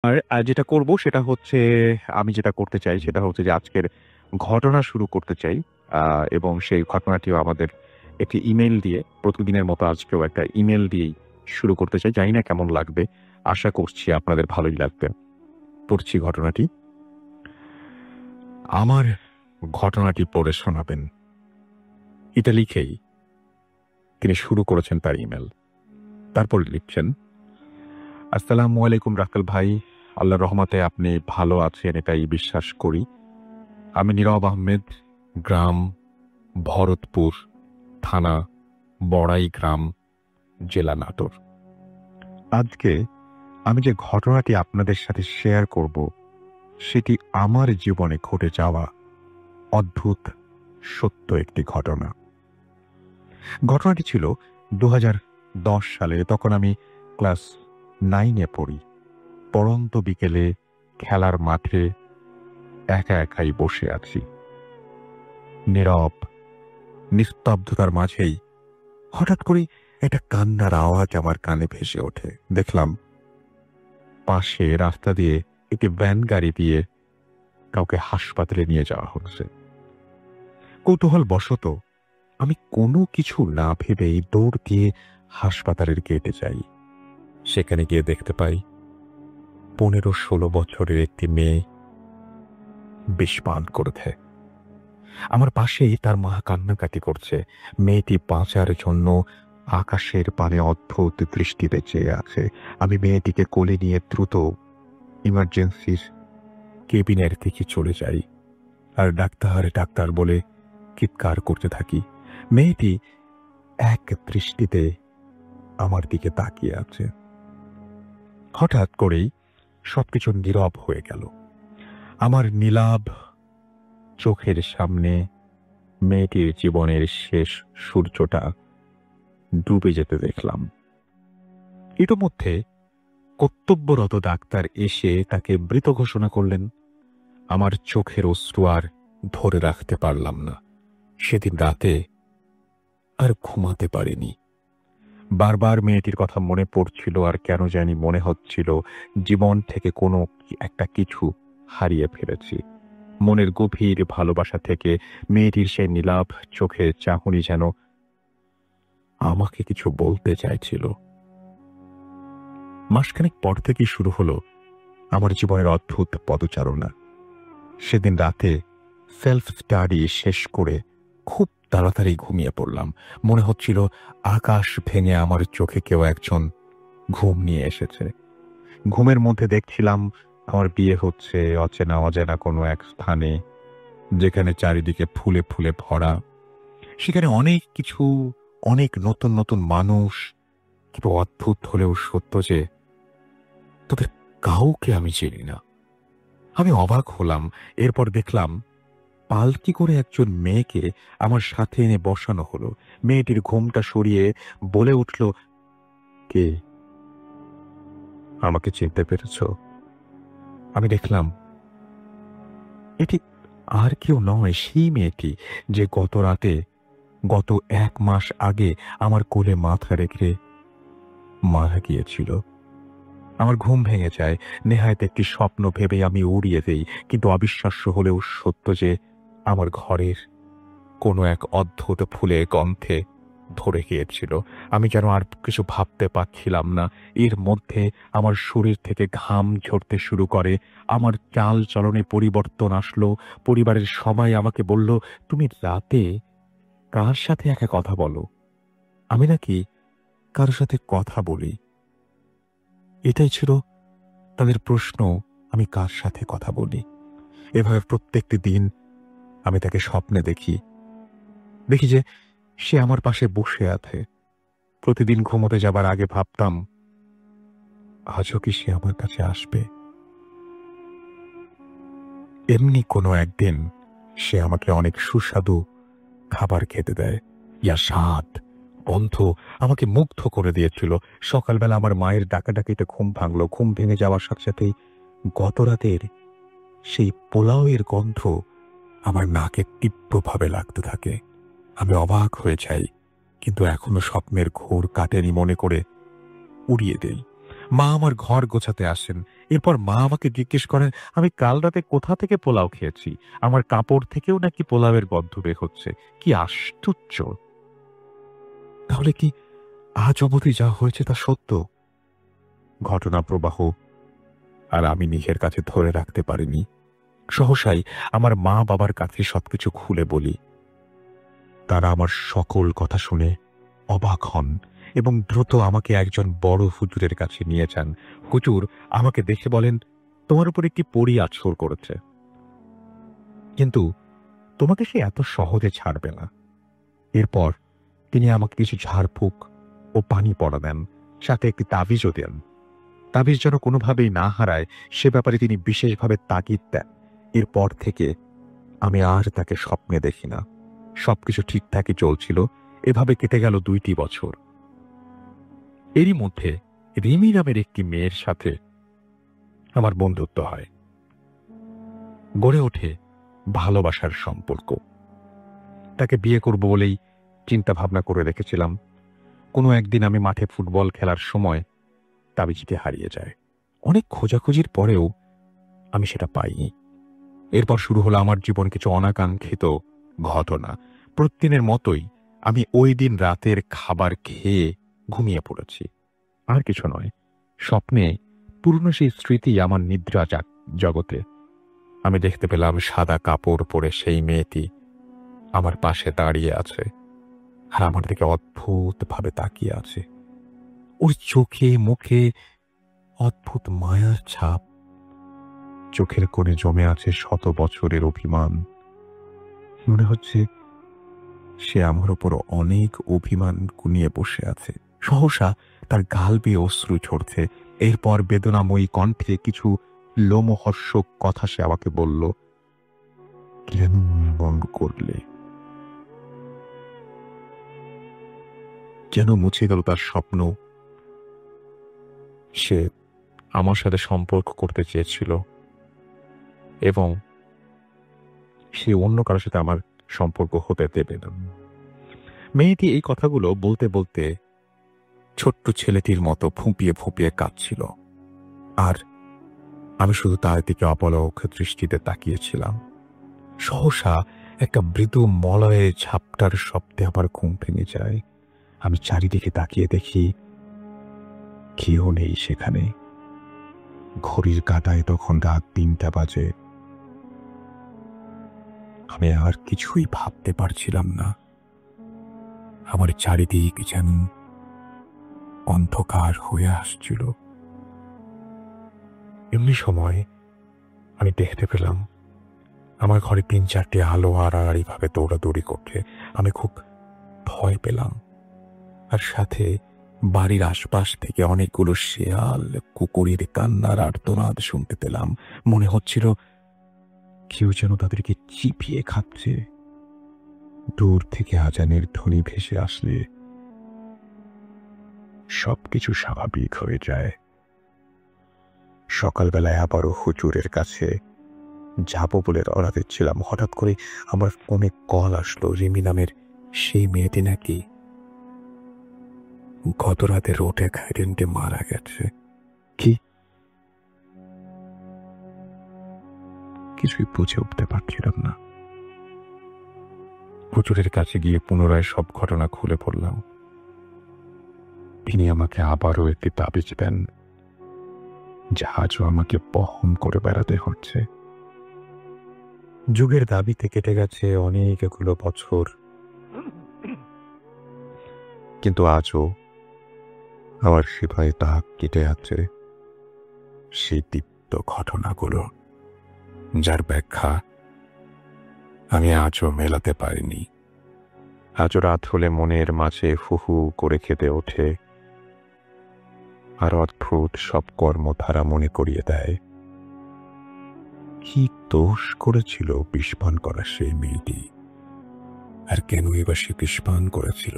আর যেটা করব সেটা হচ্ছে আমি যেটা করতে চাই সেটা হচ্ছে যে আজকের ঘটনা শুরু করতে চাই। এবং সেই ঘটনাটিও আমাদের একটি ইমেইল দিয়ে প্রতিদিনের মতো আজকেও একটা ইমেইল দিয়েই শুরু করতে চাই। জানি না কেমন লাগবে। আশা করছি আপনাদের ভালোই লাগবে। পড়ছি ঘটনাটি। আমার ঘটনাটি পড়ে শোনাবেন। এটা লিখেই তিনি শুরু করেছেন তার ইমেইল। তারপর লিখছেন, আসসালামু আলাইকুম রাক্কাল ভাই। আল্লাহর রহমতে আপনি ভালো আছেন এটাই বিশ্বাস করি। আমি নীরব আহমেদ, গ্রাম ভরতপুর, থানা বড়াইগ্রাম, জেলা নাটোর। আজকে আমি যে ঘটনাটি আপনাদের সাথে শেয়ার করব সেটি আমার জীবনে ঘটে যাওয়া অদ্ভুত সত্য একটি ঘটনা। ঘটনাটি ছিল 2010 সালে। তখন আমি ক্লাস 9-এ পড়ি। পড়ন্ত বিকেলে খেলার মাঠে একা একাই বসে আছি। নীরব নিস্তব্ধতার মাঝেই হঠাৎ করে একটা কান্নার আওয়াজ আমার কানে ভেসে ওঠে। দেখলাম পাশে রাস্তা দিয়ে একটি ভ্যান গাড়ি দিয়ে কাউকে হাসপাতালে নিয়ে যাওয়া হচ্ছে। কৌতূহল বশত আমি কোনো কিছু না ভেবেই দৌড় দিয়ে হাসপাতালের গেটে যাই। সেখানে গিয়ে দেখতে পাই 15-16 বছরের একটি মেয়ে বিষ পান করেছে। আমার পাশেই তার মা কান্নাকাটি করছে। মেয়েটি বাঁচার জন্য আকাশের পানে অদ্ভুত দৃষ্টিতে চেয়ে আছে। আমি মেয়েটিকে কোলে নিয়ে দ্রুত ইমার্জেন্সির কেবিনের দিকে চলে যাই আর ডাক্তার ডাক্তার বলে চিৎকার করতে থাকি। মেয়েটি এক দৃষ্টিতে আমার দিকে তাকিয়ে আছে। হঠাৎ করেই সবকিছু নীরব হয়ে গেল। আমার নীলাভ চোখের সামনে মেয়েটির জীবনের শেষ সূর্যটা ডুবে যেতে দেখলাম। ইতোমধ্যে কর্তব্যরত ডাক্তার এসে তাকে মৃত ঘোষণা করলেন। আমার চোখের অশ্রু আর ধরে রাখতে পারলাম না। সেদিন রাতে আর ঘুমাতে পারিনি। বারবার মেয়েটির কথা মনে পড়ছিল আর কেন জানি মনে হচ্ছিল জীবন থেকে কোনো একটা কিছু হারিয়ে ফেলেছি। মনের গভীর ভালোবাসা থেকে মেয়েটির সেই নীলাভ চোখের চাহনি যেন আমাকে কিছু বলতে চাইছিল। মাসখানেক পর থেকেই শুরু হলো আমার জীবনের অদ্ভুত পদচারণা। সেদিন রাতে সেলফ স্টাডি শেষ করে খুব তাড়াতাড়ি ঘুমিয়ে পড়লাম। মনে হচ্ছিল আকাশ ভেঙে আমার চোখে কেউ একজন ঘুম নিয়ে এসেছে। ঘুমের মধ্যে দেখছিলাম আমার বিয়ে হচ্ছে অচেনা অজানা কোনো এক স্থানে, যেখানে চারিদিকে ফুলে ফুলে ভরা। সেখানে অনেক কিছু, অনেক নতুন নতুন মানুষ। কিন্তু অদ্ভুত হলেও সত্য যে তাদের কাউকে আমি চিনি না। আমি অবাক হলাম। এরপর দেখলাম পালকি করে একজন মেয়েকে আমার সাথে এনে বসানো হলো। মেয়েটির ঘুমটা সরিয়ে বলে উঠল, কে? আমাকে চিনতে পেরেছ? আমি দেখলাম এটি আর কেউ নয়, সেই মেয়েটি যে গত রাতে, গত 1 মাস আগে আমার কোলে মাথা রেখে মারা গিয়েছিল। আমার ঘুম ভেঙে যায়। নেহায়েত একটি স্বপ্ন ভেবে আমি উড়িয়ে দেই। কিন্তু অবিশ্বাস্য হলেও সত্য যে আমার ঘরের কোনো এক অদ্ভুত ফুলের গন্ধে ধরে গিয়েছিল। আমি যেন আর কিছু ভাবতে পারছিলাম না। এর মধ্যে আমার শরীর থেকে ঘাম ঝরতে শুরু করে। আমার চাল চলনে পরিবর্তন আসলো। পরিবারের সবাই আমাকে বলল, তুমি রাতে কার সাথে একা কথা বলো? আমি নাকি কারোর সাথে কথা বলি। এটাই ছিল তাদের প্রশ্ন, আমি কার সাথে কথা বলি। এভাবে প্রত্যেকটি দিন আমি তাকে স্বপ্নে দেখি। দেখি যে সে আমার পাশে বসে আছে। প্রতিদিন ঘুমোতে যাবার আগে ভাবতাম, আজও কি সে আমার কাছে আসবে? এমনি কোনো একদিন সে আমাকে অনেক সুস্বাদু খাবার খেতে দেয়। ইয়া স্বাদ, গন্ধ আমাকে মুগ্ধ করে দিয়েছিল। সকালবেলা আমার মায়ের ডাকাডাকিতে ঘুম ভাঙলো। ঘুম ভেঙে যাওয়ার সাথে সাথেই গত রাতের সেই পোলাওয়ের গন্ধ আমার নাকে তীব্রভাবে লাগতে থাকে। আমি অবাক হয়ে যাই, কিন্তু এখনো স্বপ্নের ঘোর কাটেনি মনে করে উড়িয়ে দেই। মা আমার ঘর গোছাতে আসেন। এরপর মা আমাকে জিজ্ঞেস করেন আমি কাল রাতে কোথা থেকে পোলাও খেয়েছি, আমার কাপড় থেকেও নাকি পোলাওয়ের গন্ধ বের হচ্ছে। কি আশ্চর্য! তাহলে কি আজ অবধি যা হয়েছে তা সত্য? ঘটনা প্রবাহ আর আমি নিজের কাছে ধরে রাখতে পারিনি। সহসাই আমার মা বাবার কাছে সবকিছু খুলে বলি। তারা আমার সকল কথা শুনে অবাক হন এবং দ্রুত আমাকে একজন বড় হুজুরের কাছে নিয়ে যান। হুজুর আমাকে দেখে বলেন, তোমার উপর একটি পরী আছর করেছে, কিন্তু তোমাকে সে এত সহজে ছাড়বে না। এরপর তিনি আমাকে কিছু ঝাড়ফুঁক ও পানি পড়া দেন, সাথে একটি তাবিজও দেন। তাবিজ যেন কোনোভাবেই না হারায় সে ব্যাপারে তিনি বিশেষভাবে তাগিদ দেন। এরপর থেকে আমি আর তাকে স্বপ্নে দেখি না। সবকিছু ঠিকঠাকই চলছিল। এভাবে কেটে গেল 2টি বছর। এরই মধ্যে রিমি নামের একটি মেয়ের সাথে আমার বন্ধুত্ব হয়। গড়ে ওঠে ভালোবাসার সম্পর্ক। তাকে বিয়ে করব বলেই চিন্তা ভাবনা করে রেখেছিলাম। কোনো একদিন আমি মাঠে ফুটবল খেলার সময় তাবিজটি হারিয়ে যায়। অনেক খোঁজাখুঁজির পরেও আমি সেটা পাইনি। এরপর শুরু হলো আমার জীবন কিছু অনাকাঙ্ক্ষিত ঘটনা। প্রতিদিনের মতোই আমি ওই দিন রাতের খাবার খেয়ে ঘুমিয়ে পড়েছি। আর কিছু নয়, স্বপ্নে পুরনো সেই স্মৃতি আমার নিদ্রা জগতে। আমি দেখতে পেলাম সাদা কাপড় পরে সেই মেয়েটি আমার পাশে দাঁড়িয়ে আছে আর আমার দিকে অদ্ভুত ভাবে তাকিয়ে আছে। ওর চোখে মুখে অদ্ভুত মায়ার ছাপ। চোখের কোণে জমে আছে শত বছরের অভিমান। মনে হচ্ছে সে আমার উপর অনেক অভিমান কুনিয়ে বসে আছে। সহসা তার গাল বেয়ে অশ্রু ঝরছে। এরপর বেদনাময়ী কণ্ঠে কিছু লোমহর্ষক কথা সে আমাকে বলল, কেন এমন করলে? যেন মুছে গেল তার স্বপ্ন। সে আমার সাথে সম্পর্ক করতে চেয়েছিল এবং সে অন্য কারোর সাথে আমার সম্পর্ক হতে দেবে না। মেয়েটি এই কথাগুলো বলতে বলতে ছোট্ট ছেলেটির মতো ফুঁপিয়ে ফুঁপিয়ে কাঁদছিল, আর আমি শুধু তার দিকে অপলক দৃষ্টিতে তাকিয়েছিলাম। সহসা একটা মৃদু মলয়ে ঝাপটার শব্দে আমার ঘুম ভেঙে যায়। আমি চারিদিকে তাকিয়ে দেখি কেউ নেই সেখানে। ঘড়ির কাঁটায় তখন রাত 3টা বাজে। আমি আর কিছুই ভাবতে পারছিলাম না। আমার চারিদিক যেন অন্ধকার হয়ে আসছিল। এমনি সময় আমি দেখতে পেলাম আমার ঘরে 3-4টি আলো আড়াআড়ি ভাবে দৌড়াদৌড়ি করছে। আমি খুব ভয় পেলাম, আর সাথে বাড়ির আশপাশ থেকে অনেকগুলো শেয়াল কুকুরের কান্নার আর্তনাদ শুনতে পেলাম। মনে হচ্ছিল কেউ যেন তাদেরকে চিপিয়ে খাচ্ছে। দূর থেকে আজানের ধ্বনি ভেসে আসলে সবকিছু স্বাভাবিক হয়ে যায়। সকালবেলায় আবারও হুজুরের কাছে যাবো বলে রওনা দিচ্ছিলাম। হঠাৎ করে আমার ফোনে কল আসলো। রিমি নামের সেই মেয়েটি নাকি গত রাতে রোড অ্যাক্সিডেন্টে মারা গেছে। কি? কিছুই বুঝে উঠতে পারছিলাম না। হুজুরের কাছে গিয়ে পুনরায় সব ঘটনা খুলে পড়লাম। তিনি আমাকে আবারও একটি তাবিজ দেন, জাহাজও আমাকে বহন করে বেড়াতে হচ্ছে। যুগের দাবিতে কেটে গেছে অনেকগুলো বছর, কিন্তু আজও আমার হৃদয়ে দাগ কেটে আছে সেই দীপ্ত ঘটনাগুলো, যার ব্যাখ্যা আমি আজও মেলাতে পারিনি। আজও রাত হলে মনের মাঝে হু হু করে খেতে ওঠে, আর অদ্ভুত সব কর্মধারা মনে করিয়ে দেয় কি দোষ করেছিল বিষপান করা সেই মেয়েটি, আর কেনই বা সে বিষপান করেছিল?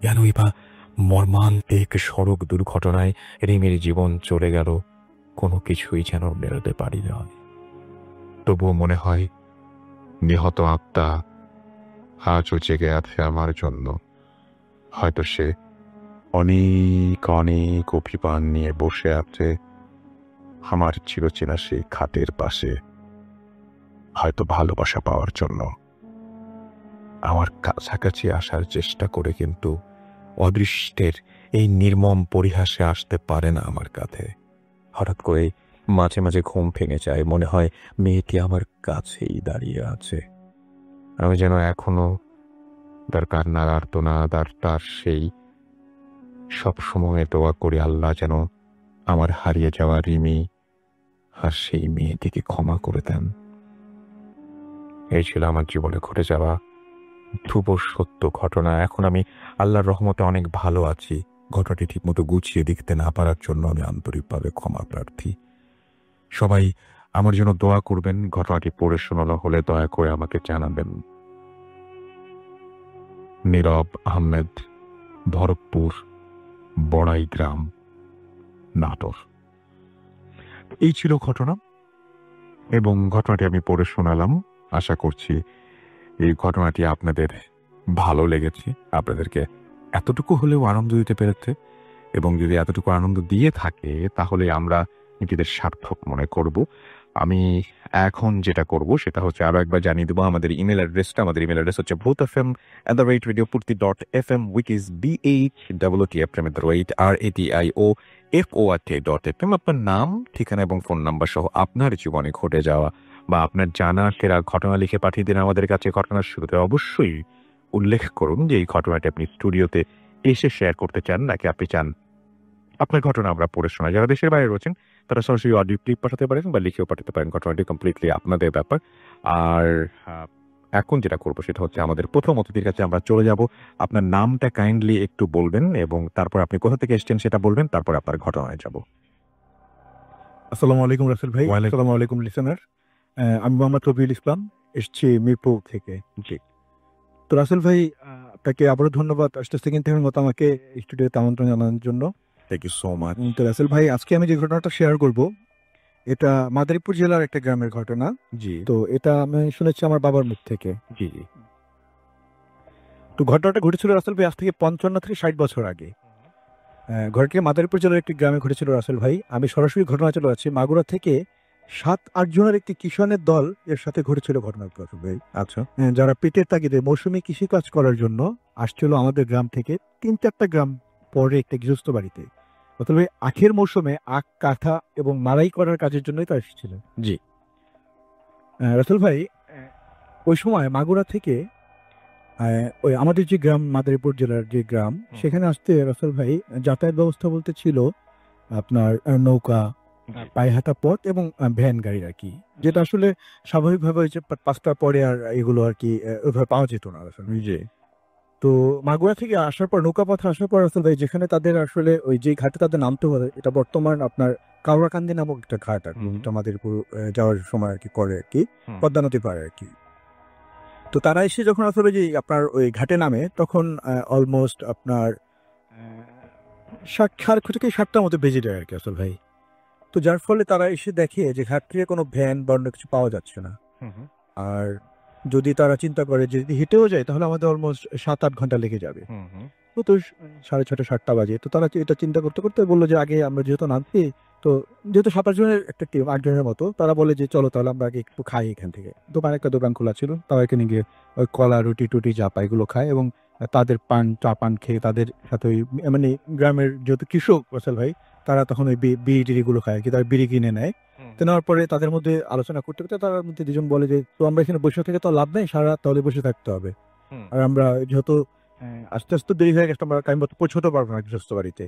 কেনই বা মর্মান্তিক সড়ক দুর্ঘটনায় রিমির জীবন চলে গেল? কোনো কিছুই যেন মেলাতে পারি না। তবুও মনে হয় নিহত আত্মা আজও জেগে আছে আমার জন্য। হয়তো সে অনেক অনেক অভিমান নিয়ে বসে আছে আমার চিরচেনা সেই খাটের পাশে, হয়তো ভালোবাসা পাওয়ার জন্য আমার কাছাকাছি আসার চেষ্টা করে, কিন্তু অদৃষ্টের এই নির্মম পরিহাসে আসতে পারে না আমার কাঁধে। হঠাৎ করে মাঝে মাঝে ঘুম ভেঙে যায়, মনে হয় মেয়েটি আমার কাছেই দাঁড়িয়ে আছে। আমি যেন এখনো তার কান্নার আর্তনাদ আর তার সেই সব সময় দোয়া করি আল্লাহ যেন আমার হারিয়ে যাওয়া রিমি আর সেই মেয়েটিকে ক্ষমা করে দেন। এই ছিল আমার জীবনে ঘটে যাওয়া ধ্রুব সত্য ঘটনা। এখন আমি আল্লাহর রহমতে অনেক ভালো আছি। ঘটনাটি ঠিকমতো গুছিয়ে দেখতে না পারার জন্য আমি আন্তরিকভাবে ক্ষমা প্রার্থী। সবাই আমার জন্য দোয়া করবেন। ঘটনাটি পড়ে শোনানো হলে দয়া করে আমাকে জানাবেন। নীরব আহমেদ, ভরতপুর, বড়াই গ্রাম, নাটোর। এই ছিল ঘটনা, এবং ঘটনাটি আমি পড়ে শোনালাম। আশা করছি এই ঘটনাটি আপনাদের ভালো লেগেছে, আপনাদেরকে এতটুকু হলেও আনন্দ দিতে পেরেছে। এবং যদি এতটুকু আনন্দ দিয়ে থাকে তাহলে আমরা নিজেদের সার্থক মনে করব। আমি এখন যেটা করব সেটা হচ্ছে আরো একবার জানিয়ে দেবো আমাদের ইমেল অ্যাড্রেসটা। আমাদের ইমেল অ্যাড্রেস হচ্ছে bhotfm@radiopurti.fm, which is BHOOTFM@radiofort.fm। আপনার নাম, ঠিকানা এবং ফোন নাম্বার সহ আপনার জীবনে ঘটে যাওয়া বা আপনার জানা সেরা ঘটনা লিখে পাঠিয়ে দিন আমাদের কাছে। ঘটনার শুরুতে অবশ্যই উল্লেখ করুন যে এই ঘটনাটি আপনি স্টুডিওতে এসে শেয়ার করতে চান, নাকি আপনি চান আপনার ঘটনা আমরা পড়ে শোনাই। যারা দেশের বাইরে রয়েছেন তারা সরাসরি অডিও ক্লিপ পাঠাতে পারেন বা লিখেও পাঠাতে পারেন। ঘটনাটি কমপ্লিটলি আপনাদের ব্যাপার। আর এখন যেটা করবো সেটা হচ্ছে আমাদের প্রথম অতিথির কাছে আমরা চলে যাব। আপনার নামটা কাইন্ডলি একটু বলবেন এবং তারপর আপনি কোথা থেকে এসেছেন সেটা বলবেন, তারপর আপনার ঘটনায় যাব। আসসালামু আলাইকুম রাসেল ভাই। ওয়ালাইকুম। আসসালামু আলাইকুম লিসেনার। আমি মোহাম্মদ রবিউল ইসলাম, এসছি মিরপুর থেকে। জি। তো রাসেল ভাই, আপনাকে আবারও ধন্যবাদ আসতে সেকেন্ড টাইমের মতো আমাকে স্টুডিওতে আমন্ত্রণ জানানোর জন্য। Thank you so much. তো রাসেল ভাই, আজকে আমি যে ঘটনাটা শেয়ার করব এটা মাদারীপুর জেলার একটা গ্রামের ঘটনা। জি তো এটা আমি শুনেছি আমার বাবার মুখ থেকে। জি জি। তো ঘটনাটা ঘটেছিল রাসেল ভাই আজ থেকে 55 থেকে 60 বছর আগে। ঘটনাটি মাদারীপুর জেলার একটি গ্রামে ঘটেছিল রাসেল ভাই। আমি সরাসরি ঘটনা চলে যাচ্ছি। মাগুরা থেকে 7-8 জনের একটি কিষানের দল এর সাথে ঘটেছিল ঘটনাটা রাসেল ভাই। আচ্ছা। যারা পেটের তাগিদে মৌসুমী কৃষিকাজ করার জন্য আসছিল আমাদের গ্রাম থেকে 3-4টা গ্রাম পরে একটা গৃহস্থ বাড়িতে। অতএব আখের মৌসুমে আখ কাটা এবং মাড়াই করার কাজের জন্যই তারা এসেছিল। জি। রাসেল ভাই, ওই সময় মাগুরা থেকে ওই আমাদের যে গ্রাম মাদারীপুর জেলার যে গ্রাম, সেখানে আসতে রাসেল ভাই যাতায়াত ব্যবস্থা বলতে ছিল আপনার নৌকা, পায়ে হাঁটা পথ এবং ভ্যান গাড়ি আর কি, যেটা আসলে স্বাভাবিকভাবে ওই যে 5টার পরে আর এগুলো আর কি ওইভাবে পাওয়া যেত না আসলে। জি। তো মাগুরা থেকে আসার পর নৌকা পথে আসার পর আসলে ভাই যেখানে তাদের আসলে ওই যে ঘাটে তাদের নামতে হবে, এটা বর্তমান আপনার কাউরাকান্দি নামক একটা ঘাট আর কি, এটা মাদারীপুর যাওয়ার সময় আর কি করে আর কি, পদ্মা নদী পারে আর কি। তো তারা এসে যখন আসলে যে আপনার ওই ঘাটে নামে তখন অলমোস্ট আপনার 7:30 মতো বেজে যায় আর কি আসলে ভাই। তো যার ফলে তারা এসে দেখে যে ঘাট থেকে কোনো ভ্যান বা অন্য কিছু পাওয়া যাচ্ছে না। আর যদি তারা চিন্তা করে যে যদি হেঁটেও যায় তাহলে আমাদের অলমোস্ট 7-8 ঘন্টা লেগে যাবে। তো 6:30-7টা বাজে। তো তারা এটা চিন্তা করতে করতে বললো যে আগে আমরা যেহেতু নামছি, তো যেহেতু 7-8 জনের একটা টিম, 8 জনের মতো, তারা বলে যে চলো তাহলে আমরা আগে একটু খাই এখান থেকে। একটা দোকান খোলা ছিল, তারা এখানে গিয়ে ওই কলা রুটি টুটি যা পায় এগুলো খায় এবং তাদের চা পান খেয়ে তাদের সাথে ওই মানে গ্রামের যেহেতু কৃষক রাসেল ভাই, তারা তখন ওই বিড়ি টিড়িগুলো খায় আর কি, তারা বিড়ি কিনে নেয়। তো নেওয়ার পরে তাদের মধ্যে আলোচনা করতে করতে তার মধ্যে দুজন বলে যে তো আমরা এখানে বসে থেকে তো লাভ নেই, সারা রাত তাহলে বসে থাকতে হবে। আর আমরা যেহেতু আস্তে আস্তে দেরি হয়ে গেছে, আমরা টাইম মতো পৌঁছতে পারবো না গৃহস্থ বাড়িতে,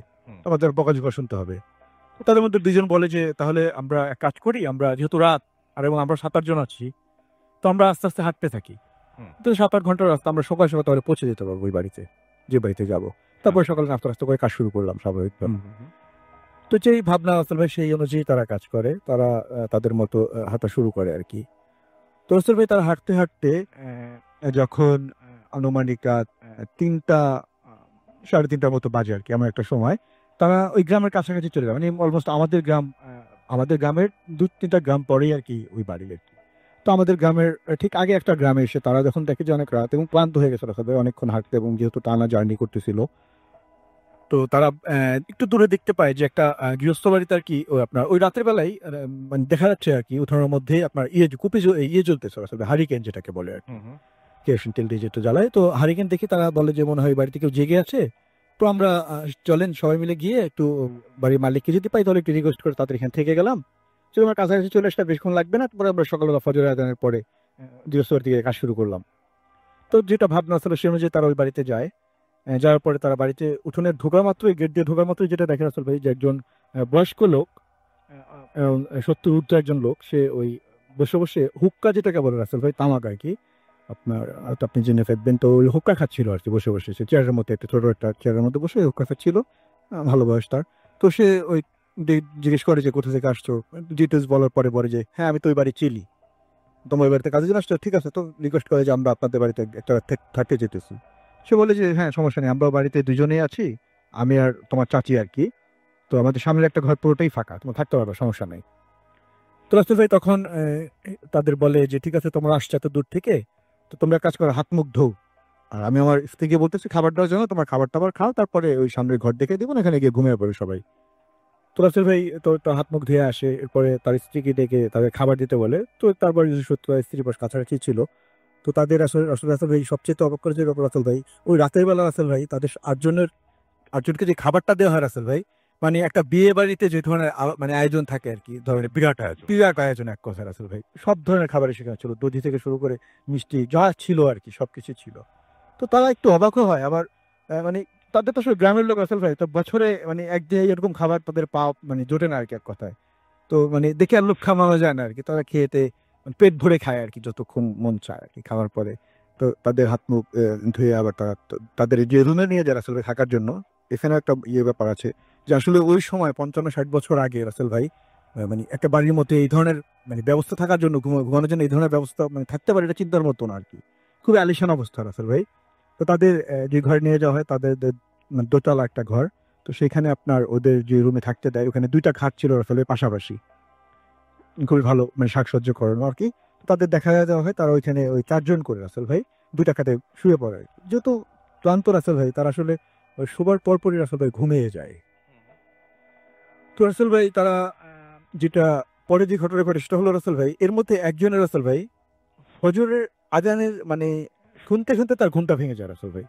আমাদের বকাঝকা শুনতে হবে। তাদের মধ্যে দুজন বলে যে তাহলে আমরা এক কাজ করি, আমরা যেহেতু রাত আর এবং আমরা 7-8 জন আছি, তো আমরা আস্তে আস্তে হাঁটতে থাকি। তো 7-8 ঘন্টার রাস্তা, আমরা সকাল সকাল তাহলে পৌঁছে যেতে পারবো ওই বাড়িতে, যে বাড়িতে যাবো। তারপরে সকালে নাস্তা নাস্তা করে কাজ শুরু করলাম স্বাভাবিকভাবে। তো যেই ভাবনা আসল ভাই সেই অনুযায়ী তারা কাজ করে, তারা তাদের মতো হাঁটা শুরু করে আর কি। তো আসল ভাই তারা হাঁটতে হাঁটতে যখন আনুমানিক 3টা 3:30টার মতো বাজে আর কি, এমন একটা সময় তারা ওই গ্রামের কাছাকাছি চলে যায়, মানে অলমোস্ট আমাদের গ্রাম, আমাদের গ্রামের 2-3টা গ্রাম পরেই আর কি ওই বাড়ি আর কি। তো আমাদের গ্রামের ঠিক আগে একটা গ্রামে এসে তারা যখন দেখে যে অনেক রাত এবং ক্লান্ত হয়ে গেছে রাস্তায় অনেকক্ষণ হাঁটতে এবং যেহেতু টানা জার্নি করতেছিল, তো তারা একটু দূরে দেখতে পায় যে একটা গৃহস্থ বাড়িতে আর কি আপনার ওই রাতের বেলায় মানে দেখা যাচ্ছে আর কি উঠানের মধ্যে আপনার ইয়ে জ্বলতেছে আসলে হারিকেন যেটাকে বলে আর কি কেরোসিন তেল দিয়ে যেটা জ্বালায়। তো হারিকেন দেখে তারা বলে যে মনে হয় বাড়িতে কেউ জেগে আছে। তো আমরা চলেন সবাই মিলে গিয়ে একটু বাড়ির মালিককে যদি পাই তাহলে একটু রিকোয়েস্ট করে তাদের এখানে থেকে গেলাম। চলো আমার কাছাকাছি চলে আসলে বেশিক্ষণ লাগবে না। তারপরে আমরা সকালবেলা ফজরের আজানের পরে গৃহস্থ বাড়ি থেকে কাজ শুরু করলাম। তো যেটা ভাবনা ছিল সে অনুযায়ী তারা ওই বাড়িতে যায়। যাওয়ার পরে তারা বাড়িতে উঠোনে ঢোকা মাত্রই গেট দিয়ে ঢোকার মাত্রই যেটা দেখে রাসেল ভাই যে একজন বয়স্ক লোক 70 ঊর্ধ্ব একজন লোক সে ওই বসে বসে হুক্কা যেটাকে বলে রাসেল ভাই তামাক আর কি আপনার হয়তো আপনি জেনে থাকবেন। তো ওই হুক্কা খাচ্ছিল আর কি বসে বসে সে চেয়ারের মধ্যে একটা ছোট একটা চেয়ারের মধ্যে বসে হুক্কা খাচ্ছিল। ভালো বয়স তার। তো সে ওই জিজ্ঞেস করে যে কোথা থেকে আসছো, ডিটেলস বলার পরে বলে যে হ্যাঁ আমি তো ওই বাড়ি চিলি, তোমার ওই বাড়িতে কাজে জন্য আসছো, ঠিক আছে। তো রিকোয়েস্ট করে যে আমরা আপনাদের বাড়িতে একটা থাকতে যেতেছি। সে বলে যে হ্যাঁ সমস্যা নেই, আমরা বাড়িতে দুজনেই আছি, আমি আর তোমার চাচি আর কি। তো আমাদের সামনের একটা ঘর পুরোটাই ফাঁকা, তোমরা থাকতে পারবে, সমস্যা নেই। তো রাসেল ভাই তখন তাদের বলে যে ঠিক আছে তোমরা আসছো এত দূর থেকে, তো তোমরা এক কাজ করো হাত মুখ ধোও, আর আমি আমার স্ত্রীকে বলতেছি খাবার দেওয়ার জন্য, তোমার খাবার টাবার খাও, তারপরে ওই সামনের ঘর দেখে দিব, এখানে গিয়ে ঘুমিয়ে পড়ে সবাই। তো রাসেল ভাই তো হাত মুখ ধুয়ে আসে, এরপরে তার স্ত্রীকে ডেকে তাদের খাবার দিতে বলে। তো তারপর সত্যি তার স্ত্রী পাশ কাছাকাছি ছিল। তো তাদের আসলে রাসেল ভাই সবচেয়ে অবাক করেছে ব্যাপার রাসেল ভাই, ওই রাতের বেলা রাসেল ভাই তাদের আটজনকে যে খাবারটা দেওয়া হয় রাসেল ভাই, মানে একটা বিয়ে বাড়িতে যে ধরনের মানে আয়োজন থাকে আর কি, ধরনের বিরাট আয়োজন এক কথা রাসেল ভাই, সব ধরনের খাবারই সেখানে ছিল, দধি থেকে শুরু করে মিষ্টি যা ছিল আর কি সবকিছু ছিল। তো তারা একটু অবাকও হয় আবার মানে তাদের তো আসলে গ্রামের লোক রাসেল ভাই, তো বছরে মানে একদিন এরকম খাবার তাদের পাওয়া মানে জোটে না আর কি এক কথায়। তো মানে দেখে আর লোক খাওয়ানো যায় না আর কি, তারা খেয়েতে মানে পেট ভরে খায় আর কি যতক্ষণ মন চায় আর কি খাওয়ার পরে। তো তাদের হাত মুখ ধুয়ে আবার তারা তাদের যে রুমে নিয়ে যায় আসলে থাকার জন্য, এখানে একটা ব্যাপার আছে যে আসলে ওই সময় 55-60 বছর আগে রাসেল ভাই মানে একটা বাড়ির মধ্যে এই ধরনের মানে ব্যবস্থা থাকার জন্য ঘুমানোর জন্য এই ধরনের ব্যবস্থা মানে থাকতে পারে এটা চিন্তার মতো না আর কি, খুবই আলিশান অবস্থা রাসেল ভাই। তো তাদের যে ঘরে নিয়ে যাওয়া হয় তাদের মানে দোতলা একটা ঘর। তো সেখানে আপনার ওদের যে রুমে থাকতে দেয় ওখানে দুইটা খাট ছিল আসলে পাশাপাশি, খুবই ভালো মানে সাজসজ্জা করানো আর কি। তাদের দেখা দেওয়া হয় তারা ওইখানে ওই 4 জন করে রাসেল ভাই দুইটা খাটে শুয়ে পড়ে। যেহেতু ক্লান্ত রাসেল ভাই তারা আসলে ওই শোবার পরপরই রাসেল ভাই ঘুমিয়ে যায়। তো রাসেল ভাই তারা যেটা পরে যে ঘটনা ঘটে সেটা হলো রাসেল ভাই এর মধ্যে একজনের রাসেল ভাই ফজরের আজানের মানে শুনতে শুনতে তার ঘুমটা ভেঙে যায় রাসেল ভাই।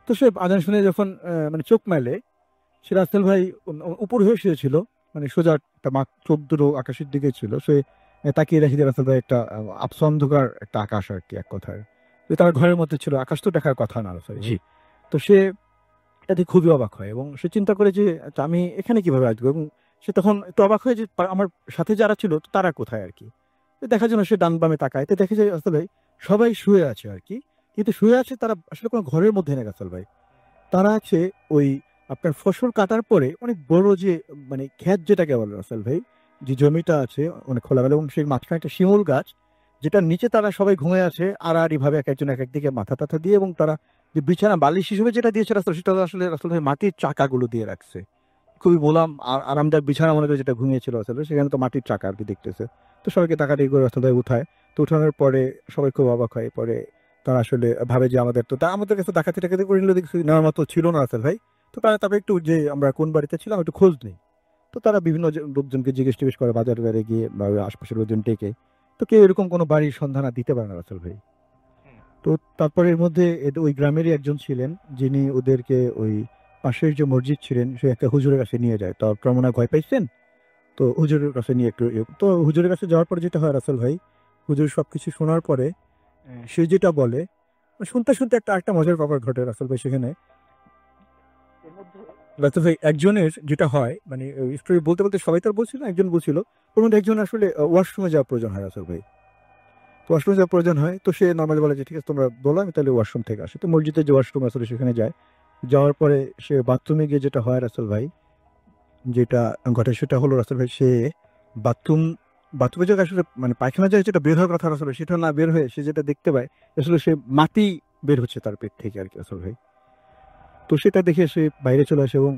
তো সে আজান শুনে যখন মানে চোখ মেলে, সে রাসেল ভাই উপর হয়ে শুয়েছিল, মানে সোজা একটা চোখ দুটো আকাশের দিকে ছিল। সে তাকিয়ে দেখি যে রাসেল ভাই একটা আবছা অন্ধকার একটা আকাশ আর কি এক কথায়। তো তার ঘরের মধ্যে ছিল, আকাশ তো দেখার কথা না রাসেল জি। তো সে এটাতে খুবই অবাক হয় এবং সে চিন্তা করে যে আচ্ছা, আমি এখানে কিভাবে আসবো, এবং সে তখন একটু অবাক হয়ে যে আমার সাথে যারা ছিল তো তারা কোথায় আর কি। তো দেখার জন্য সে ডান বামে তাকায়, তো দেখে যে রাসেল ভাই সবাই শুয়ে আছে আর কি, কিন্তু শুয়ে আছে তারা আসলে কোনো ঘরের মধ্যে নেই রাসেল ভাই। তারা আছে ওই আপনার ফসল কাটার পরে অনেক বড় যে মানে ক্ষেত যেটাকে বলে রাসেল ভাই, যে জমিটা আছে অনেক খোলামেলা এবং সেই মাঝখানে একটা শিমুল গাছ, যেটার নিচে তারা সবাই ঘুমিয়ে আছে আড়াআড়ি ভাবে এক একজন এক একদিকে মাথা টাথা দিয়ে, এবং তারা যে বিছানা বালিশ হিসেবে যেটা দিয়েছে রাসেল সেটা আসলে রাসেল ভাই মাটির চাকাগুলো দিয়ে রাখছে, খুবই মোলাম আর আরামদায়ক বিছানা মনে করে যেটা ঘুমিয়েছিল আসলে, সেখানে তো মাটির চাকা আর কি দেখতেছে। তো সবাইকে টাকাটি করে রাসেল ভাই উঠায়। তো উঠানোর পরে সবাই খুব অবাক হয়, পরে তারা আসলে ভাবে যে আমাদের তো আমাদের কাছে ডাকাতি টাকাতি করে নিলে দেখছি নেওয়ার মতো ছিল না রাসেল ভাই। তো তারা তারপরে একটু যে আমরা কোন বাড়িতে ছিলাম একটু খোঁজ নেই। তো তারা বিভিন্ন লোকজনকে জিজ্ঞেস টিজ্ঞেস করে বাজারে বাইরে গিয়ে বা ওই আশপাশের লোকজন ডেকে, তো কেউ এরকম কোনো বাড়ির সন্ধান আর দিতে পারে না রাসেল ভাই। তো তারপরে এর মধ্যে ওই গ্রামেরই একজন ছিলেন যিনি ওদেরকে ওই পাশের যে মসজিদ ছিলেন সে একটা হুজুরের কাছে নিয়ে যায়, তো আপনারা মনে হয় ভয় পাইছেন। তো হুজুরের কাছে নিয়ে একটু তো হুজুরের কাছে যাওয়ার পরে যেটা হয় রাসেল ভাই, হুজুর সবকিছু শোনার পরে সে যেটা বলে শুনতে শুনতে একটা মজার ব্যাপার ঘটে রাসেল ভাই সেখানে। রাসেল ভাই একজনের যেটা হয় মানে স্টোরি বলতে বলতে সবাই তার বলছিল, একজন বলছিল ওর মধ্যে একজন আসলে ওয়াশরুমে যাওয়ার প্রয়োজন হয় রাসেল ভাই। ওয়াশরুমে যাওয়ার প্রয়োজন হয়, তো সে নর্মালি বলে যে ঠিক আছে তোমরা বলো আমি তাহলে ওয়াশরুম থেকে আসি। তো মসজিদের যে ওয়াশরুম আসলে সেখানে যায়। যাওয়ার পরে সে বাথরুমে গিয়ে যেটা হয় রাসেল ভাই, যেটা ঘটে সেটা হলো রাসেল ভাই সে বাথরুম বাথরুমে যে আসলে মানে পায়খানা যায় যেটা বের হওয়ার কথা আসলে সেটা না বের হয়ে সে যেটা দেখতে পায় আসলে সে মাটি বের হচ্ছে তার পেট থেকে আর কি আসল ভাই। তো সেটা দেখে সে বাইরে চলে আসে এবং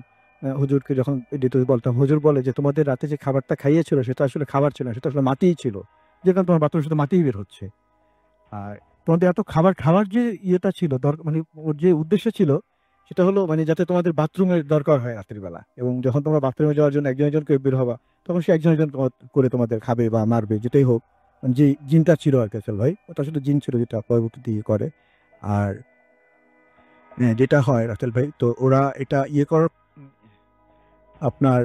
হুজুরকে যখন ডিটেলস বলতাম, হুজুর বলে যে তোমাদের রাতে যে খাবারটা খাইয়েছিল সেটা আসলে খাবার ছিল না, সেটা আসলে মাটিই ছিল, যে কারণে তোমার বাথরুমে শুধু মাটিই বের হচ্ছে। আর তোমাদের এত খাবার খাওয়ার যে ইয়েটা ছিল দরকার মানে ওর যে উদ্দেশ্য ছিল সেটা হলো মানে যাতে তোমাদের বাথরুমের দরকার হয় রাত্রিবেলা, এবং যখন তোমরা বাথরুমে যাওয়ার জন্য একজন একজন করে বের হবা, তখন সে একজন একজন করে তোমাদের খাবে বা মারবে, যেটাই হোক। মানে যে জিনটা ছিল আর কি আসল ভাই, ওটা শুধু জিন ছিল যেটা পরবর্তীতে ইয়ে করে। আর যেটা হয় রাসেল ভাই, তো ওরা এটা ইয়ে করার আপনার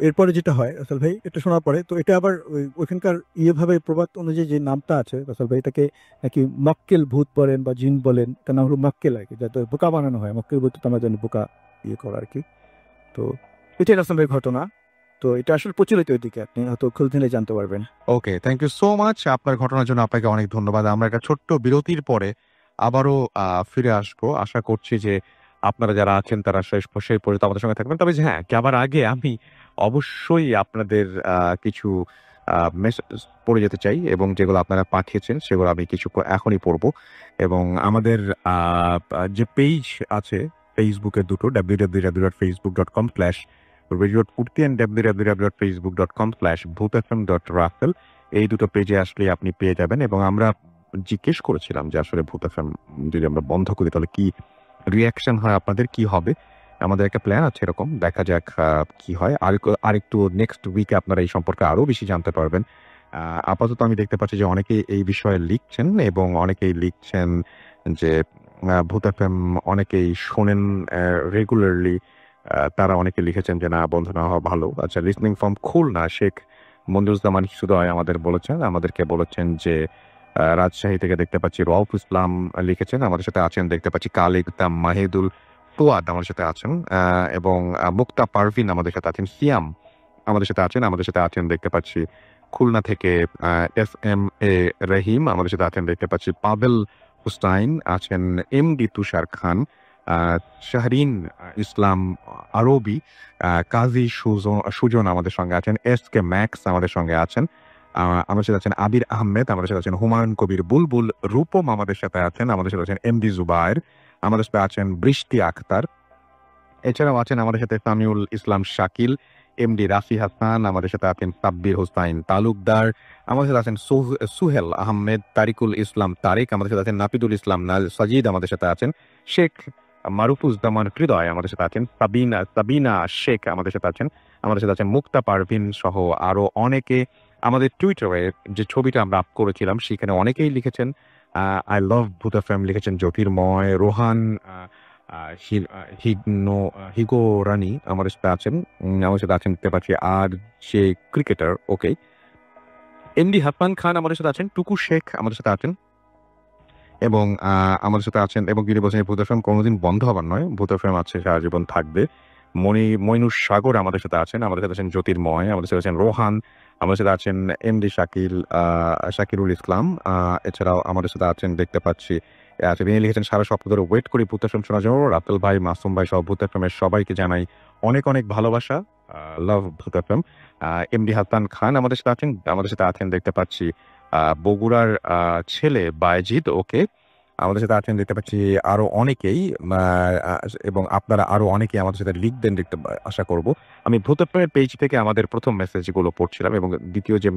এরপরে যেটা হয় রাসেল ভাই, এটা শোনার পরে তো এটা আবার ওইখানকার ভাবে প্রবাদ অনুযায়ী যে নামটা আছে রাসেল ভাই, এটাকে নাকি মক্কেল ভূত বলেন বা জিন বলেন, তার নাম হলো মক্কেল আর কি, যাতে বোকা বানানো হয়। মক্কেল ভূত তো আমরা জানি বোকা করা আর কি। তো এটাই রাসেল ভাই ঘটনা। তো এটা আসলে প্রচলিত ওইদিকে, আপনি হয়তো খুলতে নিলে জানতে পারবেন। ওকে, থ্যাংক ইউ সো মাচ। আপনার ঘটনার জন্য আপনাকে অনেক ধন্যবাদ। আমরা একটা ছোট্ট বিরতির পরে আবারও ফিরে আসবো। আশা করছি যে আপনারা যারা আছেন তারা শেষ সেই পর্যন্ত আমাদের সঙ্গে থাকবেন। তবে হ্যাঁ, যাবার আগে আমি অবশ্যই আপনাদের কিছু মেসেজ পড়ে যেতে চাই, এবং যেগুলো আপনারা পাঠিয়েছেন সেগুলো আমি কিছু এখনই পড়বো। এবং আমাদের যে পেজ আছে ফেসবুকের দুটো, www.facebook.com/radio.purti and www.facebook.com/bhutfm.raffle, এই দুটো পেজে আসলে আপনি পেয়ে যাবেন। এবং আমরা জিজ্ঞেস করেছিলাম যে আসলে ভূত এফএম যদি আমরা বন্ধ করি তাহলে কি রিয়াকশন হয়, আপনাদের কি হবে। আমাদের একটা প্ল্যান আছে এরকম, দেখা যাক কি হয়। আরেকটু নেক্সট উইকে আপনারা এই সম্পর্কে আরো বেশি জানতে পারবেন। আপাতত আমি দেখতে পাচ্ছি যে অনেকেই এই বিষয়ে লিখছেন, এবং অনেকেই লিখছেন যে ভূত এফএম অনেকেই শোনেন রেগুলারলি। তারা অনেকে লিখেছেন যে না, বন্ধ না হওয়া ভালো। আচ্ছা, লিসনিং ফ্রম খুলনা শেখ মঞ্জুরুজ্জামান সুদয় আমাদেরকে বলেছেন যে রাজশাহী থেকে দেখতে পাচ্ছি রউফ ইসলাম লিখেছেন, আমাদের সাথে আছেন। দেখতে পাচ্ছি কালিক দাম মাহিদুল ফুয়াদ আমাদের সাথে আছেন, এবং মুক্তা পারভিন আমাদের সাথে আছেন। সিয়াম আমাদের সাথে আছেন দেখতে পাচ্ছি। খুলনা থেকে SM রহিম আমাদের সাথে আছেন দেখতে পাচ্ছি। পাবেল হুসাইন আছেন। MD তুষার খান, শাহরিন ইসলাম আরবি, কাজী সুজন আমাদের সঙ্গে আছেন। SK ম্যাক্স আমাদের সঙ্গে আছেন। আমাদের সাথে আছেন আবির আহমেদ, আমাদের সাথে আছেন হুমায়ুন কবির বুলবুল, রূপম আমাদের সাথে আছেন, আমাদের সাথে আছেন MD জুবায়ের, আমাদের সাথে আছেন বৃষ্টি আক্তার। এছাড়াও আছেন আমাদের সাথে সামিউল ইসলাম শাকিল, MD রাফি হাসান, আমাদের সাথে আছেন সাব্বির হোসাইন তালুকদার, আমাদের সাথে আছেন সুহেল আহমেদ, তারিকুল ইসলাম তারিক, আমাদের সাথে আছেন নাপিদুল ইসলাম সাজিদ, আমাদের সাথে আছেন শেখ মারুফুজ্জামান হৃদয়, আমাদের সাথে আছেন সাবিনা শেখ, আমাদের সাথে আছেন মুক্তা পারভিন সহ আরো অনেকে। আমাদের টুইটারে যে ছবিটা আমরা আপ করেছিলাম সেখানে অনেকেই লিখেছেন আই লাভ ভূত এফএম লিখেছেন জ্যোতির্ময়, রোহান, হিগো রানী আমাদের সাথে আছেন। আমাদের সাথে আছেন দেখতে পাচ্ছি আর সে ক্রিকেটার, ওকে। MD হাসান খান আমাদের সাথে আছেন। টুকু শেখ আমাদের সাথে আছেন, এবং আমাদের সাথে আছেন। এবং তিনি বলছেন ভূত এফএম কোনোদিন বন্ধ হবার নয়, ভূত এফএম আছে, সারা জীবন থাকবে। মইনুর সাগর আমাদের সাথে আছেন, আমাদের সাথে আছেন জ্যোতির্ময়, আমাদের সাথে আছেন রোহান, আমাদের সাথে আছেন MD শাকিরুল ইসলাম। এছাড়াও আমাদের সাথে আছেন দেখতে পাচ্ছি তিনি লিখেছেন সারা সপ্তাহ ধরে ওয়েট করি ভূত এফএম শোনার জন্য। রাতেল ভাই, মাসুম ভাই সহ ভূত এফএম এর সবাইকে জানাই অনেক অনেক ভালোবাসা। লাভ ভূত এফএম। MD হাসান খান আমাদের সাথে আছেন দেখতে পাচ্ছি। বগুড়ার ছেলে বায়েজিদ, ওকে। আমাদের সাথে আছেন দেখতে পাচ্ছি আরো অনেকেই, এবং আপনারা আরো অনেকেই আমাদের সাথে লিখবেন দেখতে আশা করব। আমি ভূত এফএম পেজ থেকে আমাদের প্রথম মেসেজগুলো পড়ছিলাম, এবং দ্বিতীয় যে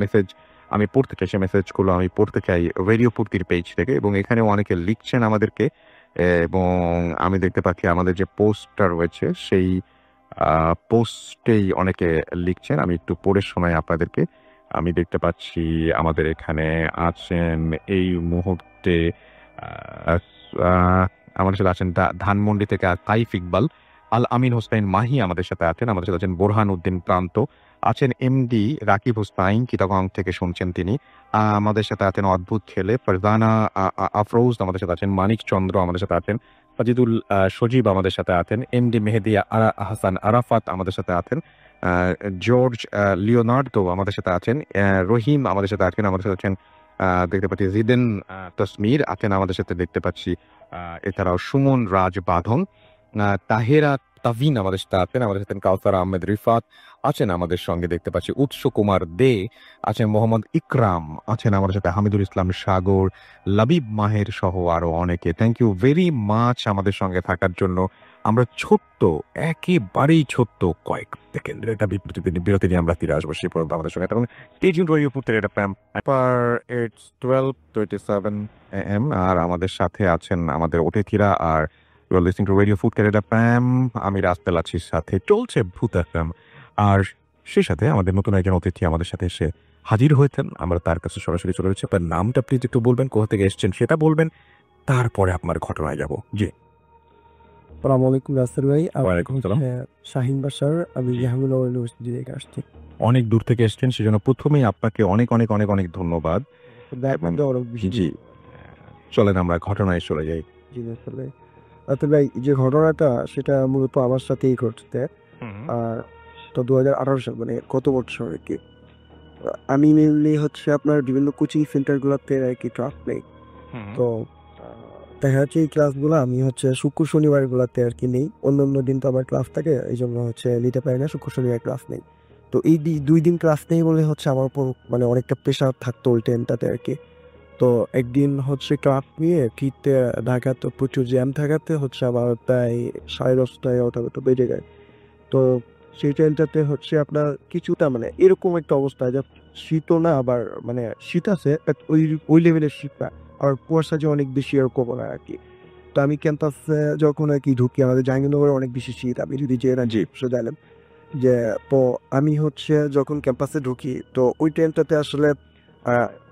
মেসেজ আমি পড়তে চাই সেই মেসেজগুলো আমি পড়তে চাই রেডিও পূর্তির পেজ থেকে। এবং এখানেও অনেকে লিখছেন আমাদেরকে, এবং আমি দেখতে পাচ্ছি আমাদের যে পোস্টটা রয়েছে সেই পোস্টেই অনেকে লিখছেন। আমি একটু পড়ে শোনাই আপনাদেরকে। আমি দেখতে পাচ্ছি আমাদের এখানে আছেন এই মুহূর্তে আমাদের সাথে আছেন ধানমন্ডি থেকে কাইফ ইকবাল, আল আমিন হোসেন মাহি আমাদের সাথে আছেন। আমাদের সাথে আছেন বোরহান উদ্দিন প্রান্ত, আছেন MD রাকিব হোসাইন, চিটাগং থেকে শুনছেন তিনি। আমাদের সাথে আছেন অদ্ভুত ছেলে ফারজানা আফরোজ, আমাদের সাথে আছেন মানিক চন্দ্র, আমাদের সাথে আছেন সাজিদুল সজীব, আমাদের সাথে আছেন MD মেহেদি হাসান আরাফাত, আমাদের সাথে আছেন জর্জ লিওনার্দো, আমাদের সাথে আছেন রহিম, আমাদের সাথে আছেন দেখতে পাচ্ছি জিদেন তসমির আছেন আমাদের সাথে দেখতে পাচ্ছি। এছাড়াও সুমন রাজ বাঁধন, তাহেরা তাভিন আমাদের সাথে আছেন কাউসার আহমেদ রিফাত আছেন আমাদের সঙ্গে দেখতে পাচ্ছি। উৎস কুমার দে আছেন, মোহাম্মদ ইকরাম আছেন আমাদের সাথে, হামিদুল ইসলাম সাগর, লাবিব মাহের সহ আরো অনেকে। থ্যাংক ইউ ভেরি মাচ আমাদের সঙ্গে থাকার জন্য। আমরা ছোট্ট, একেবারেই ছোট্ট কয়েক সেকেন্ডের একটা বিরতি নিয়ে আমরা ফিরে আসবো সেই পর্যন্ত আমাদের সঙ্গে এবং টেজিং রেডিও ফুটের এটা প্যাম পার ইটস 12:27 AM আর আমাদের সাথে আছেন আমাদের অতিথিরা আর you are listening to radio ফুড ক্যারেটা প্যাম। আমি রাস্তেল আছি, সাথে চলছে ভূত এফএম। আর সেই সাথে আমাদের নতুন একজন অতিথি আমাদের সাথে এসে হাজির হয়েছেন। আমরা তার কাছে সরাসরি চলে যাচ্ছি। আপনার নামটা প্লিজ একটু বলবেন, কোথা থেকে এসেছেন সেটা বলবেন, তারপরে আপনার ঘটনায় যাব। জি। আসসালামু আলাইকুম রাসেল ভাই। ওয়ালাইকুম আসসালাম। শাহিন বাশার। আমি জাহাঙ্গীরনগর ইউনিভার্সিটি থেকে আসছি। অনেক দূর থেকে এসেছেন, সেজন্য প্রথমেই আপনাকে অনেক অনেক অনেক অনেক ধন্যবাদ। ব্যাকগ্রাউন্ডে অনেক বেশি। জি, চলেন আমরা ঘটনায় চলে যাই। জি রাসেল ভাই। রাসেল ভাই, যে ঘটনাটা সেটা মূলত আমার সাথেই ঘটছে। আর তো 2018 সাল মানে গত বছর আর কি। আমি মেনলি হচ্ছে আপনার বিভিন্ন কোচিং সেন্টারগুলোতে আর কি ক্লাস নেই। তো দেখা যাচ্ছে এই ক্লাসগুলো আমি হচ্ছে শুক্র শনিবারগুলোতে আর কি নেই। অন্য দিন তো আমার ক্লাস থাকে, এই জন্য হচ্ছে নিতে পারি না, শুক্র শনিবার ক্লাস নেই। তো এই 2 দিন ক্লাস নেই বলে হচ্ছে আমার উপর মানে অনেকটা প্রেশার থাকতো ওই টাইমটাতে আর কি। তো একদিন হচ্ছে ক্লাস নিয়ে ফিরতে ঢাকা তো প্রচুর জ্যাম থাকাতে হচ্ছে আমার প্রায় 10:30-11টা মতো বেজে যায়। তো সেই টাইমটাতে হচ্ছে আপনার কিছুটা মানে এরকম একটা অবস্থা যে শীতও না, আবার মানে শীত আছে বাট ওই লেভেলের শীত না, আবার কুয়াশা যে অনেক বেশি এরকম না আর কি। তো আমি ক্যাম্পাসে যখন আর কি ঢুকি, আমাদের জাহাঙ্গীরনগরে অনেক বেশি শীত, আপনি যদি জেনে জি। জানেন যে। তো আমি হচ্ছে যখন ক্যাম্পাসে ঢুকি তো ওই টাইমটাতে আসলে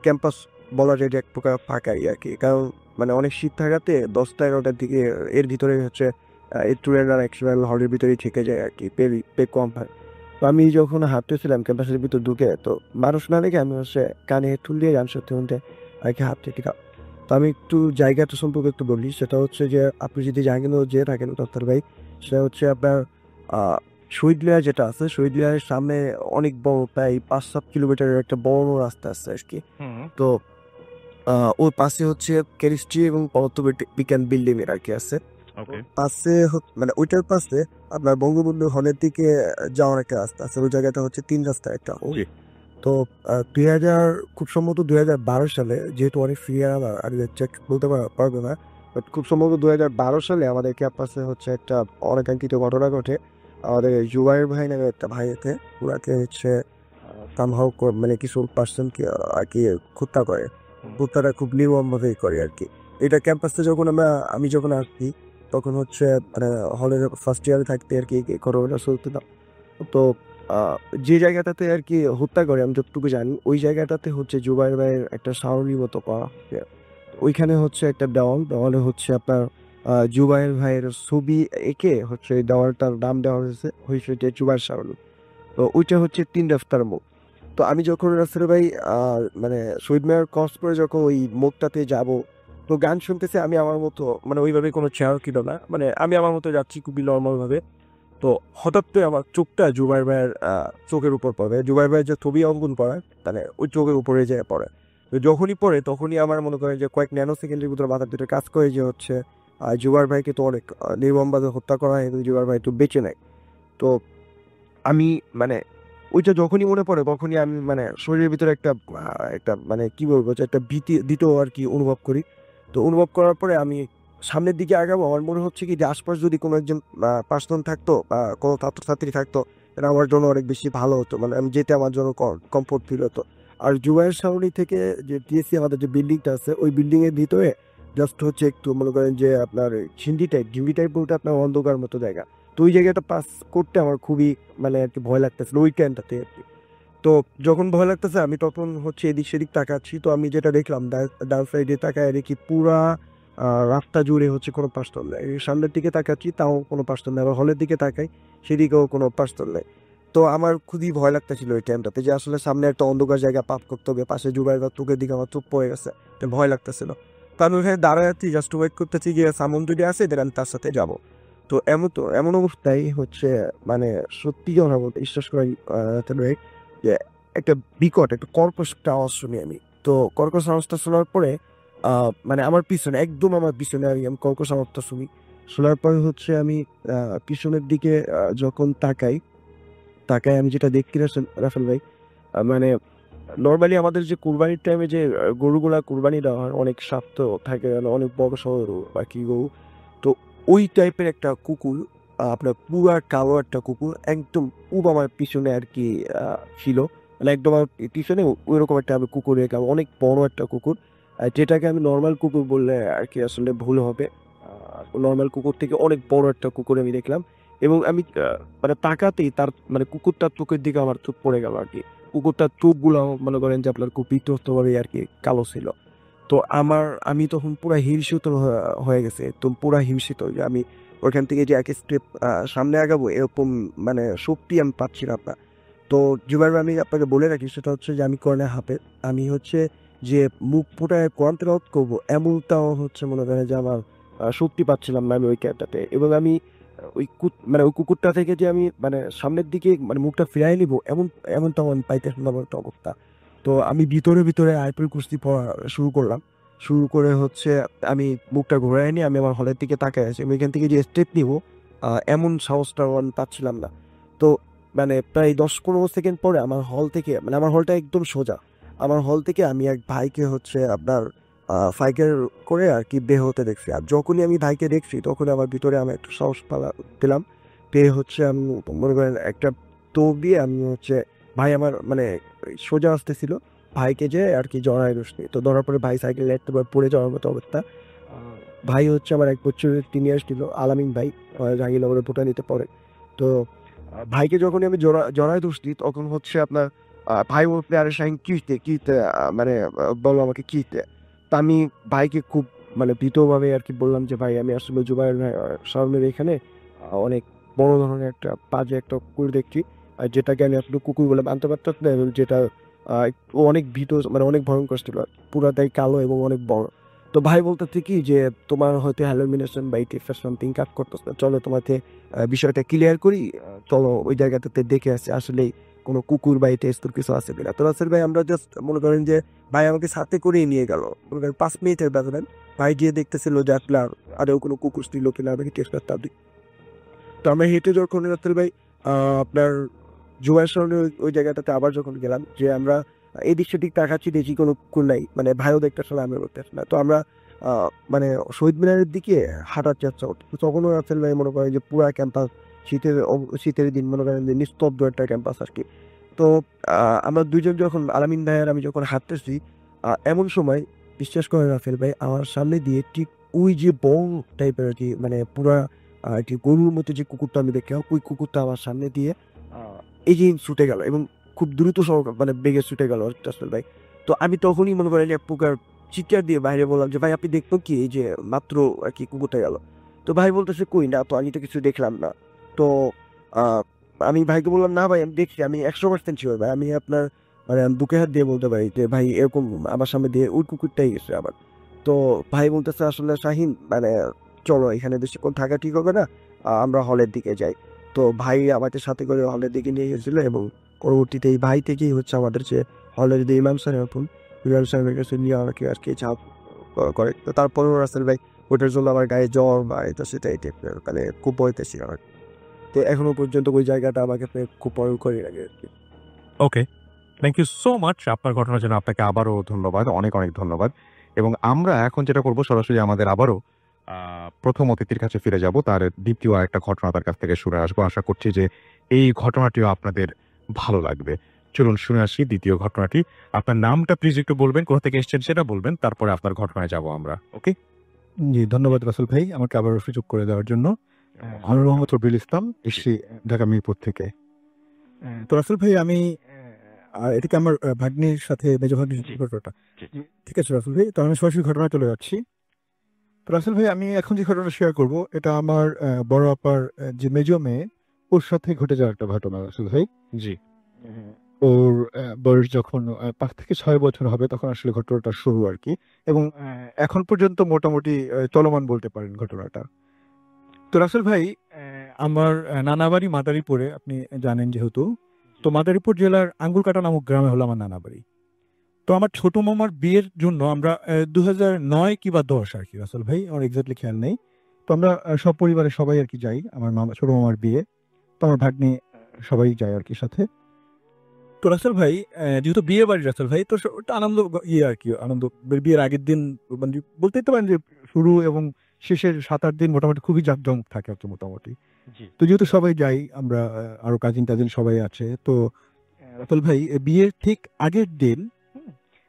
ক্যাম্পাস বলা যায় যে এক প্রকার ফাঁকাই আর কি, কারণ মানে অনেক শীত থাকাতে 10টা-11টার দিকে এর ভিতরে হচ্ছে স্টুডেন্টরা অ্যাকচুয়াল হলের ভিতরেই থেকে যায় আর কি, পে কম হয়। তো আমি যখন হাঁটতেছিলাম ক্যাম্পাসের ভিতর ঢুকে, তো মানুষ না দেখে আমি হচ্ছে কানে হেডফোন দিয়ে গান শুনতে শুনতে আর কি হাঁটতে। তো আমি একটু জায়গাটা সম্পর্কে একটু বলি, সেটা হচ্ছে যে আপনি যদি জাহাঙ্গীরনগর যেয়ে থাকেন দত্তর ভাই, সেটা হচ্ছে আপনার শহীদ মিনার যেটা আছে, শহীদ মিনারের সামনে অনেক বড় প্রায় 5-7 কিলোমিটারের একটা বড় রাস্তা আছে আর কি। তো ওর পাশে হচ্ছে কেমিস্ট্রি এবং পদার্থবিজ্ঞান বিল্ডিং এর আর কি আছে। পাশে মানে ওইটার পাশে আপনার বঙ্গবন্ধু হলের দিকে যাওয়ার একটা রাস্তা আছে, ওই জায়গাটা হচ্ছে 3 রাস্তা একটা। তো 2000 খুব সম্ভবত 2012 সালে, যেহেতু অনেক ফিগার আমার আর চেক বলতে পারবে না, বাট খুব সম্ভবত 2012 সালে আমাদের ক্যাম্পাসে হচ্ছে একটা অনাকাঙ্ক্ষিত ঘটনা ঘটে। আমাদের জুবাইর ভাই নামে একটা ভাই আছে, ওনাকে হচ্ছে সামহাউ মানে কিছু পার্সনকে আর কি হত্যা করে। হত্যাটা খুব নির্মমভাবেই করে আর কি। এটা ক্যাম্পাসে যখন আমি যখন আসছি তখন হচ্ছে মানে হলের ফার্স্ট ইয়ারে থাকতে আর কি এই ঘটনাটা চলতে না। তো যে জায়গাটাতে আর কি হত্যা করে আমি যতটুকু জানি, ওই জায়গাটাতে হচ্ছে জুবাইর ভাইয়ের একটা সারণী মতো করা হচ্ছে। ওইখানে হচ্ছে একটা দেওয়ালে হচ্ছে আপনার জুবাইর ভাইয়ের ছবি এঁকে হচ্ছে এই দেওয়ালটার নাম দেওয়া হয়েছে যে জুবাইর সারণী। তো ওইটা হচ্ছে 3 রাস্তার মোড়। তো আমি যখন রাসেল ভাই মানে শহীদ মিনার ক্রস করে যখন ওই মোড়টাতে যাব, তো গান শুনতেছে আমি আমার মতো, মানে ওইভাবে কোনো চেয়ার কিনো না, মানে আমি আমার মতো যাচ্ছি খুবই নর্মালভাবে। তো হঠাৎ করে আমার চোখটা জুবাইর ভাইয়ের চোখের উপর পড়ে, জুবাইর ভাইয়ের যে ছবি অঙ্কন পড়ে মানে ওই চোখের উপরে যে পড়ে। তো যখনই পড়ে তখনই আমার মনে করেন যে কয়েক ন্যানো সেকেন্ডের ভিতরে মাথার ভিতরে কাজ করে যে হচ্ছে জুবাইর ভাইকে তো অনেক নির্মমভাবে হত্যা করা হয় এবং জুবাইর ভাই তো বেঁচে নেয়। তো আমি মানে ওইটা যখনই মনে পড়ে তখনই আমি মানে শরীরের ভিতরে একটা মানে কি বলবো যে একটা ভীতি দ্বিতীয় আর কি অনুভব করি। তো অনুভব করার পরে আমি সামনের দিকে আগাবো, আমার মনে হচ্ছে কি যে আশপাশ যদি কোনো একজন পার্সন থাকতো বা কোনো ছাত্রছাত্রী থাকতো, তাহলে আমার জন্য অনেক বেশি ভালো হতো, মানে আমি যেতে আমার জন্য কমফোর্ট ফিল হতো। আর জুবাইর সারণী থেকে যে টিএসসি আমাদের যে বিল্ডিংটা আছে, ওই বিল্ডিং এর ভিতরে জাস্ট হচ্ছে একটু মনে করেন যে আপনার ঘিন্ডি টাইপ বলতে আপনার অন্ধকার মতো জায়গা। তো ওই জায়গাটা পাস করতে আমার খুবই মানে আর কি ভয় লাগতেছিল ওই টাইমটাতে আর কি। তো যখন ভয় লাগতেছে আমি তখন হচ্ছে এদিক সেদিক তাকাচ্ছি, তো আমি যেটা দেখলাম ডান সাইডে তাকায় দেখি পুরা রাস্তা জুড়ে হচ্ছে কোনো পার্সন নেই। সামনের দিকে তাকাচ্ছি তাও কোনো পার্সন নেই, আবার হলের দিকে তাকাই সেদিকেও কোনো পার্সন নেই। তো আমার খুবই ভয় লাগতেছিল ওই টাইমটাতে যে আসলে সামনে একটা অন্ধকার জায়গা পাপ করতে হবে, পাশে জুবাইর বা চোখের দিকে আমার চুপ পড়ে গেছে, তো ভয় লাগতেছিল। তো আমি ওখানে দাঁড়ায় আছি, জাস্ট ওয়েট করতেছি যে সামন যদি আসে দেন আমি তার সাথে যাবো। তো এমন অবস্থায় হচ্ছে মানে সত্যি কথা বলতে বিশ্বাস করি যে একটা বিকট একটা কর্কশ একটা আওয়াজ শুনি আমি। তো কর্কশ আওয়াজটা শোনার পরে মানে আমার পিছনে একদম আমার পিছনে আমি কর্কশ আওয়াজটা শোনার পরে হচ্ছে আমি পিছনের দিকে যখন তাকাই আমি যেটা দেখতে রাফেল ভাই, মানে নর্মালি আমাদের যে কুরবানির টাইমে যে গরুগুলা কুরবানি দেওয়া হয় অনেক স্বাস্থ্য থাকে, অনেক বড় সড়ো বা কি গরু। তো ওই টাইপের একটা কুকুর, আপনার পুরা কালো একটা কুকুর, একদম খুব আমার পিছনে আর কি ছিল, মানে একদম আমার পিছনে ওইরকম একটা আমি কুকুর রেখে অনেক বড় একটা কুকুর, যেটাকে আমি নর্মাল কুকুর বললে আর কি আসলে ভুল হবে। নর্মাল কুকুর থেকে অনেক বড় একটা কুকুর আমি দেখলাম, এবং আমি মানে তাকাতেই তার মানে কুকুরটার চোখের দিকে আমার চোখ পড়ে গেল আর কি। কুকুরটার চোখগুলো মনে করেন যে আপনার খুব বিধ্বস্তভাবে আর কি কালো ছিল। তো আমি তখন পুরা হিমশীত হয়ে গেছে, তো পুরা হিমশীত যে আমি ওইখান থেকে যে এক স্টেপ সামনে আগাবো এরকম মানে শক্তি আমি পাচ্ছিলাম না। তো যেভাবে আমি আপনাকে বলে রাখি সেটা হচ্ছে যে আমি কোরআনে হাফেজ, আমি হচ্ছে যে মুখ ফুটায় কোরআন তেলাওয়াত করবো এমনটাও হচ্ছে মনে করেন যে আমার শক্তি পাচ্ছিলাম না আমি ওই ক্যাবটাতে। এবং আমি মানে ওই কুকুরটা থেকে যে আমি মানে সামনের দিকে মানে মুখটা ফিরাই নিবো এমনটাও আমি পাইতেছিলাম না একটা অবস্থা। তো আমি ভিতরে ভিতরে আয়াতুল কুরসি পড়া শুরু করলাম। শুরু করে হচ্ছে আমি মুখটা ঘুরাই নিয়ে আমি আমার হলের দিকে তাকায় আছি, আমি এখান থেকে যে স্টেপ নিব এমন সাহসটাও আমি পাচ্ছিলাম না। তো মানে প্রায় 10-15 সেকেন্ড পরে আমার হল থেকে, মানে আমার হলটা একদম সোজা, আমার হল থেকে আমি এক ভাইকে হচ্ছে আপনার সাইকেল করে আর কি বের হতে দেখছি। আর যখনই আমি ভাইকে দেখছি তখন আমার ভিতরে আমি একটু সাহস পেলাম, পেয়ে হচ্ছে আমি মনে করেন একটা দৌড় দিয়ে আমি হচ্ছে ভাই আমার মানে সোজা আসতেছিল, ভাইকে যে আর কি জড়াই বসছি। তো ধরার পরে ভাই সাইকেল একটু পড়ে যাওয়ার মতো অবস্থা। ভাই হচ্ছে আমার 1 বছরের সিনিয়র ছিল, আলামিন ভাই, জাহাঙ্গীরনগরের ভুটানিতে পড়ে। তো ভাইকে যখনই আমি জড়ায় ধরছি তখন হচ্ছে আপনার ভাই বলতে আরে শাহিন কিতে মানে বলো আমাকে কিতে। তা আমি ভাইকে খুব মানে ভীতভাবে আর কি বললাম যে ভাই আমি আসলে জুবাইর সামনের এখানে অনেক বড় ধরনের একটা বাজে একটা কুকুর দেখছি, আর যেটাকে আমি আসলে কুকুর বলে মানতে পারতাম না, এবং যেটা ও অনেক ভীত মানে অনেক ভয়ঙ্কর ছিল, পুরাটাই কালো এবং অনেক বড়। তো ভাই বলতেছে কি যে তোমার হয়তো হ্যালুমিনেশন বা ইটিফার সামথিং কাজ করতেছে, চলো তোমাকে বিষয়টা ক্লিয়ার করি, চলো ওই জায়গাটাতে দেখে আসে আসলে কোনো কুকুর বা এটা এস্তুর কিছু আছে কিনা। তো রাসেল ভাই আমরা জাস্ট মনে করেন যে ভাই আমাকে সাথে করেই নিয়ে গেল, মনে করেন 5 মিনিটের ব্যবধান। ভাই গিয়ে দেখতেছিল যে আসলে আরও কোনো কুকুর ছিল কিনা আমাকে টেস্ট করতে হবে। তো আমরা হেঁটে যখন রাসেল ভাই আপনার জুবাইর সামনে ওই জায়গাটাতে আবার যখন গেলাম, যে আমরা এদিক সেদিক তাকাচ্ছি দেখি কোনো কুকুর নাই, মানে ভাইও দেখতেছিল আমিও দেখতেছি না। তো আমরা মানে শহীদ মিনারের দিকে হাঁটার চেষ্টা করছি, তো তখনও রাসেল ভাই মনে করেন যে পুরা ক্যাম্পাস শীতের দিন মনে করেন যে নিস্তব্ধ একটা ক্যাম্পাস আর কি। তো আমরা দুইজন যখন আলামিন ভাই আর আমি যখন হাঁটতেছি এমন সময় বিশ্বাস করেন রাফেল ভাই আমার সামনে দিয়ে ঠিক ওই যে বং টাইপের আর কি মানে পুরা আর কি গরুর মতো যে কুকুরটা আমি দেখলাম ওই কুকুরটা আমার সামনে দিয়ে এই যে ছুটে গেল, এবং খুব দ্রুত মানে বেগে ছুটে গেল রাসেল ভাই। তো আমি তখনই মনে করেন এক প্রকার চিৎকার দিয়ে বাইরে বললাম যে ভাই আপনি দেখতো কি এই যে মাত্র আর কি কুকুরটা গেল। তো ভাই বলতেছে কই না তো, আমি তো কিছু দেখলাম না। তো আহ, আমি ভাইকে বললাম না ভাই আমি দেখছি, আমি 100% শিওর ভাই, আমি আপনার মানে আমি বুকে হাত দিয়ে বলতে পারি যে ভাই এরকম আমার সামনে দিয়ে ওই কুকুরটাই গেছে আবার। তো ভাই বলতেছে আসলে শাহিন মানে চলো এখানে বেশিক্ষণ থাকা ঠিক হবে না, আমরা হলের দিকে যাই। তো ভাই আমাদের সাথে করে হলের দিকে নিয়ে গেছিল, এবং পরবর্তীতে এই ভাই থেকেই হচ্ছে আমাদের যে হলের যে ইমাম স্যার এখন ইমাম সাহেবের কাছে নিয়ে আমাকে আর কি চাপ করে। তো তারপরেও রাসেল ভাই ওটার জন্য আমার গায়ে জ্বর বা এটা সেটা এই টাইপের মানে খুব ভয়তেছি আমার। তো এখনো পর্যন্ত ওই জায়গাটা আমাকে খুব ভয়ঙ্করই লাগে আর কি। ওকে, থ্যাংক ইউ সো মাচ আপনার ঘটনার জন্য। আপনাকে আবারও ধন্যবাদ, অনেক অনেক ধন্যবাদ। এবং আমরা এখন যেটা করব সরাসরি আমাদের আবারও প্রথম অতিথির কাছে ফিরে যাব, তার দ্বিতীয় একটা ঘটনা তার কাছ থেকে শুনে আসবো। আশা করছি যে এই ঘটনাটিও আপনাদের ভালো লাগবে। চলুন শুনে আসি দ্বিতীয় ঘটনাটি। আপনার নামটা প্লিজ একটু বলবেন, কোথা থেকে এসেছেন সেটা বলবেন, তারপরে আপনার ঘটনায় যাব আমরা। ওকে, জি ধন্যবাদ রাসেল ভাই আমাকে আবার সুযোগ করে দেওয়ার জন্য। আমি মোহাম্মদ রবিউল ইসলাম, এসছি ঢাকা মিরপুর থেকে। তো রাসেল ভাই আমি এদিকে আমার ভাগ্নির সাথে মেজো ভাগ্নির সাথে ঘটনাটা, ঠিক আছে রাসেল ভাই, তো আমি সরাসরি ঘটনায় চলে যাচ্ছি। তো রাসেল ভাই আমি এখন যে ঘটনাটা শেয়ার করব এটা আমার বড় আপার যে মেজো মেয়ে ওর সাথে ঘটে যাওয়া একটা ঘটনা রাসেল ভাই। জি। ওর বয়স যখন 5 থেকে 6 বছর হবে তখন আসলে ঘটনাটা শুরু আর কি, এবং এখন পর্যন্ত মোটামুটি চলমান বলতে পারেন ঘটনাটা। তো রাসেল ভাই আমার নানা বাড়ি মাদারীপুরে, আপনি জানেন যেহেতু, তো মাদারীপুর জেলার আঙ্গুরকাটা নামক গ্রামে হলো আমার নানা বাড়ি। তো আমার ছোট মামার বিয়ের জন্য আমরা 2009 কিংবা 10 আর কি রাসেল ভাই, আমার এক্স্যাক্টলি খেয়াল নেই। তো আমরা সব পরিবারের সবাই আর কি যাই আমার মামা ছোট মামার বিয়ে, তো আমার ভাগ্নি সবাই যায় আর কি সাথে। তো রাসেল ভাই যেহেতু বিয়ে বাড়ি রাসেল ভাই, তো ওটা আনন্দ ইয়ে আর কি, আনন্দ বিয়ের আগের দিন মানে বলতেই তো পারেন যে শুরু এবং শেষের 7-8 দিন মোটামুটি খুবই জাঁকজমক থাকে আর কি মোটামুটি। জি। তো যেহেতু সবাই যাই আমরা, আরো কাজিন টাজিন সবাই আছে, তো রাসেল ভাই বিয়ের ঠিক আগের দিন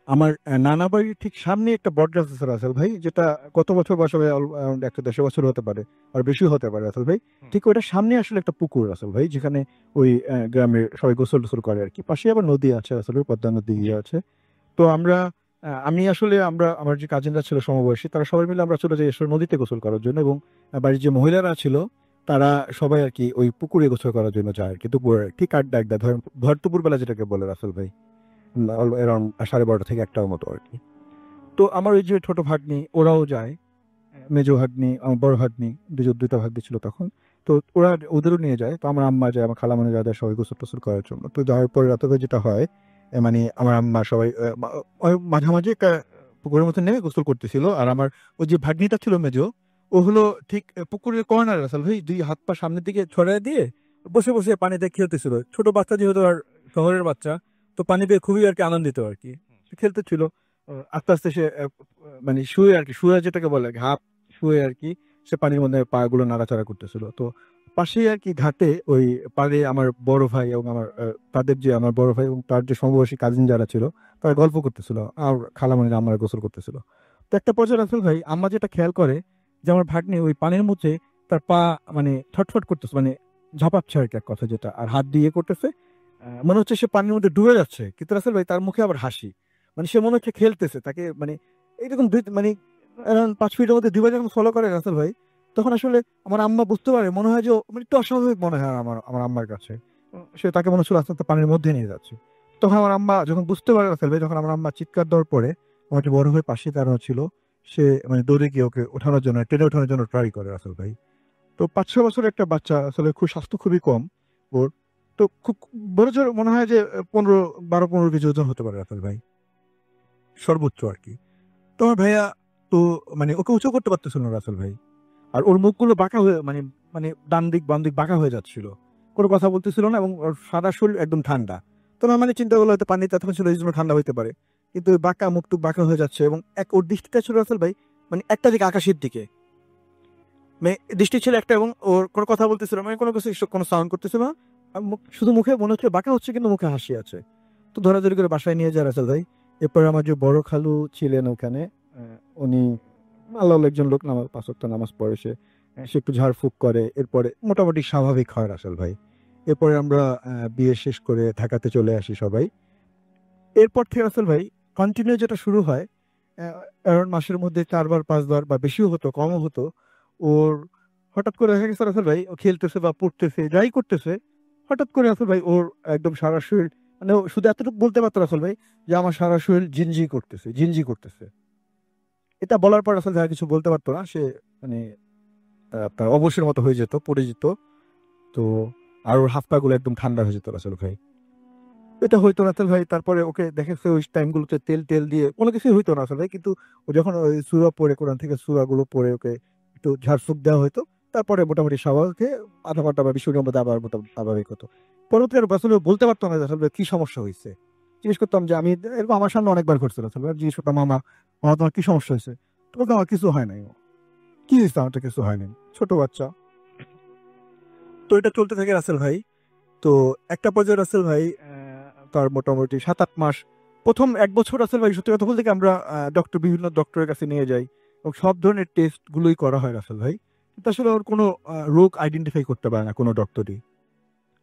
আমার নানা বাড়ির ঠিক সামনে একটা বট গাছ আছে রাসেল ভাই, যেটা কত বছর বয়স হবে, 150 বছর হতে পারে আর বেশি হতে পারে রাসেল ভাই। ঠিক ওইটার সামনে আসলে একটা পুকুর রাসেল ভাই, যেখানে ওই গ্রামের সবাই গোসল টোসল করে আর কি। পাশে আবার নদী আছে আসলে, পদ্মা নদী ইয়ে আছে। তো আমরা আমি আসলে আমার যে কাজিনরা ছিল সমবয়সী, তারা সবাই মিলে আমরা চলে যাই আসলে নদীতে গোসল করার জন্য, এবং বাড়ির যে মহিলারা ছিল তারা সবাই আর কি ওই পুকুরে গোসল করার জন্য যায় আর কি। দুপুর ঠিক 8টা ধরেন ভর দুপুর বেলা যেটাকে বলে রাসেল ভাই, অ্যারাউন্ড 12:30 থেকে 1টার মতো আর কি। তো আমার ওই যে ছোট ভাগ্নি ওরাও যায়, মেজো ভাগ্নি, আমার বড় ভাগ্নি, দুইটা ভাগ্নি ছিল তখন। তো ওরা ওদেরও নিয়ে যায়। তো আমার আম্মা যায়, আমার খালামণি যায় সবাই গোসল টোসল করার জন্য। তো যাওয়ার পরে রাতে যেটা হয়, মানে আমার আম্মা সবাই মাঝামাঝি একটা পুকুরের মধ্যে নেমে গোসল করতেছিল, আর আমার ওই যে ভাগ্নিটা ছিল মেজো, ও হলো ঠিক পুকুরের কর্নার রাসেল ভাই, 2 হাত পা সামনের দিকে ছড়ায় দিয়ে বসে বসে পানিতে খেলতেছিল। ছোট বাচ্চা যেহেতু, আর শহরের বাচ্চা, তো পানি পেয়ে খুবই আর কি আনন্দিত আর কি, খেলতেছিল। আস্তে আস্তে সে মানে শুয়ে আর কি, শুয়ে যেটাকে বলে হাফ শুয়ে আর কি, সে পানির মধ্যে পা গুলো নাড়াচাড়া করতেছিল। তো পাশেই আর কি ঘাটে ওই পাড়ে আমার বড় ভাই এবং তাদের যে আমার বড় ভাই এবং তার যে সমবয়সী কাজিন যারা ছিল, তারা গল্প করতেছিল, আর খালামণিরা আমার গোসল করতেছিল। তো একটা পর্যায়ে রাসেল ভাই আম্মা যেটা খেয়াল করে যে আমার ভাগ্নে ওই পানির মধ্যে তার পা মানে ছটফট করতেছে, মানে ঝাঁপাচ্ছে আর কি এক কথা যেটা, আর হাত দিয়ে করতেছে। মনে হচ্ছে সে পানির মধ্যে ডুবে যাচ্ছে, কিন্তু রাসেল ভাই তার মুখে আবার হাসি, মানে সে মনে হচ্ছে খেলতেছে। তাকে মানে এইরকম মানে 5 ফিটের মধ্যে 2 বার যখন ফলো করে রাসেল ভাই, তখন আসলে আমার আম্মা বুঝতে পারে, মনে হয় যে মানে একটু অস্বাভাবিক মনে হয় আমার আমার আম্মার কাছে। সে তাকে মনে হচ্ছিল আস্তে আস্তে পানির মধ্যে নিয়ে যাচ্ছে। তখন আমার আম্মা যখন বুঝতে পারে রাসেল ভাই, যখন আমার আম্মা চিৎকার দেওয়ার পরে আমার যে বড় ভাই পাশে দাঁড়ানো ছিল, সে মানে দৌড়ে গিয়ে ওকে ওঠানোর জন্য, টেনে ওঠানোর জন্য ট্রাই করে রাসেল ভাই। তো 5-6 বছরের একটা বাচ্চা, আসলে খুব স্বাস্থ্য খুবই কম ওর। তো খুব বড় জোর মনে হয় যে 12-15 কেজি ওজন হতে পারে রাসেল ভাই, সর্বোচ্চ আর কি। তো আমার ভাইয়া তো মানে ওকে উঁচু করতে পারতেছিল না রাসেল ভাই, আর ওর মুখগুলো বাঁকা হয়ে মানে মানে ডান দিক বাম দিক বাঁকা হয়ে যাচ্ছিল, কোনো কথা বলতেছিল না, এবং ওর সারা শরীর একদম ঠান্ডা। তো আমার মানে চিন্তা করলো হয়তো পানিতে এতক্ষণ ছিল এই জন্য ঠান্ডা হইতে পারে, কিন্তু ওই বাঁকা মুখটুক বাঁকা হয়ে যাচ্ছে, এবং ওর দৃষ্টিটা ছিল রাসেল ভাই মানে একটা দিকে, আকাশের দিকে, মানে দৃষ্টি ছিল একটা, এবং ওর কোনো কথা বলতেছিল না, মানে কোনো কিছু কোনো সাউন্ড করতেছিল না। আর শুধু মুখে মনে হচ্ছে বাঁকা হচ্ছে, কিন্তু মুখে হাসি আছে। তো ধরাধরি করে বাসায় নিয়ে যায় রাসেল ভাই। এরপর আমার যে বড় খালু ছিলেন ওখানে, উনি আল্লাহ একজন লোক, নামাজ 5 ওয়াক্ত নামাজ পড়ে, সে সে একটু ঝাড়ফুঁক করে, এরপরে মোটামুটি স্বাভাবিক হয় রাসেল ভাই। এরপরে আমরা বিয়ে শেষ করে ঢাকাতে চলে আসি সবাই। এরপর থেকে রাসেল ভাই কন্টিনিউ যেটা শুরু হয়, অ্যারাউন্ড মাসের মধ্যে 4 বার 5 বার বা বেশিও হতো কমও হতো, ওর হঠাৎ করে দেখা গেছে রাসেল ভাই ও খেলতেছে বা পড়তেছে যাই করতেছে, হঠাৎ করে রাসেল ভাই ওর একদম সারা শরীর, মানে ও শুধু এতটুকু বলতে পারতো রাসেল ভাই যে আমার সারা শরীর ঝিনঝি করতেছে, ঝিনঝি করতেছে। এটা বলার পর আসলে আর কিছু বলতে পারতো না সে, মানে আপনার অবসের মতো হয়ে যেত, পড়ে যেত। তো আর ওর হাত পা গুলো একদম ঠান্ডা হয়ে যেত রাসেল ভাই। এটা হইতো না রাসেল ভাই। তারপরে ওকে দেখেছে ওই টাইমগুলোতে তেল টেল দিয়ে কোনো কিছুই হইতো না আসলে ভাই, কিন্তু ও যখন ওই সূরা পড়ে, কোরআন থেকে সূরাগুলো পড়ে ওকে একটু ঝাড়ফুঁক দেওয়া হতো, তারপরে মোটামুটি স্বাভাবিক হয়ে আধা ঘন্টা বা 20 মিনিটের মধ্যে আবার মোটামুটি স্বাভাবিক হতো। পরবর্তী আর আসলে বলতে পারতো না যে আসলে কি সমস্যা হয়েছে। জিজ্ঞেস করতাম যে আমি, এরকম আমার সামনে অনেকবার ঘটছিল আসলে, জিজ্ঞেস করতাম মামা, মামা তোমার কি সমস্যা হয়েছে? তো বলতো আমার কিছু হয় নাই। কি হয়েছে? আমার তো কিছু হয়নি, ছোট বাচ্চা। তো এটা চলতে থাকে রাসেল ভাই। তো একটা পর্যায়ে রাসেল ভাই তার মোটামুটি 7-8 মাস, প্রথম 1 বছর রাসেল ভাই সত্যি কথা বলতে কি আমরা বিভিন্ন ডক্টরের কাছে নিয়ে যাই, এবং সব ধরনের টেস্ট গুলোই করা হয় রাসেল ভাই, কিন্তু আসলে ওর কোনো রোগ আইডেন্টিফাই করতে পারে না কোনো ডক্টরই,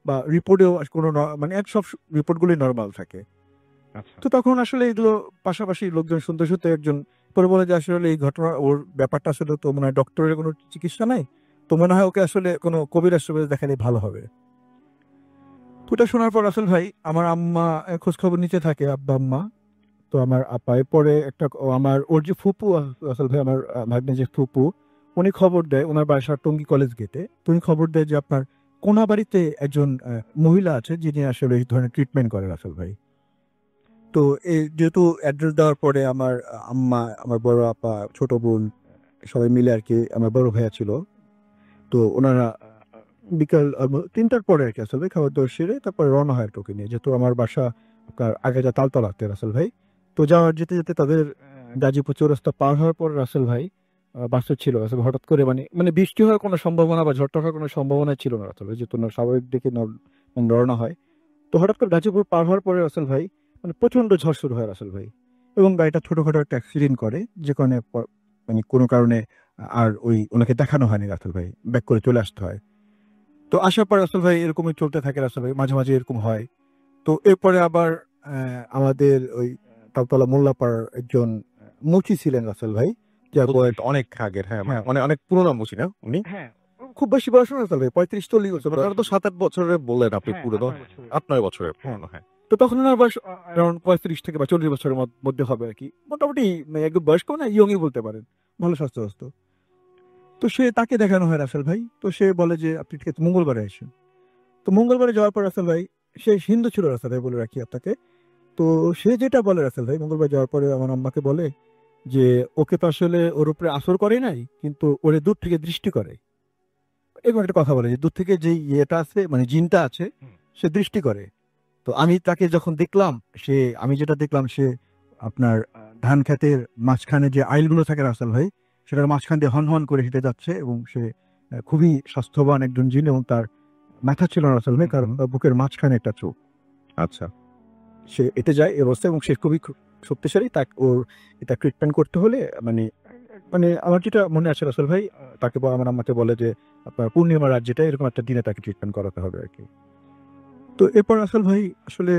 বা রিপোর্টেও কোনো মানে সব রিপোর্টগুলোই নর্মাল থাকে। আচ্ছা। তো তখন আসলে এগুলো পাশাপাশি লোকজন শুনতে শুনতে একজন পরে বলে যে আসলে এই ঘটনা, ওর ব্যাপারটা আসলে তো মনে হয় ডক্টরের কোনো চিকিৎসা নাই, তো মনে হয় ওকে আসলে কোনো কবিরাজ টবিরাজ দেখালে ভালো হবে। তো এটা শোনার পর রাসেল ভাই আমার আম্মা খোঁজ খবর নিতে থাকে, আব্বা আম্মা। তো আমার আপা এরপরে আমার ওর যে ফুপু রাসেল ভাই, আমার ভাগ্নে যে ফুপু, উনি খবর দেয়, ওনার বাসা টঙ্গী কলেজ গেটে। তো উনি খবর দেয় যে আপনার কোনাবাড়িতে একজন মহিলা আছে যিনি আসলে এই ধরনের ট্রিটমেন্ট করে রাসেল ভাই। তো এই যেহেতু অ্যাড্রেস দেওয়ার পরে আমার আম্মা, আমার বড় আপা, ছোট বোন সবাই মিলে আর কি, আমার বড় ভাইয়া ছিল, তো ওনারা বিকাল 3টার পরে আর কি আসলে খাবার দাবার সেরে তারপরে রওনা হয় টোকে নিয়ে, যেহেতু আমার বাসা আপনার আগে যা তালতলাতে রাসেল ভাই। তো যাওয়ার যেতে যেতে তাদের গাজীপুর চৌরাস্তা পার হওয়ার পর রাসেল ভাই বাস্তব ছিল আসলে হঠাৎ করে মানে মানে বৃষ্টি হওয়ার কোনো সম্ভাবনা বা ঝড় হওয়ার কোনো সম্ভাবনা ছিল না আসলে, যেহেতু স্বাভাবিক দিকে রওনা হয়। তো হঠাৎ করে গাজীপুর পার হওয়ার পরে রাসেল ভাই মানে প্রচন্ড ঝড় শুরু হয় রাসেল ভাই, এবং গাড়িটা ছোটখাটো একটা অ্যাক্সিডেন্ট করে, যে কারণে মানে কোনো কারণে আর ওনাকে দেখানো হয়নি রাসেল ভাই, ব্যাক করে চলে আসতে হয়। তো আসার পর রাসেল ভাই এরকমই চলতে থাকে রাসেল ভাই, মাঝে মাঝে এরকম হয়। তো এরপরে আবার আমাদের ওই তালতলা মোল্লাপাড়ার একজন মুচি ছিলেন রাসেল ভাই, যার বয়স অনেক আগের, হ্যাঁ, হ্যাঁ অনেক অনেক পুরোনো মুচি না উনি? হ্যাঁ খুব বেশি বয়স না রাসেল ভাই, 35-40 বছর তারা তো 7-8 বছরের বললেন আপনি, হ্যাঁ, পুরোনো 8-9 বছরের পুরোনো, হ্যাঁ। তো তখন ওনার বয়স অ্যারাউন্ড 35 থেকে বা 40 বছরের মধ্যে হবে আর কি, মোটামুটি মানে একদম বয়স্ক না, ইয়ংই বলতে পারেন, ভালো স্বাস্থ্য। তো তাকে দেখানো হয় রাসেল ভাই। তো সে বলে যে আপনি ঠিক আছে মঙ্গলবারে আসেন। তো মঙ্গলবারে যাওয়ার পর রাসেল ভাই, সে হিন্দু ছিল রাসেল ভাই, বলে রাখি আপনাকে। তো সে যেটা বলে রাসেল ভাই, মঙ্গলবার যাওয়ার পরে আমার আম্মাকে বলে যে ওকে তো আসলে ওর উপরে আসর করে নাই, কিন্তু ওরে দূর থেকে দৃষ্টি করে। এরকম একটা কথা বলে যে দূর থেকে যে ইয়েটা আছে মানে জিনটা আছে, সে দৃষ্টি করে। তো আমি তাকে যখন দেখলাম, আমি যেটা দেখলাম, সে আপনার ধান খেতের মাঝখানে যে আইলগুলো থাকে রাসেল ভাই, সেটার মাঝখান দিয়ে হন হন করে হেঁটে যাচ্ছে, এবং সে খুবই স্বাস্থ্যবান একজন জিন, এবং তার মাথা ছিল না রাসেল ভাই, কারণ তার বুকের মাঝখানে একটা চোখ। আচ্ছা। সে এতে যায় এই অবস্থায়, এবং সে খুবই শক্তিশালী। এটা ট্রিটমেন্ট করতে হলে মানে মানে আমার যেটা মনে আছে রাসেল ভাই, তাকে আমার আম্মাকে বলে যে আপনার পূর্ণিমা রাত যেটা, এরকম একটা দিনে তাকে ট্রিটমেন্ট করাতে হবে আর কি। তো এরপর রাসেল ভাই আসলে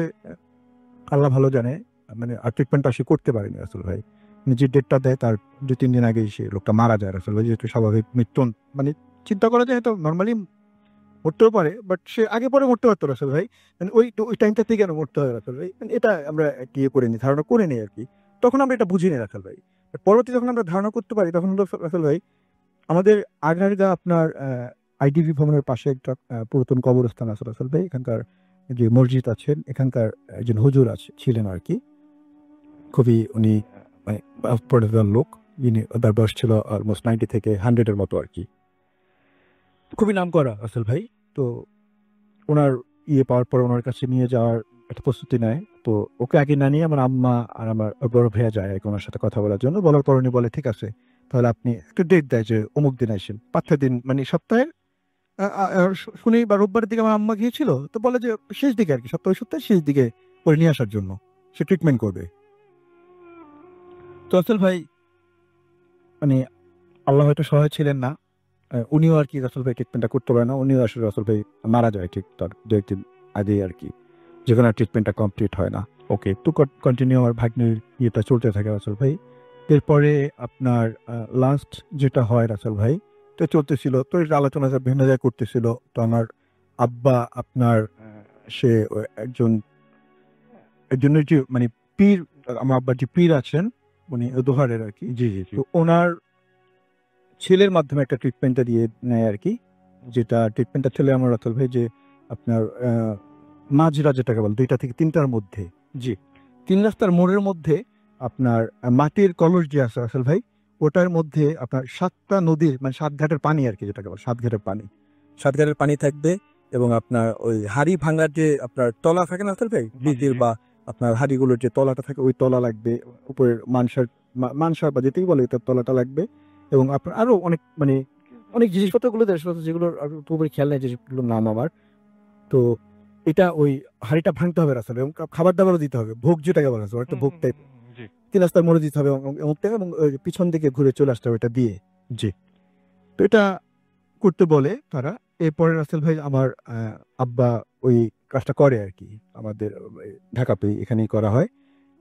আল্লাহ ভালো জানে, মানে আর ট্রিটমেন্টটা সে করতে পারেনি রাসেল ভাই। মানে যে ডেটটা দেয় তার 2-3 দিন আগেই সে লোকটা মারা যায় রাসেল ভাই, যেহেতু স্বাভাবিক মৃত্যু মানে চিন্তা করা যায় হয়তো নর্মালি মরতেও পারে, বাট সে আগে পরে মরতে পারতো রাসেল ভাই। মানে ওই টাইমটাতেই কেন মরতে হয় রাসেল ভাই, মানে এটা আমরা একটা ইয়ে করে নিই, ধারণা করে নিই আর কি। তখন আমরা এটা বুঝিনি রাসেল ভাই। But পরবর্তী যখন আমরা ধারণা করতে পারি, তখন হলো রাসেল ভাই আমাদের আগ্রারগা আপনার আইডিবি ভবনের পাশে একটা পুরাতন কবরস্থান আছে রাসেল ভাই, এখানকার যে মসজিদ আছেন, এখানকার একজন হুজুর ছিলেন আর কি, খুবই উনি মানে পরিচিত লোক, যিনি তার বয়স ছিল অলমোস্ট 90 থেকে 100-এর মতো আর কি, খুবই নাম করা রাসেল ভাই। তো ওনার পাওয়ার পর ওনার কাছে নিয়ে যাওয়ার একটা প্রস্তুতি নেয়। তো ওকে আগে না নিয়ে আমার আম্মা আর আমার বড় ভাইয়া যায় আর কি ওনার সাথে কথা বলার জন্য। বলার পর উনি বলে ঠিক আছে, তাহলে আপনি একটা ডেট দেয় যে অমুক দিন আসেন, 5-6 দিন মানে সপ্তাহের শনি বা রোববারের দিকে আমার আম্মা গিয়েছিল। তো বলে যে শেষ দিকে আর কি, সপ্তাহের শেষ দিকে করে নিয়ে আসার জন্য, সে ট্রিটমেন্ট করবে। তো আসল ভাই মানে আল্লাহ হয়তো সহায় ছিলেন না, উনিও আর কি রাসেল ভাই ট্রিটমেন্টটা করতে পারে না, উনিও আসলে রাসেল ভাই মারা যায় ঠিক তার 2-1 দিন আগেই আর কি, যেখানে ট্রিটমেন্টটা কমপ্লিট হয় না। ওকে, তো কন্টিনিউ আমার ভাগ্নের ইয়েটা চলতে থাকে রাসেল ভাই। এরপরে আপনার লাস্ট যেটা হয় রাসেল ভাই, তো চলতেছিল, তো এটা আলোচনা বিভিন্ন জায়গায় করতেছিল। তো আমার আব্বা আপনার সে একজনের যে মানে পীর, আমার আব্বার যে পীর আছেন উনি দোহারের আর কি, জি, জি, জি। তো ওনার ছেলের মাধ্যমে একটা ট্রিটমেন্টটা দিয়ে নেয় আর কি, যেটা ট্রিটমেন্টটা ছেলে আমার রাসেল ভাই যে আপনার মাঝরা যেটাকে বলে 2টা থেকে 3টার মধ্যে, জি 3 রাস্তার মোড়ের মধ্যে আপনার মাটির কলস যে আছে রাসেল ভাই, ওটার মধ্যে আপনার 7টা নদীর মানে 7 ঘাটের পানি আর কি, যেটাকে বলে 7 ঘাটের পানি, 7 ঘাটের পানি থাকবে। এবং আপনার ওই হাড়ি ভাঙার যে আপনার তলা থাকে না রাসেল ভাই, বিদ্যুৎ বা আপনার হাড়িগুলোর যে তলাটা থাকে, ওই তলা লাগবে, উপরের মানসার বা যেটাই বলে তার তলাটা লাগবে। এবং আপনার আরো অনেক মানে অনেক জিনিসপত্রগুলো দেয় যেগুলোর পুরোপুরি খেয়াল নেই যেগুলোর নাম আমার। তো এটা ওই হাড়িটা ভাঙতে হবে রাসেল, এবং খাবার দাবারও দিতে হবে, ভোগ যেটাকে বলা হয় একটা ভোগ টাইপ, 3 রাস্তার মোড়ে দিতে হবে এবং পিছন দিকে ঘুরে চলে আসতে হবে এটা দিয়ে, জি। তো এটা করতে বলে তারা। এরপরে রাসেল ভাই আমার আব্বা ওই কাজটা করে আর কি, আমাদের ঢাকাতে এখানেই করা হয়।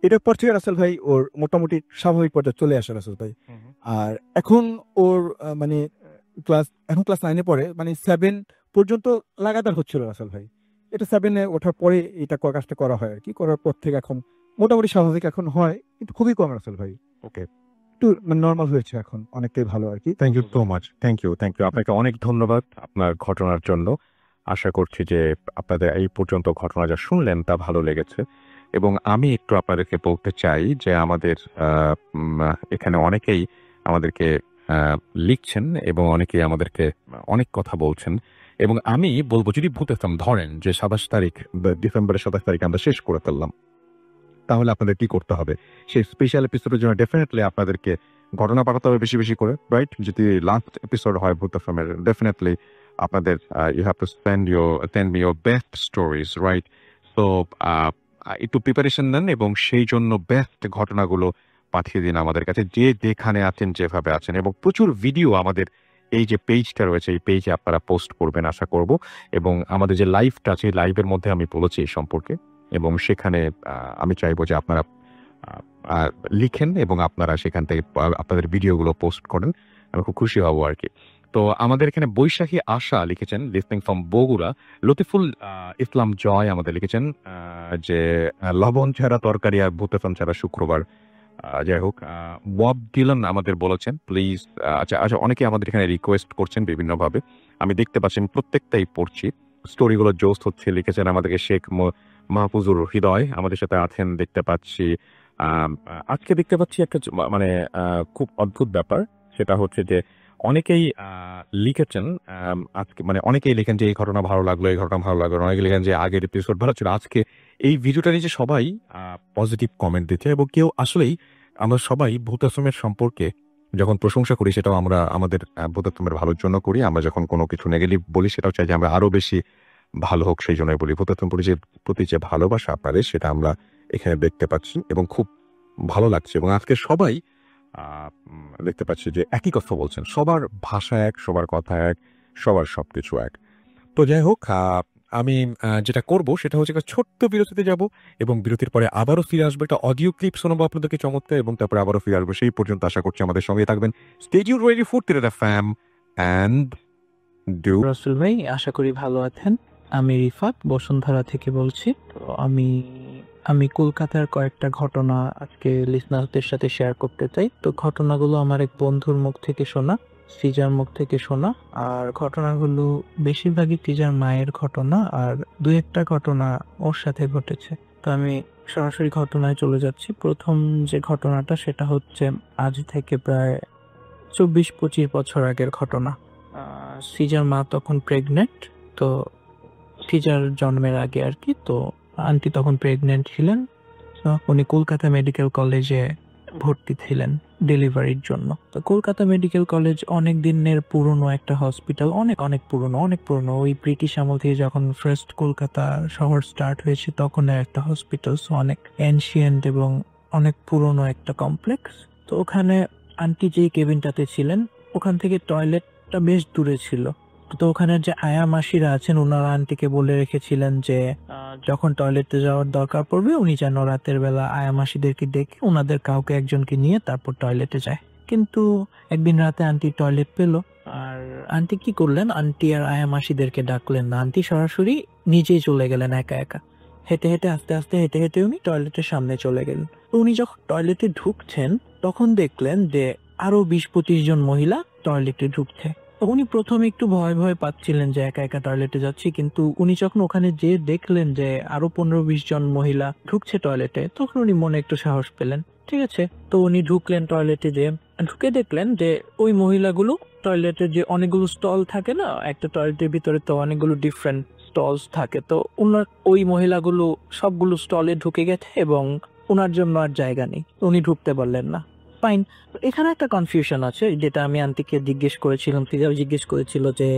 এটার পর থেকে রাসেল ভাই ওর মোটামুটি স্বাভাবিক পর্যায়ে চলে আসে রাসেল ভাই। আর এখন ওর মানে এখন ক্লাস 9-এ পড়ে, মানে 7 পর্যন্ত লাগাতার হচ্ছিল রাসেল ভাই। এটা 7-এ ওঠার পরে এটা কাজটা করা হয় আর কি, করার পর থেকে এখন মোটামুটি স্বাভাবিক এখন হয়, কিন্তু খুবই কম রাসেল ভাই। ওকে, একটু নর্মাল হয়েছে এখন, অনেকটাই ভালো আর কি। Thank you so much. Thank you আপনাকে অনেক ধন্যবাদ আপনার ঘটনার জন্য। আশা করছি যে আপনাদের এই পর্যন্ত ঘটনা যা শুনলেন তা ভালো লেগেছে। এবং আমি একটু আপনাদেরকে বলতে চাই যে আমাদের এখানে অনেকেই আমাদেরকে লিখছেন এবং অনেকেই আমাদেরকে অনেক কথা বলছেন। এবং আমি বলবো, যদি ভূতেস্তম ধরেন যে 27 তারিখ ডিসেম্বরের 27 তারিখ আমরা শেষ করে ফেললাম, তাহলে আপনাদের কি করতে হবে? সেই স্পেশাল এপিসোডের জন্য ডেফিনেটলি আপনাদেরকে ঘটনা পাঠাতে হবে বেশি বেশি করে, রাইট? যদি লাস্ট এপিসোড হয় ভূত এফএমের, ডেফিনেটলি আপনাদের you have to send me your best stories, right? তো একটু প্রিপারেশন নেন এবং সেই জন্য বেস্ট ঘটনাগুলো পাঠিয়ে দিন আমাদের কাছে, যে যেখানে আছেন, যেভাবে আছেন। এবং প্রচুর ভিডিও আমাদের এই যে পেজটা রয়েছে, এই পেজে আপনারা পোস্ট করবেন আশা করব। এবং আমাদের যে লাইভটা আছে, লাইভের মধ্যে আমি বলেছি এই সম্পর্কে, এবং সেখানে আমি চাইবো যে আপনারা লিখেন এবং আপনারা সেখান থেকে আপনাদের ভিডিওগুলো পোস্ট করেন। আমি খুব খুশি হব আর কি। তো আমাদের এখানে বৈশাখী আশা লিখেছেন, লিসনিং ফ্রম বগুড়া। লতিফুল ইসলাম জয় আমাদের লিখেছেন যে লবণ ছাড়া তরকারি আর ভূত এফএম ছাড়া শুক্রবার। যাই হোক, বব ডিলান আমাদের বলেছেন প্লিজ। আচ্ছা আচ্ছা, অনেকে আমাদের এখানে রিকোয়েস্ট করছেন বিভিন্নভাবে, আমি দেখতে পাচ্ছি, আমি প্রত্যেকটাই পড়ছি। স্টোরিগুলো জোস্ট হচ্ছে লিখেছেন আমাদেরকে শেখ মাহফুজুর হৃদয় আমাদের সাথে আছেন দেখতে পাচ্ছি। আজকে দেখতে পাচ্ছি একটা মানে খুব অদ্ভুত ব্যাপার, সেটা হচ্ছে যে অনেকেই লিখেছেন আজকে, মানে অনেকেই লেখেন যে এই ঘটনা ভালো লাগলো, এই ঘটনা ভালো লাগলো, অনেকে লেখেন যে আগের এপিসোড ভালো ছিল। আজকে এই ভিডিওটা নিয়ে যে সবাই পজিটিভ কমেন্ট দিচ্ছে, এবং কেউ আসলেই, আমরা সবাই ভূত এফএমের সম্পর্কে যখন প্রশংসা করি সেটাও আমরা আমাদের ভূত এফএমের ভালোর জন্য করি। আমরা যখন কোনো কিছু নেগেটিভ বলি সেটাও চাই যে আমরা আরো বেশি ভালো হোক, সেই জন্যই বলি। ভূত এফএম প্রতি যে ভালোবাসা আপনাদের, সেটা আমরা এখানে দেখতে পাচ্ছি এবং খুব ভালো লাগছে। এবং আজকে সবাই দেখতে পাচ্ছি যে একই কথা বলছেন, সবার ভাষা এক, সবার কথা এক, সবার সবকিছু এক। তো যাই হোক, আমি যেটা করব সেটা হচ্ছে একটা ছোট্ট বিরতিতে যাব, এবং বিরতির পরে আবারও ফিরে আসবো, একটা অডিও ক্লিপ শোনাবো আপনাদেরকে চমৎকার, এবং তারপরে আবারও ফিরে আসবো। সেই পর্যন্ত আশা করছি আমাদের সঙ্গে থাকবেন। স্টে টিউনড রেডি ফর টিরেটা ফ্যাম অ্যান্ড ডু। রসুল ভাই, আশা করি ভালো আছেন। আমি রিফাত বসুন্ধরা থেকে বলছি। তো আমি কলকাতার কয়েকটা ঘটনা আজকে লিসনারদের সাথে শেয়ার করতে চাই। তো ঘটনাগুলো আমার এক বন্ধুর মুখ থেকে শোনা, সৃজার মুখ থেকে শোনা। আর ঘটনাগুলো বেশিরভাগই সৃজার মায়ের ঘটনা, আর দু একটা ঘটনা ওর সাথে ঘটেছে। তো আমি সরাসরি ঘটনায় চলে যাচ্ছি। প্রথম যে ঘটনাটা সেটা হচ্ছে আজ থেকে প্রায় 24-25 বছর আগের ঘটনা। সৃজার মা তখন প্রেগনেন্ট, তো সৃজার জন্মের আগে আর কি। তো আন্টি তখন প্রেগনেন্ট ছিলেন। তো উনি কলকাতা মেডিকেল কলেজে ভর্তি ছিলেন ডেলিভারির জন্য। তো কলকাতা মেডিকেল কলেজ অনেক দিনের পুরনো একটা হসপিটাল, অনেক অনেক পুরনো। ওই ব্রিটিশ আমল থেকে যখন ফার্স্ট কলকাতা শহর স্টার্ট হয়েছে তখন একটা হসপিটাল, অনেক এনশিয়েন্ট এবং অনেক পুরনো একটা কমপ্লেক্স। তো ওখানে আন্টি যেই কেবিনটাতে ছিলেন ওখান থেকে টয়লেটটা বেশ দূরে ছিল। তো ওখানে যে আয়া মাসিরা আছেন ওনারা আন্টিকে বলে রেখেছিলেন যে যখন টয়লেটে যাওয়ার দরকার পড়বে উনি যেন রাতের বেলা আয়া মাসিদেরকে ডেকে ওনাদের কাউকে একজনকে নিয়ে তারপর টয়লেটে যায়। কিন্তু একদিন রাতে আন্টি টয়লেট পেল, আর আন্টি কি করলেন, আন্টি আর আয়া মাসিদেরকে ডাকলেন না, আন্টি সরাসরি নিজেই চলে গেলেন একা একা। হেঁটে হেঁটে আস্তে আস্তে হেঁটে হেঁটে উনি টয়লেটের সামনে চলে গেলেন। তো উনি যখন টয়লেটে ঢুকছেন তখন দেখলেন যে আরো 20-25 জন মহিলা টয়লেটে ঢুকছে। উনি প্রথমে একটু ভয় ভয় পাচ্ছিলেন যে একা একা টয়লেটে যাচ্ছি, কিন্তু উনি যখন ওখানে যেয়ে দেখলেন যে আরো 15-20 জন মহিলা ঢুকছে টয়লেটে, তখন উনি মনে একটু সাহস পেলেন। ঠিক আছে, তো উনি ঢুকলেন টয়লেটে, যে ঢুকে দেখলেন যে ওই মহিলাগুলো টয়লেটের যে অনেকগুলো স্টল থাকে না, একটা টয়লেটের ভিতরে তো অনেকগুলো ডিফারেন্ট স্টলস থাকে, তো ওনার ওই মহিলাগুলো সবগুলো স্টলে ঢুকে গেছে এবং ওনার জন্য আর জায়গা নেই, উনি ঢুকতে পারলেন না। ফাইন, এখানে একটা কনফিউশন আছে যেটা আমি আন্টিকে জিজ্ঞেস করেছিলাম, তিনিও জিজ্ঞেস করেছিল যে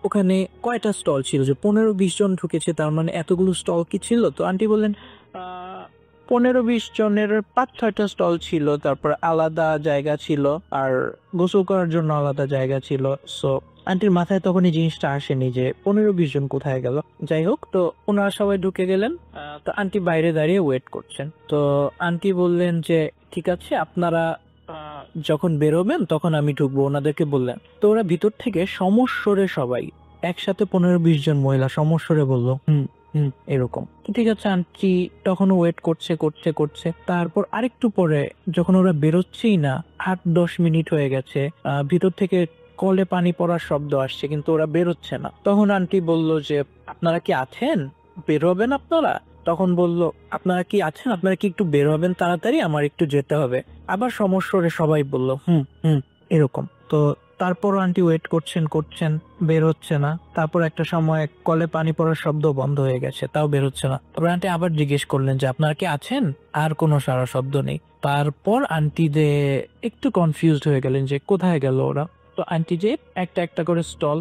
ওখানে কয়টা স্টল ছিল, যে 15-20 জন ঢুকেছে তার মানে এতগুলো স্টল কি ছিল? তো আন্টি বললেন 15-20 জনের 5-6টা স্টল ছিল, তারপর আলাদা জায়গা ছিল আর গোসল করার জন্য আলাদা জায়গা ছিল। সো আন্টির মাথায় তখন এই জিনিসটা আসেনি যে 15-20 জন কোথায় গেল। যাই হোক, তো ওনারা সবাই ঢুকে গেলেন। তো আন্টি বাইরে দাঁড়িয়ে ওয়েট করছেন। তো আন্টি বললেন যে ঠিক আছে, আপনারা যখন বেরোবেন তখন আমি ঢুকবো, ওনাদেরকে বললেন। তো ওরা ভিতর থেকে সমস্বরে সবাই একসাথে 15-20 জন মহিলা সমস্বরে বললো হুম হুম এরকম। ঠিক আছে, আন্টি তখন ওয়েট করছে। তারপর আরেকটু পরে যখন ওরা বেরোচ্ছেই না, 8-10 মিনিট হয়ে গেছে, ভিতর থেকে কলে পানি পড়ার শব্দ আসছে কিন্তু ওরা বেরোচ্ছে না। তখন আন্টি বলল যে আপনারা কি আছেন, বের হবেন আপনারা? তখন বলল আপনারা কি আছেন, আপনারা কি একটু বের হবেন তাড়াতাড়ি, আমার একটু যেতে হবে। আবার সমস্যরে সবাই বলল হুম হুম এরকম। তো তারপর আন্টি ওয়েট করছেন বের হচ্ছে না। তারপর একটা সময় কলে পানি পড়ার শব্দ বন্ধ হয়ে গেছে, তাও বের হচ্ছে না। তারপর আন্টি আবার জিজ্ঞেস করলেন যে আপনারা কি আছেন? আর কোনো সারা শব্দ নেই। তারপর আন্টি যে একটু কনফিউজড হয়ে গেলেন যে কোথায় গেল ওরা। তো আন্টি যে একটা একটা করে স্টল,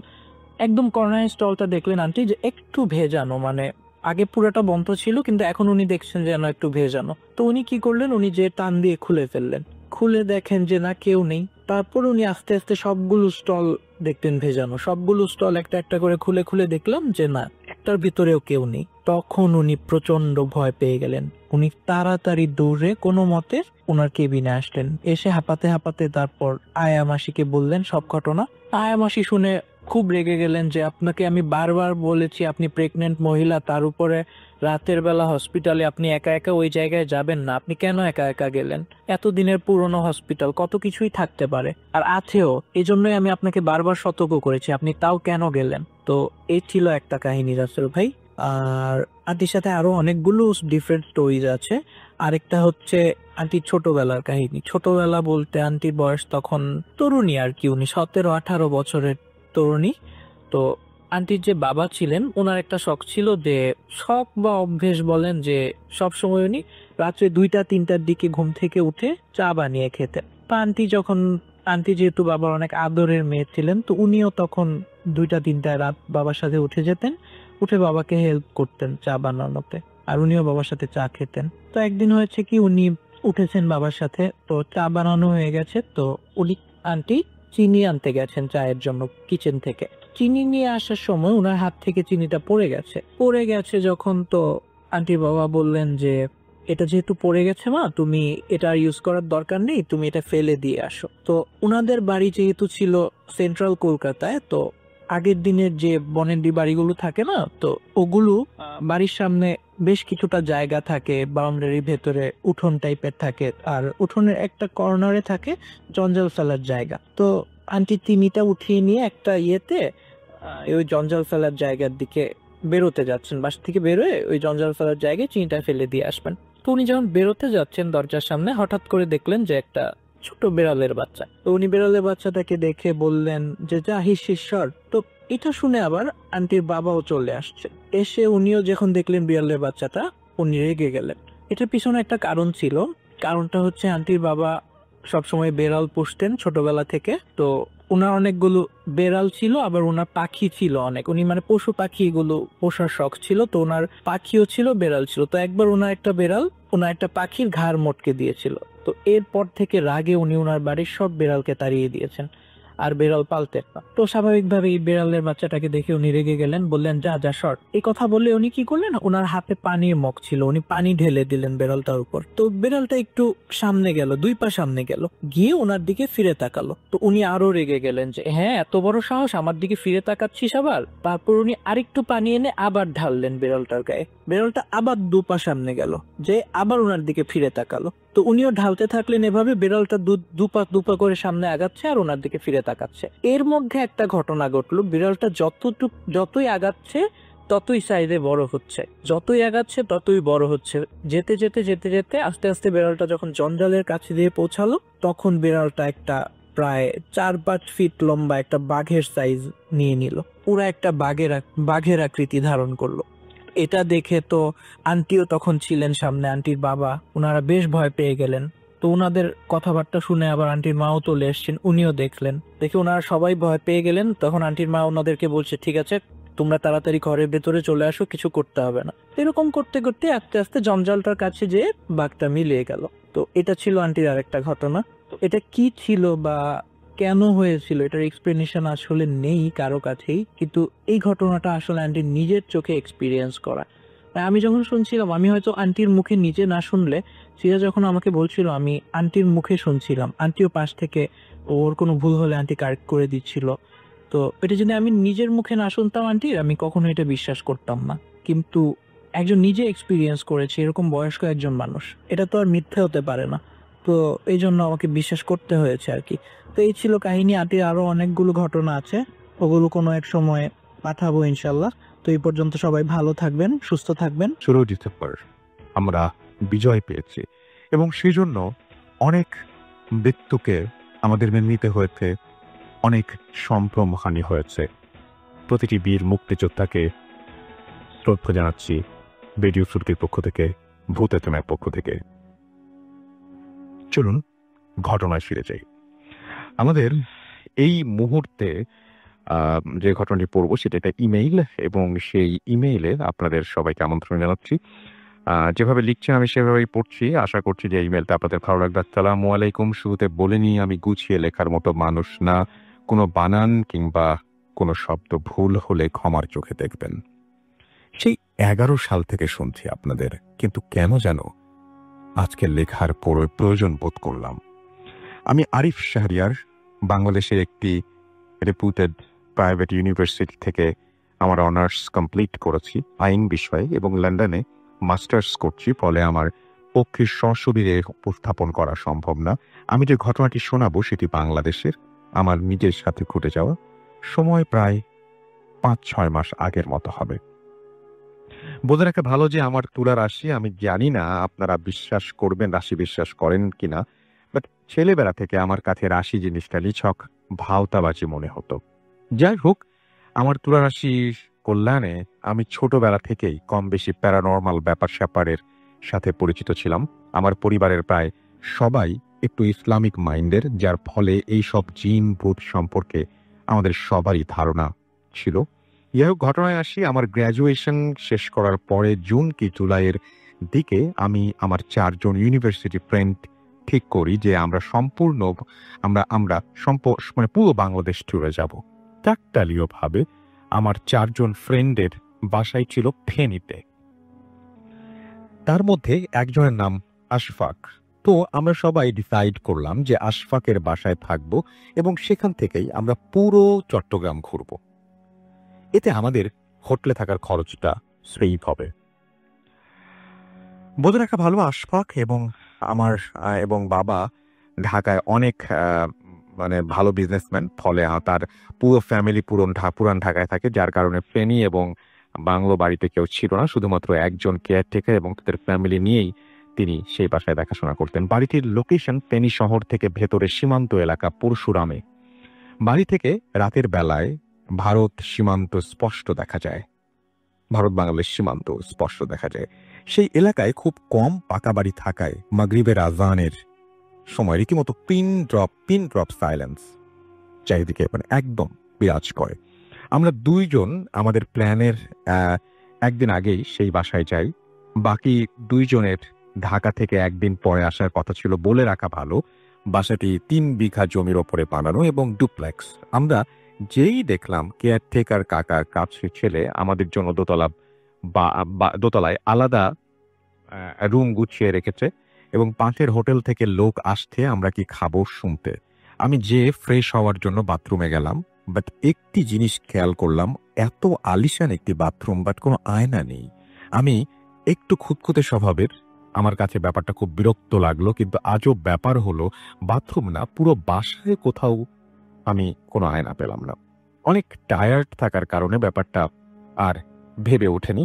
একদম কর্নারের স্টলটা দেখলেন আন্টি যে একটু ভেজানো, মানে আগে পুরোটা বন্ধ ছিল কিন্তু এখন উনি দেখছেন যেন একটু ভেজানো। তো উনি কি করলেন, উনি যে টান দিয়ে খুলে ফেললেন, খুলে দেখেন যে না, কেউ নেই। তারপর উনি আস্তে আস্তে সবগুলো স্টল দেখতেন ভেজানো, সবগুলো স্টল একটা একটা করে খুলে খুলে দেখলাম যে না, একটার ভিতরেও কেউ নেই। তখন উনি প্রচন্ড ভয় পেয়ে গেলেন। উনি তাড়াতাড়ি দৌড়ে কোনো মতে ওনার কেবিনে আসলেন। এসে হাঁপাতে হাঁপাতে তারপর আয়া মাসিকে বললেন সব ঘটনা। আয়া মাসি শুনে খুব রেগে গেলেন যে আপনাকে আমি বারবার বলেছি আপনি প্রেগনেন্ট মহিলা, তার উপরে রাতের বেলা হসপিটালে আপনি একা একা ওই জায়গায় যাবেন না, আপনি কেন একা একা গেলেন? এতদিনের পুরনো হসপিটাল, কত কিছুই থাকতে পারে, আর আছেও, এই জন্যই আমি আপনাকে বারবার সতর্ক করেছি, আপনি তাও কেন গেলেন? তো এই ছিল একটা কাহিনী রাসেল ভাই। আর আন্টির সাথে আরো অনেকগুলো ডিফারেন্ট স্টোরিজ আছে। আরেকটা হচ্ছে আন্টির ছোটবেলার কাহিনী। ছোটবেলা বলতে আন্টির বয়স তখন তরুণী আর কি, উনি 17-18 বছরের তরুণী। তো আন্টির যে বাবা ছিলেন, ওনার একটা শখ ছিল, যে শখ বা অভ্যেস বলেন, যে সব সময় উনি রাত্রে 2টা-3টার দিকে ঘুম থেকে উঠে চা বানিয়ে খেতেন। তো আন্টি যেহেতু বাবার অনেক আদরের মেয়ে ছিলেন, তো উনিও তখন 2টা-3টায় রাত বাবার সাথে উঠে যেতেন, উঠে বাবাকে হেল্প করতেন চা বানানোতে, আর উনিও বাবার সাথে চা খেতেন। তো একদিন হয়েছে কি, উনি উঠেছেন বাবার সাথে, তো চা বানানো হয়ে গেছে, তো উনি আন্টি চিনি আনতে গেছেন চায়ের জন্য কিচেন থেকে। চিনি নিয়ে আসার সময় ওনার হাত থেকে চিনিটা পড়ে গেছে যখন, তো আন্টির বাবা বললেন যে এটা যেহেতু পড়ে গেছে মা, তুমি এটা আর ইউজ করার দরকার নেই, তুমি এটা ফেলে দিয়ে আসো। তো ওনাদের বাড়ি যেহেতু ছিল সেন্ট্রাল কলকাতায়, তো আগের দিনের যে বনেদি বাড়িগুলো থাকে না, তো ওগুলো বাড়ির সামনে বেশ কিছুটা জায়গা থাকে, বাউন্ডারির ভেতরে উঠোন টাইপের থাকে, আর উঠোনের একটা কর্নারে থাকে জঞ্জাল ফেলার জায়গা। তো আন্টি তিমিটা উঠিয়ে নিয়ে একটা ইয়েতে ওই জঞ্জাল ফেলার জায়গার দিকে বেরোতে যাচ্ছেন, বাসা থেকে বেরোয় ওই জঞ্জাল ফেলার জায়গায় চিনিটা ফেলে দিয়ে আসবেন। তো উনি যখন বেরোতে যাচ্ছেন দরজার সামনে, হঠাৎ করে দেখলেন যে একটা ছোট বিড়ালের বাচ্চা। তো উনি বিড়ালের বাচ্চাটাকে দেখে বললেন যে যা হিস ঈশ্বর। তো এটা শুনে আবার আন্টির বাবাও চলে আসছে। এসে উনিও যখন দেখলেন বিড়ালের বাচ্চাটা, উনি রেগে গেলেন। এটার পিছনে একটা কারণ ছিল। কারণটা হচ্ছে আন্টির বাবা সবসময় বেড়াল পুষতেন ছোটবেলা থেকে। তো ওনার অনেকগুলো বেড়াল ছিল, আবার ওনার পাখি ছিল অনেক, উনি মানে পশু পাখি এগুলো পোষার শখ ছিল। তো ওনার পাখিও ছিল, বেড়াল ছিল। তো একবার ওনার একটা বেড়াল ওনার একটা পাখির ঘাড় মটকে দিয়েছিল। তো এরপর থেকে রাগে উনি ওনার বাড়ির সব বেড়ালকে তাড়িয়ে দিয়েছেন, আর বেড়াল পালতেন না। তো স্বাভাবিকভাবে এই বেড়ালের বাচ্চাটাকে দেখে উনি রেগে গেলেন, বললেন যা যা সর। এই কথা বলে উনি কি করলেন, ওনার হাতে পানির মগ ছিল, উনি পানি ঢেলে দিলেন বেড়ালটার উপর। তো বেড়ালটা একটু সামনে গেল, 2 পা সামনে গেল, গিয়ে ওনার দিকে ফিরে তাকালো। তো উনি আরো রেগে গেলেন যে হ্যাঁ, এত বড় সাহস, আমার দিকে ফিরে তাকাচ্ছিস আবার। তারপর উনি আরেকটু পানি এনে আবার ঢাললেন বেড়ালটার গায়ে। বেড়ালটা আবার 2 পা সামনে গেল, যে আবার ওনার দিকে ফিরে তাকালো। তো উনিও ঢালতে থাকলেন এভাবে, বেড়ালটা দুপা করে সামনে আগাচ্ছে আর ওনার দিকে ফিরে তাকাচ্ছে। এর মধ্যে একটা ঘটনা ঘটলো, বিড়ালটা যতই আগাচ্ছে ততই সাইজে বড় হচ্ছে, যতই আগাচ্ছে ততই বড় হচ্ছে। যেতে যেতে যেতে যেতে আস্তে আস্তে বিড়ালটা যখন জঞ্জালের কাছে দিয়ে পৌঁছালো, তখন বিড়ালটা একটা প্রায় 4-5 ফিট লম্বা একটা বাঘের সাইজ নিয়ে নিল, পুরো একটা বাঘের আকৃতি ধারণ করলো। এটা দেখে তো আন্টিও তখন ছিলেন সামনে, আন্টির বাবা, ওনারা বেশ ভয় পেয়ে গেলেন। তো ওনাদের কথাবার্তা শুনে আবার আন্টির মাও চলে এসছেন, উনিও দেখলেন। দেখে ওনারা সবাই ভয় পেয়ে গেলেন। তখন আন্টির মা ওনাদেরকে বলছে ঠিক আছে, তোমরা তাড়াতাড়ি ঘরের ভেতরে চলে আসো, কিছু করতে হবে না। এরকম করতে করতে আস্তে আস্তে জঞ্জালটার কাছে যেয়ে বাঘটা মিলিয়ে গেল। তো এটা ছিল আন্টির আরেকটা ঘটনা। তো এটা কি ছিল বা কেন হয়েছিল, এটার এক্সপ্লেনেশন আসলে নেই কারো কাছেই, কিন্তু এই ঘটনাটা আসলে আন্টির নিজের চোখে এক্সপিরিয়েন্স করা। তাই আমি যখন শুনছিলাম, আমি হয়তো আন্টির মুখে নিজে না শুনলে, সিয়া যখন আমাকে বলছিল আমি আন্টির মুখে শুনছিলাম, আন্টিও পাশ থেকে ওর কোনো ভুল হলে আন্টি কারেক্ট করে দিচ্ছিল। তো এটা যদি আমি নিজের মুখে না শুনতাম আন্টির, আমি কখনো এটা বিশ্বাস করতাম না। কিন্তু একজন নিজে এক্সপিরিয়েন্স করেছে, এরকম বয়স্ক একজন মানুষ, এটা তো আর মিথ্যে হতে পারে না। তো এই জন্য আমাকে বিশ্বাস করতে হয়েছে আর কি। তো এই ছিল কাহিনী। আন্টির আরো অনেকগুলো ঘটনা আছে, ওগুলো কোনো এক সময় পাঠাবো ইনশাল্লাহ। তো এই পর্যন্ত সবাই ভালো থাকবেন, সুস্থ থাকবেন। 16 ডিসেম্বর আমরা বিজয় পেয়েছি, এবং সেই জন্য অনেক মৃত্যুকে আমাদের মেনে নিতে হয়েছে, অনেক সম্ভ্রমহানি হয়েছে। প্রতিটি বীর মুক্তিযোদ্ধাকে শ্রদ্ধা জানাচ্ছি রেডিও শ্রুতির পক্ষ থেকে, ভূত এফএমের পক্ষ থেকে। চলুন ঘটনায় ফিরে যাই। আমাদের এই মুহূর্তে যে ঘটনাটি পড়ব সেটা একটা ইমেইল, এবং সেই ইমেইলে আপনাদের সবাইকে আমন্ত্রণ জানাচ্ছি। যেভাবে লিখছেন আমি সেভাবেই পড়ছি। আশা করছি যে ইমেলটা আপনাদের ভালো লাগবে। আসসালামু আলাইকুম। শুরুতে বলে নিই, আমি গুছিয়ে লেখার মতো মানুষ না। কোনো বানান কিংবা কোনো শব্দ ভুল হলে ক্ষমার চোখে দেখবেন। সেই 11 সাল থেকে শুনছি আপনাদের, কিন্তু কেন যেন আজকে লেখার প্রয়োজন বোধ করলাম। আমি আরিফ শাহরিয়ার, বাংলাদেশের একটি রেপুটেড প্রাইভেট ইউনিভার্সিটি থেকে আমার অনার্স কমপ্লিট করেছি আইন বিষয়ে, এবং লন্ডনে মাস্টার্স করছি। ফলে আমার পক্ষে সশরীরে উপস্থাপন করা সম্ভব না। আমি যে ঘটনাটি শোনাবো সেটি বাংলাদেশের, আমার নিজের সাথে ঘটে যাওয়া, সময় প্রায় 5-6 মাস আগের মতো হবে। বলে রাখা ভালো যে আমার তুলা রাশি, আমি জানি না আপনারা বিশ্বাস করবেন, রাশি বিশ্বাস করেন কিনা, বাট ছেলেবেলা থেকে আমার কাছে রাশি জিনিসটা নিছক ভাওতাবাজি মনে হতো। যাই হোক, আমার তুলা রাশির কল্যাণে আমি ছোটবেলা থেকেই কম বেশি প্যারানর্মাল ব্যাপার স্যাপারের সাথে পরিচিত ছিলাম। আমার পরিবারের প্রায় সবাই একটু ইসলামিক মাইন্ডের, যার ফলে এই সব জিন ভূত সম্পর্কে আমাদের সবারই ধারণা ছিল। যাই হোক, ঘটনায় আসি। আমার গ্র্যাজুয়েশন শেষ করার পরে জুন কি জুলাইয়ের দিকে আমি আমার 4 জন ইউনিভার্সিটি ফ্রেন্ড ঠিক করি যে আমরা মানে পুরো বাংলাদেশ ট্যুরে যাব। কাকতালীয়ভাবে আমার 4 জন ফ্রেন্ডের বাসায় ছিল ফেনীতে। তার মধ্যে একজনের নাম আশফাক। তো আমরা সবাই ডিসাইড করলাম যে আশফাকের বাসায় থাকব, এবং সেখান থেকেই আমরা পুরো চট্টগ্রাম ঘুরব। এতে আমাদের হোটেলে থাকার খরচটা সেভ হবে। বলে রাখা ভালো, আশফাক এবং বাবা ঢাকায় অনেক মানে ভালো বিজনেসম্যান। ফলে তার পুরো ফ্যামিলি পুরান ঢাকায় থাকে, যার কারণে ফেনী এবং বাংলো বাড়িতে কেউ ছিল না, শুধুমাত্র একজন কেয়ারটেকার, এবং তাদের ফ্যামিলি নিয়েই তিনি সেই বাসায় দেখাশোনা করতেন। বাড়িটির লোকেশন ফেনী শহর থেকে ভেতরে সীমান্ত এলাকা পরশুরামে। বাড়ি থেকে রাতের বেলায় ভারত সীমান্ত স্পষ্ট দেখা যায়, ভারত বাংলাদেশ সীমান্ত স্পষ্ট দেখা যায়। সেই এলাকায় খুব কম পাকা বাড়ি থাকায় মাগরিবের আজানের সময় রীতিমতো পিন ড্রপ সাইলেন্স চারিদিকে মানে একদম বিরাজ করে। আমরা 2 জন আমাদের প্ল্যানের একদিন আগেই সেই বাসায় যাই। বাকি 2 জনের ঢাকা থেকে একদিন পরে আসার কথা ছিল। বলে রাখা ভালো, বাসাটি 3 বিঘা জমির ওপরে বানানো এবং ডুপ্লেক্স। যেই দেখলাম কেয়ারটেকার কাকার কাছে ছেলে আমাদের জন্য দোতলায় আলাদা রুম গুছিয়ে রেখেছে, এবং পাশের হোটেল থেকে লোক আসছে আমরা কি খাবো শুনতে। আমি যে ফ্রেশ হওয়ার জন্য বাথরুমে গেলাম, বাট একটি জিনিস খেয়াল করলাম, এত আলিশান একটি বাথরুম বাট কোনো আয়না নেই। আমি একটু খুঁতখুঁতে স্বভাবের, আমার কাছে ব্যাপারটা খুব বিরক্ত লাগলো। কিন্তু আজব ব্যাপার হলো, বাথরুম না, পুরো বাসায় কোথাও আমি কোনো আয়না পেলাম না। অনেক টায়ার্ড থাকার কারণে ব্যাপারটা আর ভেবে ওঠেনি।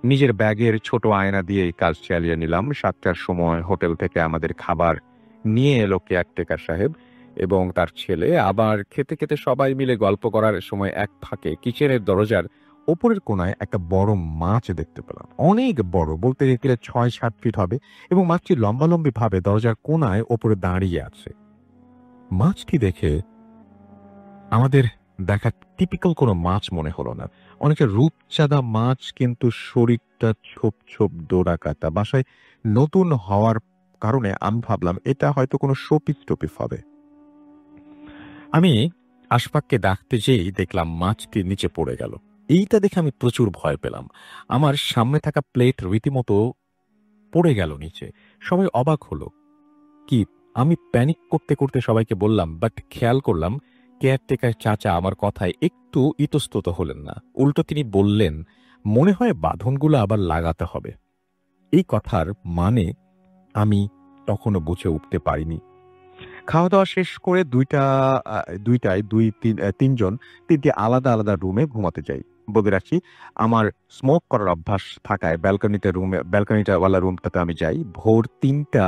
নিজের ব্যাগের ছোট আয়না দিয়ে কাজ চালিয়ে নিলাম। 7টার সময় হোটেল থেকে আমাদের খাবার নিয়ে এলো কেয়ারটেকার সাহেব এবং তার ছেলে। আবার খেতে খেতে সবাই মিলে গল্প করার সময় এক ফাঁকে কিচেনের দরজার ওপরের কোনায় একটা বড় মাছ দেখতে পেলাম। অনেক বড়, বলতে গেলে 6-7 ফিট হবে, এবং মাছটি লম্বালম্বি ভাবে দরজার কোনায় ওপরে দাঁড়িয়ে আছে। মাছটি দেখে আমাদের দেখা টিপিক্যাল কোনো মাছ মনে হলো না, অনেকটা রূপচাঁদা মাছ, কিন্তু শরীরটা ছোপ ছোপ ডোরা কাটা। বাসায় নতুন হওয়ার কারণে আমি ভাবলাম এটা হয়তো কোনো শোপিস টোপিস হবে। আমি আশফাককে ডাকতে যেই দেখলাম মাছটি নিচে পড়ে গেল। এইটা দেখে আমি প্রচুর ভয় পেলাম। আমার সামনে থাকা প্লেট রীতিমতো পড়ে গেল নিচে। সবাই অবাক হলো। কি, আমি প্যানিক করতে করতে সবাইকে বললাম, বাট খেয়াল করলাম কেয়ারটেকার চাচা আমার কথায় একটু ইতস্তত হলেন না। উল্টো তিনি বললেন, মনে হয় বাঁধনগুলো আবার লাগাতে হবে। এই কথার মানে আমি তখনও বুঝে উঠতে পারিনি। খাওয়া দাওয়া শেষ করে তিনটি আলাদা আলাদা রুমে ঘুমাতে যাই। বলে রাখি, আমার স্মোক করার অভ্যাস থাকায় ব্যালকনিটাওয়ালা রুমটাতে আমি যাই। ভোর 3টা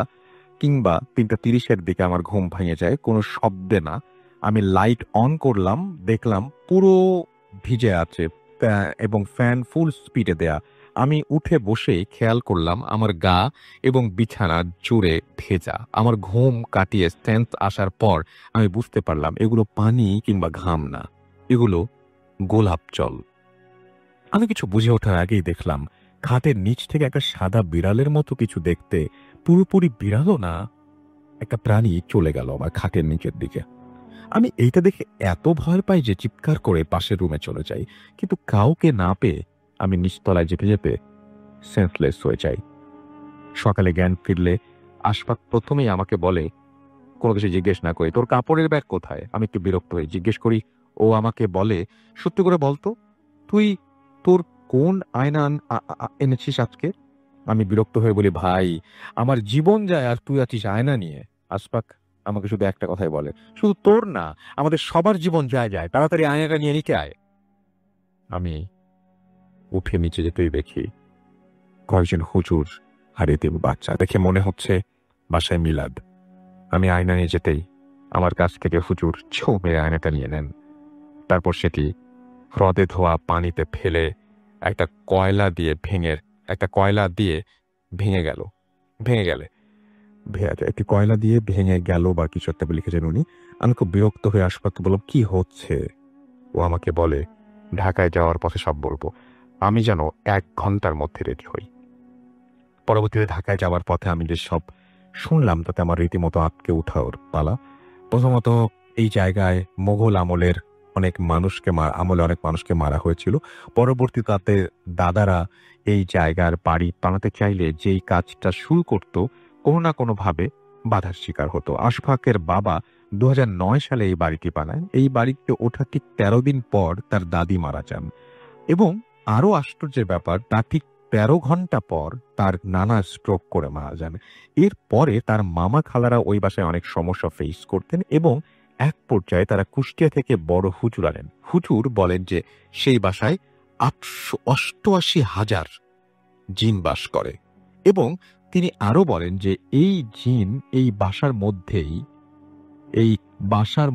কিংবা 3:30 দিকে আমার ঘুম ভেঙে যায়, কোনো শব্দে না। আমি লাইট অন করলাম, দেখলাম পুরো ভিজে আছে এবং ফ্যান ফুল স্পিডে দেয়া। আমি উঠে বসে খেয়াল করলাম আমার গা এবং বিছানা জুড়ে ভেজা। আমার ঘুম কাটিয়ে সেন্স আসার পর আমি বুঝতে পারলাম এগুলো পানি কিংবা ঘাম না, এগুলো গোলাপ জল। আমি কিছু বুঝে ওঠার আগেই দেখলাম খাটের নিচ থেকে একটা সাদা বিড়ালের মতো কিছু দেখতে, পুরোপুরি বিড়ালও না, একটা প্রাণী চলে গেল আমার খাটের নিচের দিকে। আমি এইটা দেখে এত ভয় পাই যে চিৎকার করে পাশের রুমে চলে যাই, কিন্তু কাউকে না পেয়ে আমি নিচতলায় যেতে যেতে সেন্সলেস হয়ে যাই। সকালে জ্ঞান ফিরলে আশফাক প্রথমেই আমাকে বলে, কোনো কিছু জিজ্ঞেস না করে, তোর কাপড়ের ব্যাগ কোথায়? আমি একটু বিরক্ত হয়ে জিজ্ঞেস করি। ও আমাকে বলে, সত্যি করে বলতো, তুই তোর কোন আয়না এনেছিস আজকে? আমি বিরক্ত হয়ে বলি, ভাই আমার জীবন যায় আর তুই আছিস আয়না নিয়ে। আশফাক আমাকে শুধু একটা কথাই বলে, শুধু তোর না, আমাদের সবার জীবন যায়, তাড়াতাড়ি আয়নাটা নিয়ে নিতে আয়। আমি উঠে নিচে যেতেই দেখি কয়েকজন হুজুর আর এতিম বাচ্চা। দেখে মনে হচ্ছে বাসায় মিলাদ। আমি আয়না নিয়ে যেতেই আমার কাছ থেকে হুজুর ছৌ মেরে আয়নাটা নিয়ে নেন। তারপর সেটি হ্রদে ধোয়া পানিতে ফেলে একটা কয়লা দিয়ে ভেঙে গেলে একটি কয়লা দিয়ে ভেঙে গেল বা কিছু একটা লিখেছেন উনি। আমি খুব বিরক্ত হয়ে আশফাককে বললাম, কি হচ্ছে? ও আমাকে বলে, ঢাকায় যাওয়ার পথে সব বলবো। আমি যেন 1 ঘন্টার মধ্যে রেডি হই। পরবর্তীতে ঢাকায় যাওয়ার পথে আমি যে সব শুনলাম তাতে আমার রীতিমতো আটকে ওঠার পালা। প্রথমত, এই জায়গায় মোগল আমলে অনেক মানুষকে মারা হয়েছিল। পরবর্তী তাতে দাদারা এই জায়গার বাড়ি বানাতে চাইলে যেই কাজটা শুরু করত, কোনো না কোনোভাবে বাধার শিকার হতো। আশফাকের বাবা 2009 সালে এই বাড়িটি বানায়। এই বাড়িতে ওঠা ঠিক 13 দিন পর তার দাদি মারা যান এবং আরো আশ্চর্যের ব্যাপার, তার ঠিক 13 ঘন্টা পর তার নানা স্ট্রোক করে মারা যান। এরপরে তার মামা খালারা ওই বাসায় অনেক সমস্যা ফেস করতেন এবং এক পর্যায়ে তারা কুষ্টিয়া থেকে বড় হুজুর আনেন। হুজুর বলেন যে সেই বাসায় 888,000 জিন বাস করে এবং তিনি আরো বলেন যে এই জিন এই বাসার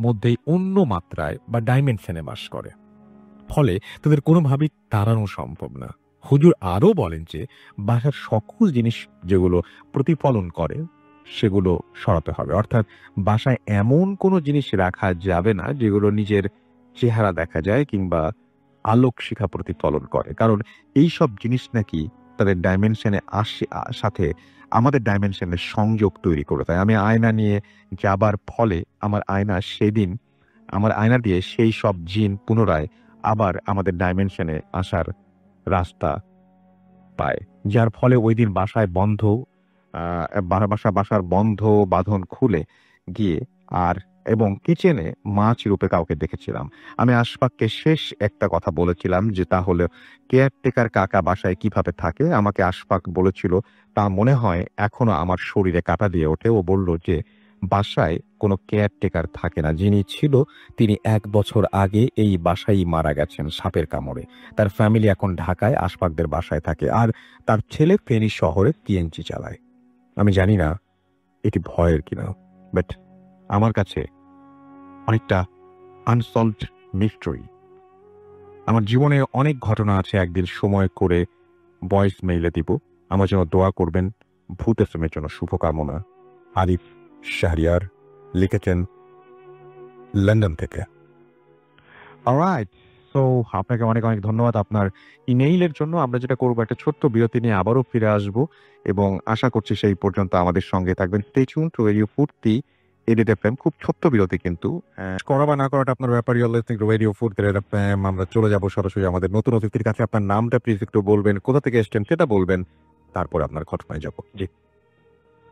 মধ্যেই অন্য মাত্রায় বা ডাইমেনশনে বাস করে, ফলে তাদের কোনোভাবেই তাড়ানো সম্ভব না। হুজুর আরও বলেন যে বাসার সকল জিনিস যেগুলো প্রতিফলন করে সেগুলো সরাতে হবে, অর্থাৎ বাসায় এমন কোনো জিনিস রাখা যাবে না যেগুলো নিজের চেহারা দেখা যায় কিংবা আলোক শিখা প্রতিফলন করে, কারণ এই সব জিনিস নাকি তাদের ডাইমেনশনে সাথে আমাদের ডাইমেনশনের সংযোগ তৈরি করে দেয়। আমি আয়না নিয়ে যাবার ফলে আমার আয়না দিয়ে সেই সব জিন পুনরায় আবার আমাদের ডাইমেনশনে আসার রাস্তা পায়, যার ফলে ওই দিন বাসার বন্ধ বাঁধন খুলে গিয়ে এবং কিচেনে মাছ রূপে কাউকে দেখেছিলাম। আমি আশফাককে শেষ একটা কথা বলেছিলাম যে তাহলে কেয়ারটেকার কাকা বাসায় কিভাবে থাকে। আমাকে আশফাক বলেছিল তা মনে হয় এখনো আমার শরীরে কাঁটা দিয়ে ওঠে। ও বলল যে বাসায় কোনো কেয়ারটেকার থাকে না, যিনি ছিল তিনি 1 বছর আগে এই বাসায় মারা গেছেন সাপের কামড়ে। তার ফ্যামিলি এখন ঢাকায় আশফাকদের বাসায় থাকে আর তার ছেলে ফেনী শহরে টিএনজি চালায়। আমি জানি না এটি ভয়ের কিনা, বাট আমার কাছে অনেকটা আনসলভড মিস্ট্রি। আমার জীবনে অনেক ঘটনা আছে, একদিন সময় করে ভয়েস মেইলে দিব। আমার জন্য দোয়া করবেন। ভূত এফএমের জন্য শুভকামনা। আরিফ শাহরিয়ার লিখেছেন লন্ডন থেকে। অলরাইট, সো আপনাকে অনেক অনেক ধন্যবাদ আপনার ইমেইলের জন্য। আমরা যেটা করবো, একটা ছোট্ট বিরতি নিয়ে আবারও ফিরে আসবো এবং আশা করছি সেই পর্যন্ত আমাদের সঙ্গে থাকবেন। স্টে টিউনড টু রেডিও ফুর্তি এডিট এফএম। খুব ছোট্ট বিরতি কিন্তু, করা বা না করাটা আপনার ব্যাপার। You are listening to radio Foorti FM. আমরা চলে যাবো সরাসরি আমাদের নতুন অতিথির কাছে। আপনার নামটা প্লিজ একটু বলবেন, কোথা থেকে এসেছেন সেটা বলবেন, তারপর আপনার ঘটনায় যাবো। জি,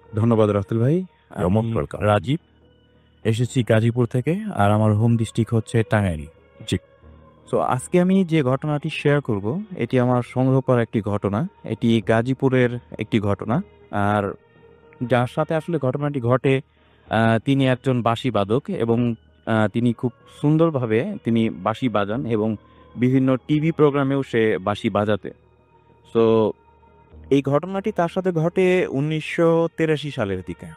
ধন্যবাদ রাতুল ভাই। You're most welcome. রাজীব, এসেছি গাজীপুর থেকে, আর আমার হোম ডিস্ট্রিক্ট হচ্ছে টাঙ্গাইল। জি। তো আজকে আমি যে ঘটনাটি শেয়ার করব এটি আমার সংগ্রহ করা একটি ঘটনা। এটি গাজীপুরের একটি ঘটনা। আর যার সাথে আসলে ঘটনাটি ঘটে তিনি একজন বাঁশি বাদক এবং তিনি খুব সুন্দরভাবে তিনি বাঁশি বাজান এবং বিভিন্ন টিভি প্রোগ্রামেও সে বাঁশি বাজাতে। সো এই ঘটনাটি তার সাথে ঘটে 1983 সালের দিকে।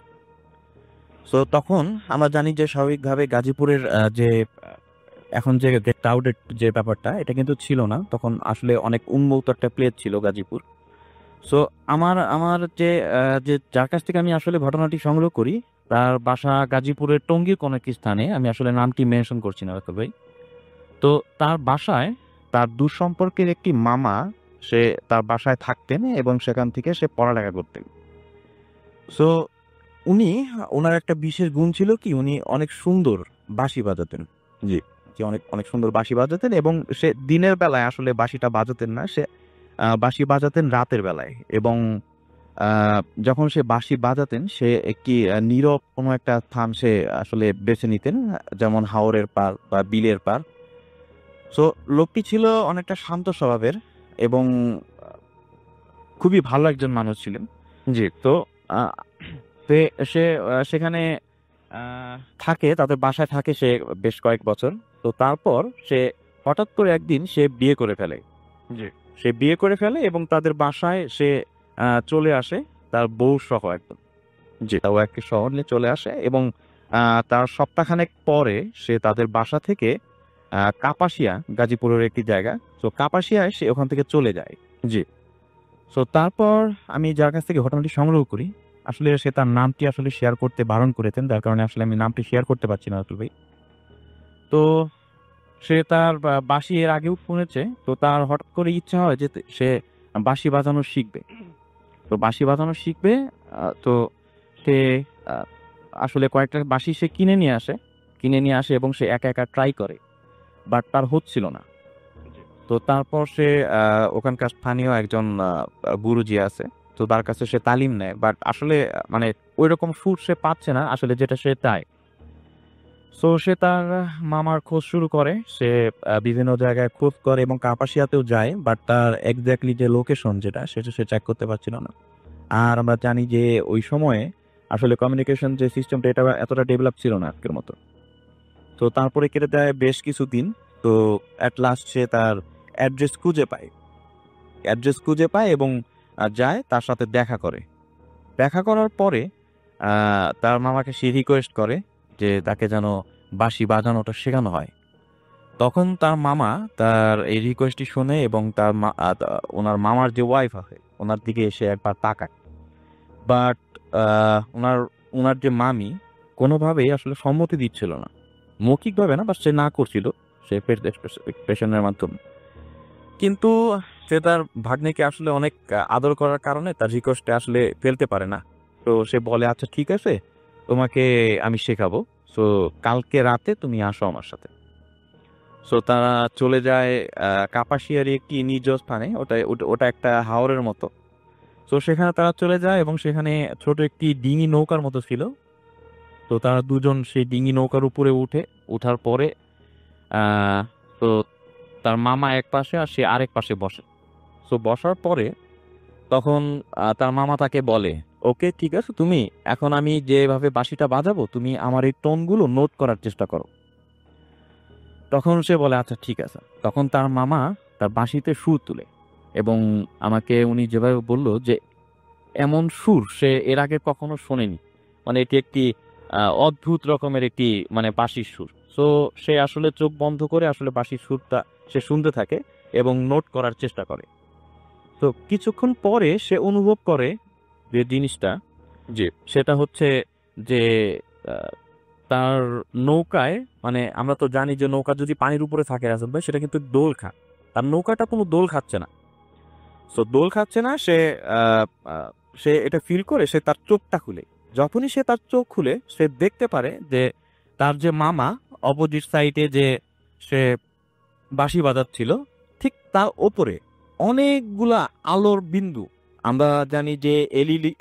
সো তখন আমরা জানি যে স্বাভাবিকভাবে গাজীপুরের যে এখন যে ক্রাউডেড যে ব্যাপারটা এটা কিন্তু ছিল না, তখন আসলে অনেক উন্মুক্ত একটা প্লেস ছিল গাজীপুর। সো আমার আমার যে যে যার কাছ থেকে আমি আসলে ঘটনাটি সংগ্রহ করি তার বাসা গাজীপুরের টঙ্গীর কোনো একটি স্থানে, আমি আসলে নামটি মেনশন করছি না রাতুল ভাই। তো তার বাসায় তার দুঃসম্পর্কের একটি মামা সে তার বাসায় থাকতেন এবং সেখান থেকে সে পড়ালেখা করতেন। সো উনি ওনার একটা বিশেষ গুণ ছিল কি, উনি অনেক সুন্দর বাঁশি বাজাতেন। জি, যে অনেক অনেক সুন্দর বাঁশি বাজাতেন এবং সে দিনের বেলায় আসলে বাঁশিটা বাজাতেন না, সে বাঁশি বাজাতেন রাতের বেলায়। এবং যখন সে বাঁশি বাজাতেন সে একটি নীরব কোনো একটা স্থান সে আসলে বেছে নিতেন, যেমন হাওরের পার বা বিলের পার। সো লোকটি ছিল অনেকটা শান্ত স্বভাবের এবং খুবই ভালো একজন মানুষ ছিলেন। জি, তো আহ, সে সেখানে থাকে, তাদের বাসায় থাকে সে বেশ কয়েক বছর। তো তারপর সে হঠাৎ করে একদিন সে বিয়ে করে ফেলে। জি, সে বিয়ে করে ফেলে এবং তাদের বাসায় সে চলে আসে তার বউ সহ একদম। জি, তাও একটি শহর নিয়ে চলে আসে এবং তার সপ্তাহখানেক পরে সে তাদের বাসা থেকে কাপাসিয়া, গাজীপুরের একটি জায়গা, তো কাপাসিয়ায় সে ওখান থেকে চলে যায়। জি, সো তারপর আমি যার কাছ থেকে ঘটনাটি সংগ্রহ করি, আসলে সে তার নামটি আসলে শেয়ার করতে বারণ করেছেন, যার কারণে আসলে আমি নামটি শেয়ার করতে পারছি না রাতুল ভাই। তো সে তার বাঁশি এর আগেও শুনেছে, তো তার হঠাৎ করে ইচ্ছা হয় যে সে বাঁশি বাজানো শিখবে। তো বাঁশি বাজানো শিখবে, তো সে আহ, আসলে কয়েকটা বাঁশি সে কিনে নিয়ে আসে এবং সে একা একা ট্রাই করে, বাট তার হচ্ছিল না। তো তারপর সে ওখানকার স্থানীয় একজন গুরুজি আছে, তো তার কাছে সে তালিম নেয়, বাট আসলে মানে ওই রকম সুর সে পাচ্ছে না আসলে যেটা সে চায়। সো সে তার মামার খোঁজ শুরু করে, সে বিভিন্ন জায়গায় খোঁজ করে এবং কাপাসিয়াতেও যায়, বাট তার এক্স্যাক্টলি যে লোকেশন যেটা সেটা সে চেক করতে পারছিল না। আর আমরা জানি যে ওই সময়ে আসলে কমিউনিকেশন যে সিস্টেমটা এটা এতটা ডেভেলপ ছিল না আজকের মতো। তো তারপরে কেটে দেয় বেশ কিছুদিন। তো অ্যাট লাস্ট সে তার অ্যাড্রেস খুঁজে পায় এবং যায় তার সাথে দেখা করে। দেখা করার পরে তার মামাকে সে রিকোয়েস্ট করে যে তাকে যেন বাঁশি বাজানোটা শেখানো হয়। তখন তার মামা তার এই রিকোয়েস্টটি শোনে এবং তার ওনার মামার যে ওয়াইফ আছে ওনার দিকে এসে একবার তাকায়, বাট ওনার ওনার যে মামি কোনোভাবেই আসলে সম্মতি দিচ্ছিল না, মৌখিকভাবে না, বাট সে না করছিল, সে এক্সপ্রেশনের মাধ্যমে। কিন্তু সে তার ভাগ্নেকে আসলে অনেক আদর করার কারণে তার রিকোয়েস্টে আসলে ফেলতে পারে না। তো সে বলে আচ্ছা ঠিক আছে, তোমাকে আমি শেখাবো, সো কালকে রাতে তুমি আসো আমার সাথে। সো তারা চলে যায় কাপাসিয়ার একটি নিজ স্থানে, ওটা একটা হাওরের মতো। তো সেখানে তারা চলে যায় এবং সেখানে ছোট একটি ডিঙি নৌকার মতো ছিল। তো তারা দুজন সেই ডিঙি নৌকার উপরে ওঠার পরে আহ, তো তার মামা এক পাশে আর সে আরেক পাশে বসে। সো বসার পরে তখন তার মামা তাকে বলে, ওকে ঠিক আছে, তুমি এখন আমি যেভাবে বাঁশিটা বাজাবো তুমি আমার এই টোনগুলো নোট করার চেষ্টা করো। তখন সে বলে আচ্ছা ঠিক আছে। তখন তার মামা তার বাঁশিতে সুর তুলে এবং আমাকে উনি যেভাবে বলল যে এমন সুর সে এর আগে কখনো শোনেনি, মানে এটি একটি অদ্ভুত রকমের একটি মানে বাঁশির সুর। সো সে আসলে চোখ বন্ধ করে আসলে বাঁশির সুরটা সে শুনতে থাকে এবং নোট করার চেষ্টা করে। তো কিছুক্ষণ পরে সে অনুভব করে যে জিনিসটা, যে সেটা হচ্ছে যে আহ, তার নৌকায়, মানে আমরা তো জানি যে নৌকা যদি পানির উপরে থাকে রাজব ভাই সেটা কিন্তু দোল খা, তার নৌকাটা কোনো দোল খাচ্ছে না। সো দোল খাচ্ছে না, সে আহ, আহ, সে এটা ফিল করে সে তার চোখটা খুলে, যখনই সে তার চোখ খুলে সে দেখতে পারে যে তার যে মামা অপোজিট সাইডে যে সে বাঁশি বাজাচ্ছিল ঠিক তার ওপরে অনেকগুলা আলোর বিন্দু, আমরা জানি যে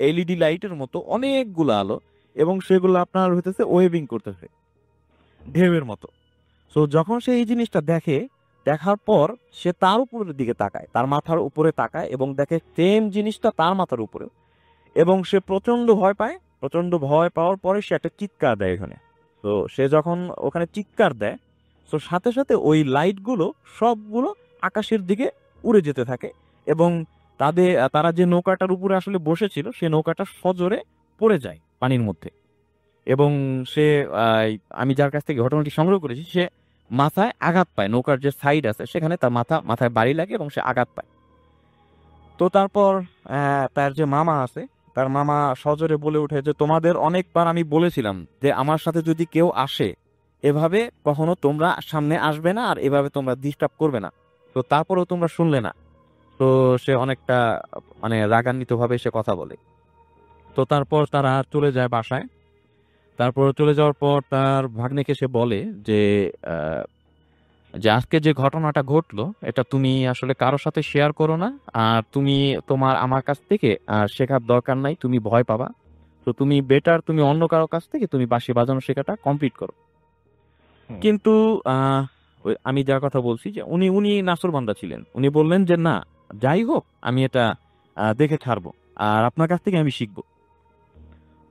এলইডি লাইটের মতো অনেকগুলো আলো, এবং সেগুলো আপনার হইতেছে ওয়েভিং করতেছে ঢেউয়ের মতো। সো যখন সে এই জিনিসটা দেখে, দেখার পর সে তার উপরের দিকে তাকায়, তার মাথার উপরে তাকায় এবং দেখে সেম জিনিসটা তার মাথার উপরে, এবং সে প্রচন্ড ভয় পায়। প্রচন্ড ভয় পাওয়ার পরে সে একটা চিৎকার দেয় ওখানে। তো সে যখন ওখানে চিৎকার দেয়, তো সাথে সাথে ওই লাইটগুলো সবগুলো আকাশের দিকে উড়ে যেতে থাকে এবং তারা যে নৌকাটার উপরে আসলে বসেছিল সে নৌকাটা সজোরে পড়ে যায় পানির মধ্যে। এবং সে আমি যার কাছ থেকে ঘটনাটি সংগ্রহ করেছি সে মাথায় আঘাত পায়, নৌকার যে সাইড আছে সেখানে তার মাথায় বাড়ি লাগে এবং সে আঘাত পায়। তো তারপর তার যে মামা আছে, তার মামা সজোরে বলে ওঠে যে তোমাদের অনেকবার আমি বলেছিলাম যে আমার সাথে যদি কেউ আসে এভাবে কখনো তোমরা সামনে আসবে না আর এভাবে তোমরা ডিস্টার্ব করবে না, তো তারপরেও তোমরা শুনলে না। তো সে অনেকটা মানে রাগান্বিত ভাবে সে কথা বলে। তো তারপর তারা চলে যায় বাসায়। তারপর চলে যাওয়ার পর তার ভাগ্নেকে সে বলে যে যে আজকে যে ঘটনাটা ঘটলো এটা তুমি আসলে কারোর সাথে শেয়ার করো না, আর তুমি আমার কাছ থেকে শেখার দরকার নাই, তুমি ভয় পাবা। তো তুমি বেটার তুমি অন্য কারো কাছ থেকে তুমি বাঁশি বাজানো শেখাটা কমপ্লিট করো। কিন্তু আমি যার কথা বলছি যে উনি নাসরবান্দা ছিলেন, উনি বললেন যে না যাই হোক আমি এটা দেখে ছাড়বো আর আপনার কাছ থেকে আমি শিখবো।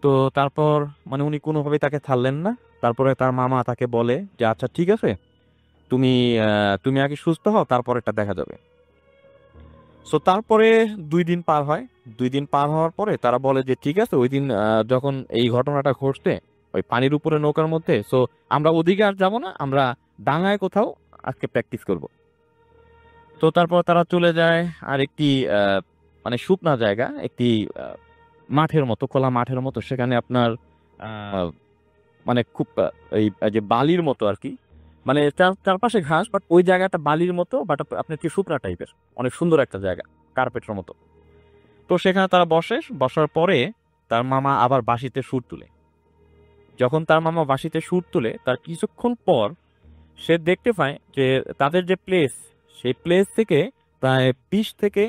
তো তারপর মানে উনি কোনোভাবেই তাকে ছাড়লেন না। তারপরে তার মামা তাকে বলে যে আচ্ছা ঠিক আছে তুমি তুমি আগে সুস্থ হও তারপর এটা দেখা যাবে। সো তারপরে 2 দিন পার হয়। 2 দিন পার হওয়ার পরে তারা বলে যে ঠিক আছে ওই দিন যখন এই ঘটনাটা ঘটছে ওই পানির উপরে নৌকার মধ্যে, সো আমরা ওদিকে আর যাবো না, আমরা ডাঙায় কোথাও আজকে প্র্যাকটিস করব। তো তারপর তারা চলে যায় আর একটি মানে শুকনা জায়গা, একটি মাঠের মতো, খোলা মাঠের মতো, সেখানে আপনার মানে খুব এই যে বালির মতো আর কি, মানে চারপাশে ঘাস বাট ওই জায়গাটা বালির মতো, বাট আপনার কি শুকনা টাইপের, অনেক সুন্দর একটা জায়গা, কার্পেটের মতো। তো সেখানে তারা বসার পরে তার মামা আবার বাঁশিতে সুর তুলে। যখন তার মামা বাঁশিতে সুর তুলে তার কিছুক্ষণ পর সে দেখতে পায় যে তাদের যে প্লেস, সেই প্লেস থেকে প্রায় 20 থেকে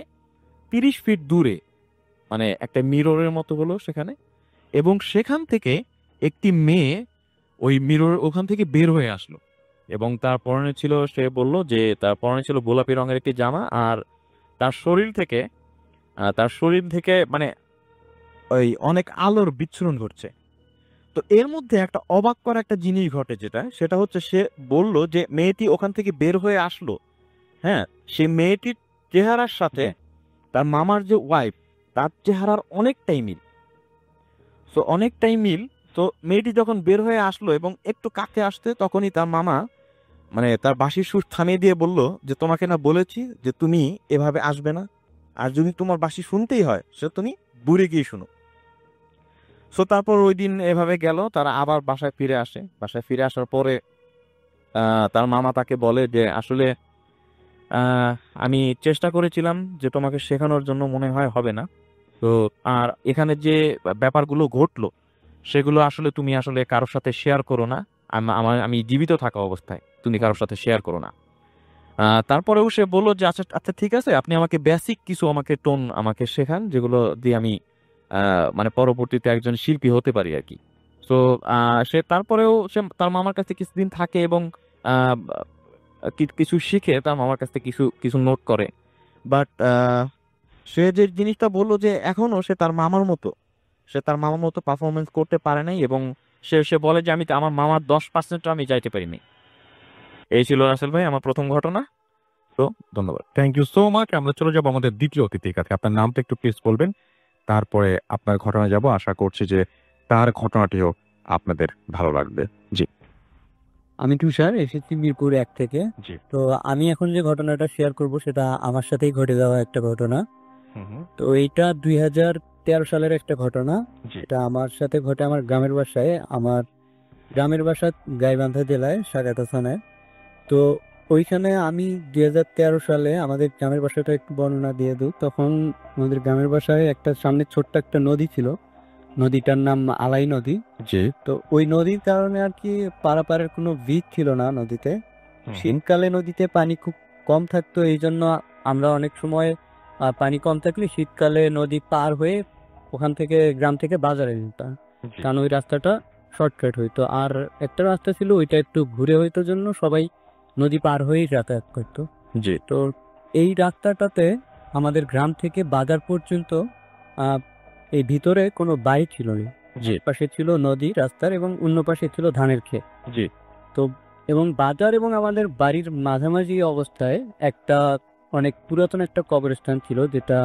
30 ফিট দূরে মানে একটা মিররের মতো হলো সেখানে, এবং সেখান থেকে একটি মেয়ে ওই মিরর ওখান থেকে বের হয়ে আসলো এবং তার পরনে ছিল, সে বলল যে তার পরনে ছিল গোলাপি রঙের একটি জামা, আর তার শরীর থেকে মানে ওই অনেক আলোর বিচ্ছুরণ ঘটছে। তো এর মধ্যে একটা অবাক করা একটা জিনিস ঘটে, সেটা হচ্ছে সে বলল যে মেয়েটি ওখান থেকে বের হয়ে আসলো, হ্যাঁ, সে মেয়েটির চেহারার সাথে তার মামার যে ওয়াইফ তার চেহারার অনেকটাই মিল। তো অনেকটাই মিল। তো মেয়েটি যখন বের হয়ে আসলো এবং একটু কাছে আসতে তখনই তার মামা মানে তার বাঁশির সুর থামিয়ে দিয়ে বলল যে তোমাকে না বলেছি যে তুমি এভাবে আসবে না, আর যদি তোমার বাঁশি শুনতেই হয় সে তুমি দূরে গিয়ে শুনো। সো তারপর ওই দিন এভাবে গেল, তারা আবার বাসায় ফিরে আসে। বাসায় ফিরে আসার পরে তার মামা তাকে বলে যে আসলে আমি চেষ্টা করেছিলাম যে তোমাকে শেখানোর জন্য, মনে হয় হবে না। তো আর এখানে যে ব্যাপারগুলো ঘটলো সেগুলো আসলে তুমি আসলে কারোর সাথে শেয়ার করো না, আমি জীবিত থাকা অবস্থায় তুমি কারোর সাথে শেয়ার করো না। তারপরেও সে বললো যে আচ্ছা আচ্ছা ঠিক আছে, আপনি আমাকে বেসিক কিছু টোন আমাকে শেখান যেগুলো দিয়ে আমি মানে পরবর্তীতে একজন শিল্পী হতে পারি আর কি। তো সে তারপরেও সে তার মামার কাছে কিছুদিন থাকে এবং কিছু শিখে তার মামার কাছ থেকে কিছু কিছু নোট করে। বাট সে যে জিনিসটা বললো যে এখনো সে তার মামার মতো পারফরমেন্স করতে পারে নাই, এবং সে বলে যে আমি আমার মামার 10% আমি যাইতে পারিনি। এই ছিল রাসেল ভাই আমার প্রথম ঘটনা। তো ধন্যবাদ। Thank you so much. আমরা চলে যাবো আমাদের দ্বিতীয় অতিথির কাছে। আপনার নামটা একটু প্লিজ বলবেন, তারপরে আপনার ঘটনা যাব। আশা করছি যে তার ঘটনাটিও আপনাদের ভালো লাগবে। জি আমি তুষার, এসেছি মিরপুর 1 থেকে। জি। তো আমি এখন যে ঘটনাটা শেয়ার করব সেটা আমার সাথেই ঘটে যাওয়া একটা ঘটনা। তো এইটা 2013 সালের একটা ঘটনা। জি। এটা আমার সাথে ঘটে আমার গ্রামের বাসায়। আমার গ্রামের বাসা গাইবান্ধা জেলায় সাগাতা থানায়। তো ওইখানে আমি 2013 সালে আমাদের গ্রামের বাসাটা একটু বর্ণনা দিয়ে দিই। তখন আমাদের গ্রামের বাসায় একটা সামনে ছোট্ট একটা নদী ছিল, নদীটার নাম আলাই নদী। জি। তো ওই নদীর কারণে আর কি পারাপারের কোনো ব্রিজ ছিল না নদীতে। শীতকালে নদীতে পানি খুব কম থাকতো, এই জন্য আমরা অনেক সময় পানি কম থাকলে শীতকালে নদী পার হয়ে ওখান থেকে গ্রাম থেকে বাজারে যেতাম, কারণ ওই রাস্তাটা শর্টকাট হইতো। আর একটা রাস্তা ছিল ওইটা একটু ঘুরে হইতো, জন্য সবাই নদী পার হয়েই যাতায়াত করতো। জি। তো এই রাস্তাটাতে আমাদের গ্রাম থেকে বাজার পর্যন্ত এই ভিতরে কোনো বাড়ি ছিল না। জি। পাশে ছিল নদী রাস্তার এবং অন্য পাশে ছিল ধানের ক্ষেত। জি। তো এবং বাজার এবং আমাদের বাড়ির মাঝামাঝি অবস্থায় একটা অনেক পুরাতন একটা কবরস্থান ছিল, যেটা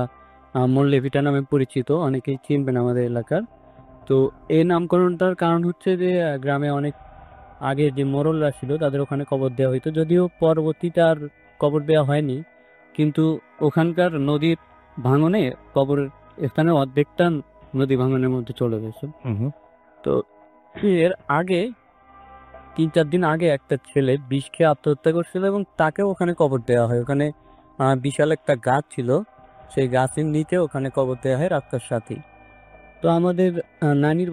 মোল্লেভিটা নামে পরিচিত, অনেকেই চিনবেন আমাদের এলাকার। তো এই নামকরণটার কারণ হচ্ছে যে গ্রামে অনেক আগে যে মোড়লরা ছিল তাদের ওখানে কবর দেওয়া হইতো, যদিও পরবর্তীতে আর কবর দেওয়া হয়নি, কিন্তু ওখানকার নদীর ভাঙনে কবরের স্থানের অর্ধেকটা নদী ভাঙনের মধ্যে চলে গেছে। তো এর আগে 3-4 দিন আগে একটা ছেলে বিষ খেয়ে আত্মহত্যা করছিল এবং তাকেও ওখানে কবর দেওয়া হয়। ওখানে বিশাল একটা গাছ ছিল, সেই গাছের নিচে ওখানে কবর দেওয়া হয় রাস্তার সাথেই। তো আমাদের নানির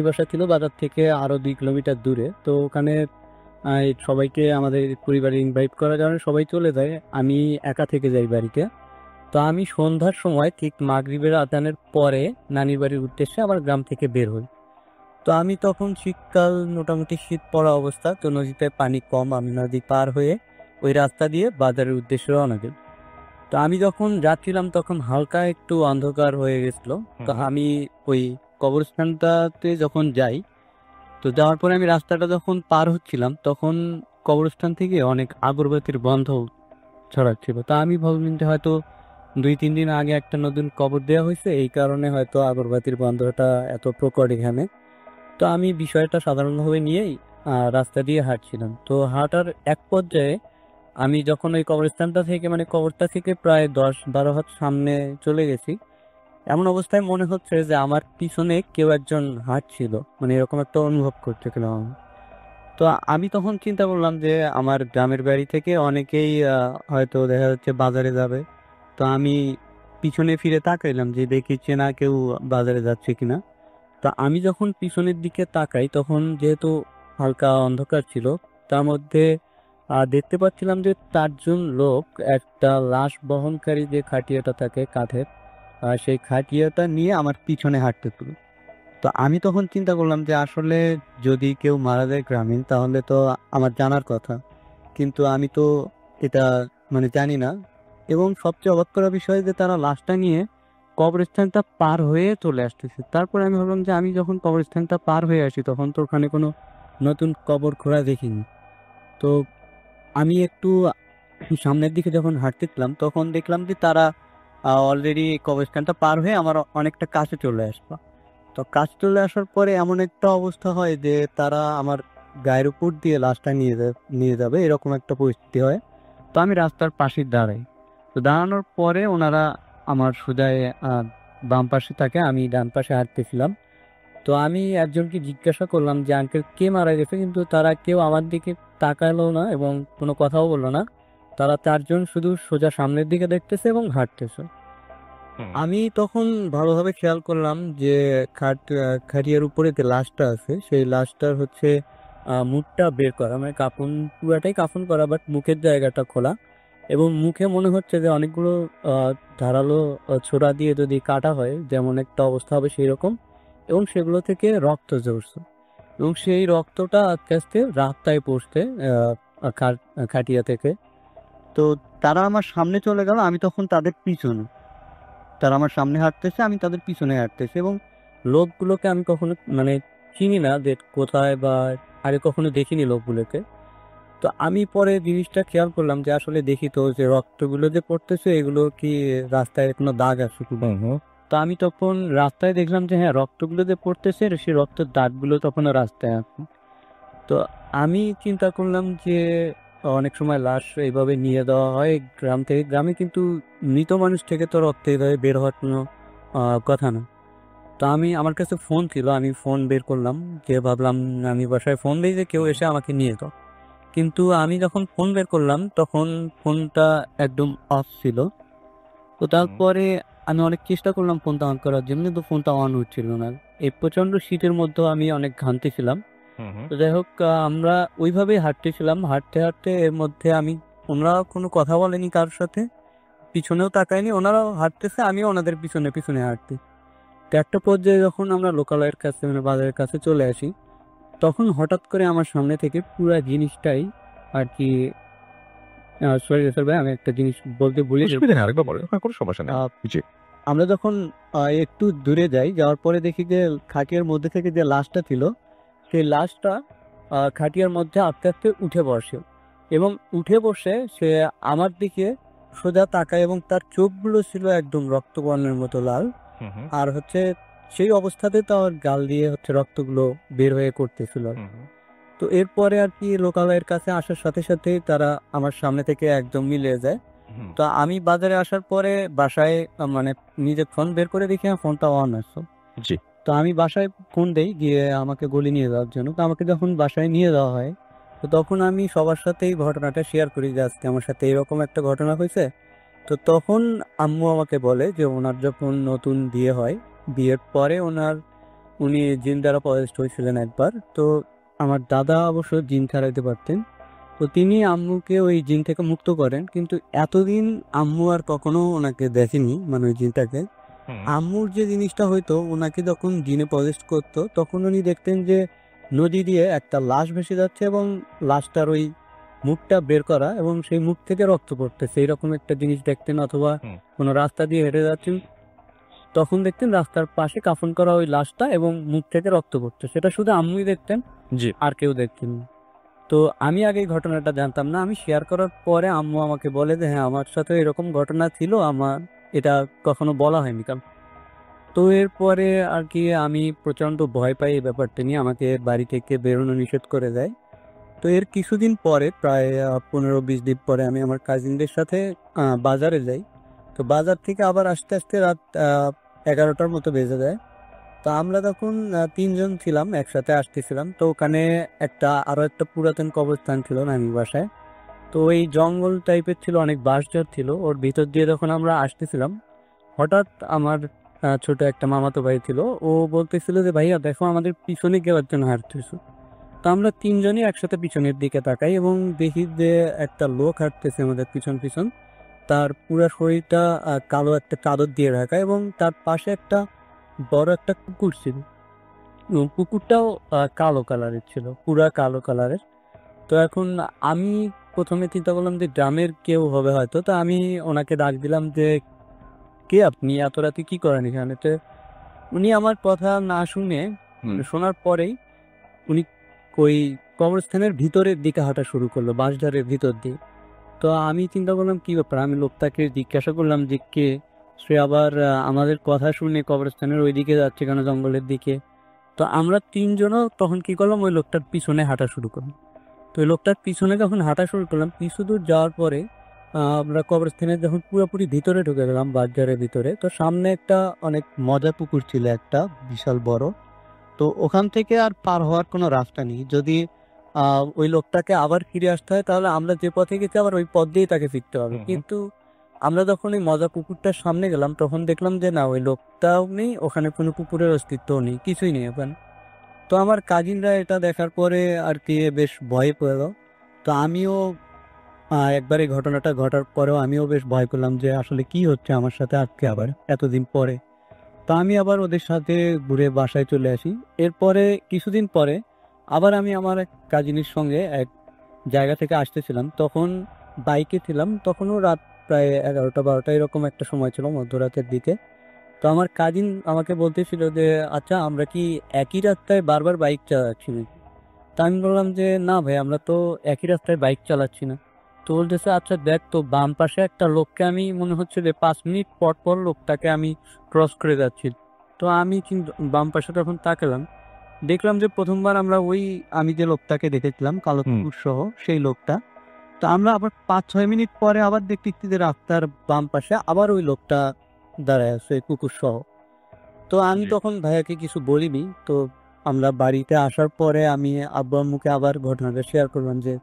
বাসা ছিল বাজার থেকে আরো 2 কিলোমিটার দূরে। তো ওখানে এই সবাইকে আমাদের পরিবারে ইনভাইট করার কারণে সবাই চলে যায়, আমি একা থেকে যাই বাড়িতে। তো আমি সন্ধ্যার সময় ঠিক মাগরিবের আজানের পরে নানির বাড়ির উদ্দেশ্যে আবার গ্রাম থেকে বের হই। তো আমি তখন শীতকাল, মোটামুটি শীত পড়া অবস্থা, তো নদীতে পানি কম, আমি নদী পার হয়ে ওই রাস্তা দিয়ে বাজারের উদ্দেশ্যে রওনা দিই। তো আমি যখন যাচ্ছিলাম তখন হালকা একটু অন্ধকার হয়ে গেছিল। তো আমি ওই কবরস্থানটাতে যখন যাই, তো যাওয়ার পরে আমি রাস্তাটা যখন পার হচ্ছিলাম তখন কবরস্থান থেকে অনেক আগরবাতির গন্ধ ছড়াচ্ছিল। তা আমি ভাবলাম যে হয়তো 2-3 দিন আগে একটা নতুন কবর দেওয়া হয়েছে, এই কারণে হয়তো আগরবাতির গন্ধটা এত প্রকট এখানে। তো আমি বিষয়টা সাধারণভাবে নিয়েই রাস্তা দিয়ে হাঁটছিলাম। তো হাঁটার এক পর্যায়ে আমি যখন ওই কবরস্থানটা থেকে, মানে কবরটা থেকে প্রায় 10-12 হাত সামনে চলে গেছি, এমন অবস্থায় মনে হচ্ছে যে আমার পিছনে কেউ একজন হাঁটছিল, মানে এরকম একটা অনুভব করতেছিলাম আমি। তো আমি তখন চিন্তা করলাম যে আমার গ্রামের বাড়ি থেকে অনেকেই হয়তো দেখা যাচ্ছে বাজারে যাবে। তো আমি পিছনে ফিরে তাকাইলাম যে দেখি চেনা কেউ বাজারে যাচ্ছে কিনা। তো আমি যখন পিছনের দিকে তাকাই তখন যেহেতু হালকা অন্ধকার ছিল, তার মধ্যে দেখতে পাচ্ছিলাম যে 4 জন লোক একটা লাশ বহনকারী যে খাটিয়াটা থাকে কাঠের, সেই খাটিয়াটা নিয়ে আমার পিছনে হাঁটতেছিল। তো আমি তখন চিন্তা করলাম যে আসলে যদি কেউ মারা যায় গ্রামীণ তাহলে তো আমার জানার কথা, কিন্তু আমি তো এটা মানে জানি না। এবং সবচেয়ে অবাক করা বিষয় যে তারা লাশটা নিয়ে কবরস্থানটা পার হয়ে চলে আসতেছে। তারপরে আমি ভাবলাম যে আমি যখন কবরস্থানটা পার হয়ে আসি তখন তো ওখানে কোনো নতুন কবর খোঁড়া দেখিনি। তো আমি একটু সামনের দিকে যখন হাঁটতেছিলাম তখন দেখলাম যে তারা অলরেডি কবরস্থানটা পার হয়ে আমার অনেকটা কাছে চলে আসলো। তো কাছে চলে আসার পরে এমন একটা অবস্থা হয় যে তারা আমার গায়ের উপর দিয়ে লাশটা নিয়ে যাবে এরকম একটা পরিস্থিতি হয়। তো আমি রাস্তার পাশে দাঁড়াই। তো দাঁড়ানোর পরে ওনারা আমার সোজায় বাম পাশে থাকে, আমি ডান পাশে হাঁটতেছিলাম। তো আমি একজনকে জিজ্ঞাসা করলাম যে আঙ্কেল কে মারা গেছে, কিন্তু তারা কেউ আমার দিকে তাকালো না এবং কোনো কথাও বললো না। তারা 4 জন শুধু সোজা সামনের দিকে দেখতেছে এবং হাঁটতেছে। আমি তখন ভালোভাবে খেয়াল করলাম যে খাটিয়ার উপরে যে লাশটা আছে সেই লাশটার হচ্ছে মুখটা বের করা, মানে পুরাটাই কাফন করা, বাট মুখের জায়গাটা খোলা এবং মুখে মনে হচ্ছে যে অনেকগুলো ধারালো ছোরা দিয়ে যদি কাটা হয় যেমন একটা অবস্থা হবে সেই রকম, এবং সেগুলো থেকে রক্ত ঝরছে এবং সেই রক্তটা আস্তে আস্তে রাস্তায় পড়ছে খাটিয়া থেকে। তো তারা আমার সামনে চলে গেল, আমি তখন তাদের পিছনে, তারা আমার সামনে হাঁটতেছে, আমি তাদের পিছনে হাঁটতেছি এবং লোকগুলোকে আমি কখনো মানে চিনি না যে কোথায় বা আগে কখনো দেখিনি লোকগুলোকে। তো আমি পরে জিনিসটা খেয়াল করলাম যে আসলে দেখি তো যে রক্তগুলো যে পড়তেছে এগুলো কি রাস্তায় কোনো দাগ আছে কিনা। তো আমি তখন রাস্তায় দেখলাম যে হ্যাঁ রক্তগুলো যে পড়তেছে সেই রক্তের দাগগুলো তখন রাস্তায় আছে। তো আমি চিন্তা করলাম যে অনেক সময় লাশ এইভাবে নিয়ে দেওয়া হয় গ্রাম থেকে গ্রামে, কিন্তু মৃত মানুষ থেকে তো রক্ত এইভাবে বের হওয়ার কোনো কথা না। তো আমার কাছে ফোন ছিল, আমি ফোন বের করলাম, যে ভাবলাম আমি বাসায় ফোন দিই যে কেউ এসে আমাকে নিয়ে যাও। কিন্তু আমি যখন ফোন বের করলাম তখন ফোনটা একদম অফ ছিল। তো তারপরে আমি অনেক চেষ্টা করলাম ফোনটা অন করার জন্য, কিন্তু ফোনটা অন হচ্ছিল না। এই প্রচন্ড শীতের মধ্যেও আমি অনেক ঘামতেছিলাম। তো যাই হোক আমরা ওইভাবেই হাঁটতেছিলাম, হাঁটতে হাঁটতে এর মধ্যে ওনারা কোনো কথা বলেনি কারোর সাথে, পিছনেও তাকায়নি, ওনারাও হাঁটতেছে, আমিও ওনাদের পিছনে পিছনে হাঁটতে। তো একটা পর্যায়ে যখন আমরা লোকালয়ের কাছে মানে বাজারের কাছে চলে আসি তখন হঠাৎ করে আমার সামনে থেকে পুরা জিনিসটাই আর কি, সরি স্যার ভাই আমি একটা জিনিস বলতে ভুলি। অসুবিধা নেই, আরেকবার বলেন, কোনো সমস্যা নেই। জি। আমরা যখন একটু দূরে যাই, যাওয়ার পরে দেখি যে খাটিয়ার মধ্যে থেকে যে লাশটা ছিল সেই লাশটা খাটিয়ার মধ্যে আস্তে আস্তে উঠে বসে এবং উঠে বসে সে আমার দিকে সোজা তাকায় এবং তার চোখগুলো ছিল একদম রক্তবর্ণের মতো লাল আর হচ্ছে সেই অবস্থাতে তার গাল দিয়ে হচ্ছে রক্তগুলো বের হয়ে করতেছিল। তো এরপরে আর কি লোকালয়ের কাছে আসার সাথে সাথে তারা আমার সামনে থেকে একদম মিলিয়ে যায়। তো আমি বাজারে আসার পরে বাসায় মানে নিজের ফোন বের করে দেখি ফোনটা অন আছে। জি। তো আমি বাসায় ফোন দেই গিয়ে আমাকে গলি নিয়ে যাওয়ার জন্য। তো আমাকে যখন বাসায় নিয়ে যাওয়া হয়, তো তখন আমি সবার সাথেই ঘটনাটা শেয়ার করি যে আজকে আমার সাথে এরকম একটা ঘটনা হয়েছে। তো তখন আম্মু আমাকে বলে যে ওনার যখন নতুন বিয়ে হয়, বিয়ের পরে উনি জিন দ্বারা পজেসড হয়েছিলেন একবার। তো আমার দাদা অবশ্য জিন ছাড়াইতে পারতেন। তো তিনি আম্মুকে ওই জিন থেকে মুক্ত করেন, কিন্তু এতদিন আম্মু আর কখনো ওনাকে দেখেনি, মানে ওই জিনটাকে। আম্মুর যে জিনিসটা হয়তো ওনাকে যখন জিনে পজেসড করতো তখন উনি দেখতেন যে নদী দিয়ে একটা লাশ ভেসে যাচ্ছে এবং লাশটার ওই মুখটা বের করা এবং সেই মুখ থেকে রক্ত পড়তেছে এইরকম একটা জিনিস দেখতেন, অথবা কোনো রাস্তা দিয়ে হেঁটে যাচ্ছেন তখন দেখতেন রাস্তার পাশে কাফন করা ওই লাশটা এবং মুখ থেকে রক্ত পড়ছে। সেটা শুধু আম্মুই দেখতেন, জি। আর কেউ দেখতেন না। তো আমি আগে এই ঘটনাটা জানতাম না। আমি শেয়ার করার পরে আম্মু আমাকে বলে যে হ্যাঁ আমার সাথে এরকম ঘটনা ছিল, আমার এটা কখনো বলা হয়নি। তো এরপরে আর কি আমি প্রচণ্ড ভয় পাই এই ব্যাপারটা নিয়ে, আমাকে বাড়ি থেকে বেরোনো নিষেধ করে দেয়। তো এর কিছুদিন পরে প্রায় 15-20 দিন পরে আমি আমার কাজিনদের সাথে বাজারে যাই। তো বাজার থেকে আবার আস্তে আস্তে রাত 11টার মতো বেজে যায়। তো আমরা তখন 3 জন ছিলাম, একসাথে আসতেছিলাম। তো ওখানে আরো একটা পুরাতন কবরস্থান ছিল নানির বাসায়। তো ওই জঙ্গল টাইপের ছিল, অনেক বাঁশঝাড় ছিল, ওর ভিতর দিয়ে যখন আমরা আসতেছিলাম হঠাৎ আমার ছোট একটা মামাতো ভাই ছিল, ও বলতেছিল যে ভাইয়া দেখো আমাদের পিছনে কেউ একজন হাঁটতেছে। তো আমরা 3জনই একসাথে পিছনের দিকে তাকাই এবং দেখি যে একটা লোক হাঁটতেছে আমাদের পিছন পিছন। তার পুরো শরীরটা কালো একটা চাদর দিয়ে ঢাকা এবং তার পাশে একটা বড় একটা কুকুর ছিল। কুকুরটাও কালো কালারের ছিল, পুরা কালো কালারের। তো এখন আমি প্রথমে চিন্তা করলাম যে গ্রামের কেউ হবে হয়তো। তো আমি ওনাকে ডাক দিলাম যে কে আপনি, এত রাতে কি করেন এখানে? তো উনি আমার কথা না শুনে, শোনার পরেই উনি ওই কবরস্থানের ভিতরের দিকে হাঁটা শুরু করলো, বাঁশঝাড়ের ভিতর দিয়ে। তো আমি চিন্তা করলাম কি ব্যাপার, আমি লোকটাকে জিজ্ঞাসা করলাম যে কে। সে আবার আমাদের কথা শুনে কবরস্থানের ওই দিকে যাচ্ছে কেন, জঙ্গলের দিকে। তো আমরা 3জনও তখন কি করলাম, ওই লোকটার পিছনে হাঁটা শুরু করলাম। তো ওই লোকটার পিছনে যখন হাঁটা শুরু করলাম, কিছু দূর যাওয়ার পরে আমরা কবরস্থানের যখন পুরোপুরি ভিতরে ঢুকে গেলাম, বাজারের ভিতরে, তো সামনে একটা অনেক মজা পুকুর ছিল, একটা বিশাল বড়। তো ওখান থেকে আর পার হওয়ার কোনো রাস্তা নেই। যদি ওই লোকটাকে আবার ফিরে আসতে হয় তাহলে আমরা যে পথে গেছি আবার ওই পথ দিয়েই তাকে ফিরতে হবে। কিন্তু আমরা যখন ওই মজা পুকুরটার সামনে গেলাম তখন দেখলাম যে না, ওই লোকটাও নেই, ওখানে কোনো পুকুরের অস্তিত্বও নেই, কিছুই নেই ওখানে। তো আমার কাজিনরা এটা দেখার পরে আর কি বেশ ভয় পেল। তো আমিও একবার এই ঘটনাটা ঘটার পরেও আমিও বেশ ভয় পেলাম যে আসলে কি হচ্ছে আমার সাথে আজকে আবার এতদিন পরে। তো আমি আবার ওদের সাথে ঘুরে বাসায় চলে আসি। এরপরে কিছুদিন পরে আবার আমি আমার এক কাজিনের সঙ্গে এক জায়গা থেকে আসতেছিলাম, তখন বাইকে ছিলাম, তখনও রাত প্রায় 11টা-12টা এরকম একটা সময় ছিল, মধ্যরাতের দিকে। তো আমার কাজিন আমাকে বলতেছিল যে আচ্ছা আমরা কি একই রাস্তায় বারবার বাইক চালাচ্ছি নাকি? তা আমি বললাম যে না ভাই, আমরা তো একই রাস্তায় বাইক চালাচ্ছি না। তো বলতেছে আচ্ছা দেখ তো বাম পাশে একটা লোককে আমি মনে হচ্ছে যে 5 মিনিট পর পর লোকটাকে আমি ক্রস করে যাচ্ছি। তো আমি কিন্তু বাম পাশে তখন তাকালাম, দেখলাম যে প্রথমবার আমি যে লোকটাকে দেখেছিলাম কালো কুকুর সহ সেই লোকটা। তো আমরা আবার 5-6 মিনিট পরে আবার দেখতেছি যে রাস্তার বাম পাশে আবার ওই লোকটা দাঁড়ায় আছে কুকুর সহ। তো আমি তখন ভাইয়াকে কিছু বলিনি। তো আমরা বাড়িতে আসার পরে আমি আব্বু আম্মুকে আবার ঘটনাটা শেয়ার করলাম যে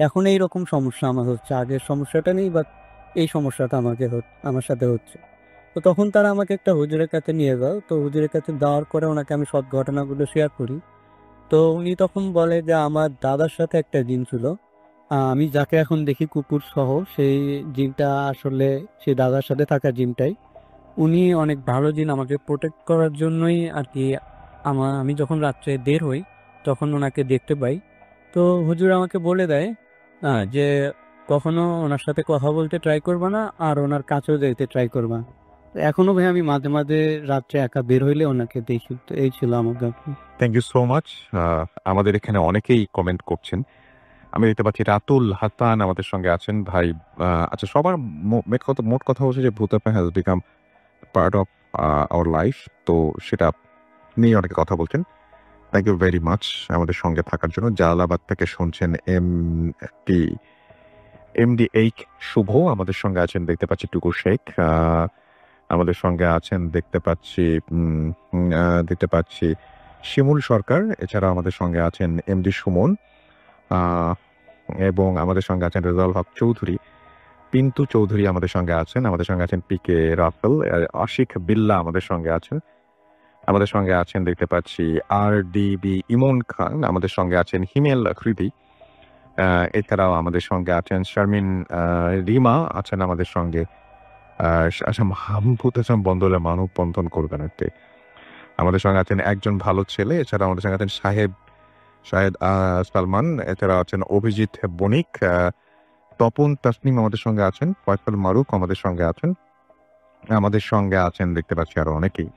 এখন এইরকম সমস্যা আমার হচ্ছে, আগের সমস্যাটা নেই, বাট এই সমস্যাটা আমার সাথে হচ্ছে। তো তখন তারা আমাকে একটা হুজুরের কাছে নিয়ে গেল। তো হুজুরের কাছে যাওয়ার পরে ওনাকে আমি সব ঘটনাগুলো শেয়ার করি। তো উনি তখন বলে যে আমার দাদার সাথে একটা জিন ছিল, আমি যাকে এখন দেখি কুকুর সহ, সেই জিনটা আসলে সেই দাদার সাথে থাকা জিনটাই। উনি অনেক ভালো জিন, আমাকে প্রোটেক্ট করার জন্যই আর কি আমি যখন রাত্রে বের হই তখন ওনাকে দেখতে পাই। তো হুজুর আমাকে বলে দেয় যে কখনো ওনার সাথে কথা বলতে ট্রাই করবা না আর ওনার কাছেও যেতে ট্রাই করবা না। তো এখনো ভাই আমি মাঝে মাঝে রাত্রে একা বের হইলে ওনাকে দেখি। তো এই ছিল আমার ব্যাপার। Thank you so much. আমাদের এখানে অনেকেই কমেন্ট করছেন। আমি দেখতে পাচ্ছি রাতুল হাসান আমাদের সঙ্গে আছেন ভাই। আচ্ছা, সবার মোট কথা হচ্ছে যে ভূত has become part of our life, তো সেটা নিয়ে অনেকে কথা বলছেন। থ্যাংক ইউ ভেরি মাচ আমাদের সঙ্গে থাকার জন্য। জালালাবাদ থেকে শুনছেন এমডি এইক শুভ, আমাদের সঙ্গে আছেন দেখতে পাচ্ছি টুকু শেখ, আমাদের সঙ্গে আছেন দেখতে পাচ্ছি শিমুল সরকার, এছাড়া আমাদের সঙ্গে আছেন এমডি সুমন, এবং আমাদের সঙ্গে আছেন রেজাউল হক চৌধুরী, পিন্টু চৌধুরী আমাদের সঙ্গে আছেন পিকে রাফেল, আশিক বিল্লা আমাদের সঙ্গে আছেন দেখতে পাচ্ছি RDB ইমন খান, আমাদের সঙ্গে আছেন হিমেল আখরিদি, এছাড়াও আমাদের সঙ্গে আছেন শারমিন রিমা আছেন আমাদের সঙ্গে, মাহমুদ হাসান বন্দলে মানববন্ধন করবেন একটি, আমাদের সঙ্গে আছেন একজন ভালো ছেলে, এছাড়া আমাদের সঙ্গে আছেন শাহেদ সালমান, এছাড়া আছেন অভিজিৎ বণিক, তপন তাসনিম আমাদের সঙ্গে আছেন, ফয়সাল মারুফ আমাদের সঙ্গে আছেন দেখতে পাচ্ছি আরো অনেকেই।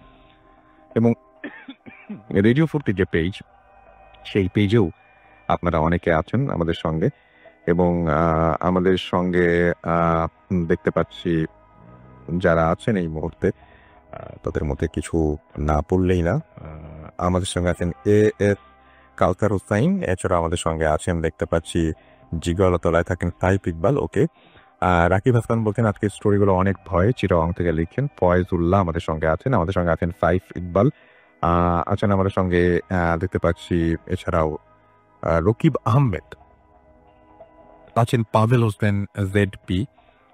এবং রেডিও 40 যে পেজ, সেই পেজেও আপনারা অনেকে আছেন আমাদের সঙ্গে, এবং আমাদের সঙ্গে দেখতে পাচ্ছি যারা আছেন এই মুহূর্তে, তাদের মধ্যে কিছু না পড়লেই না। আমাদের সঙ্গে আছেন AS কাউসার হুসাইন, এছাড়া আমাদের সঙ্গে আছেন দেখতে পাচ্ছি জিগলতলায় থাকেন সাইফ ইকবাল, ওকে। রাকিব হাসান বলছেন আজকের স্টোরিগুলো অনেক ভয়, চিরং থেকে লিখছেন। ফয়েজুল্লাহ আমাদের সঙ্গে আছেন সাইফ ইকবাল আছেন আমাদের সঙ্গে দেখতে পাচ্ছি, এছাড়াও রকিব আহমেদ আছেন, পাভেল হোসেন ZP,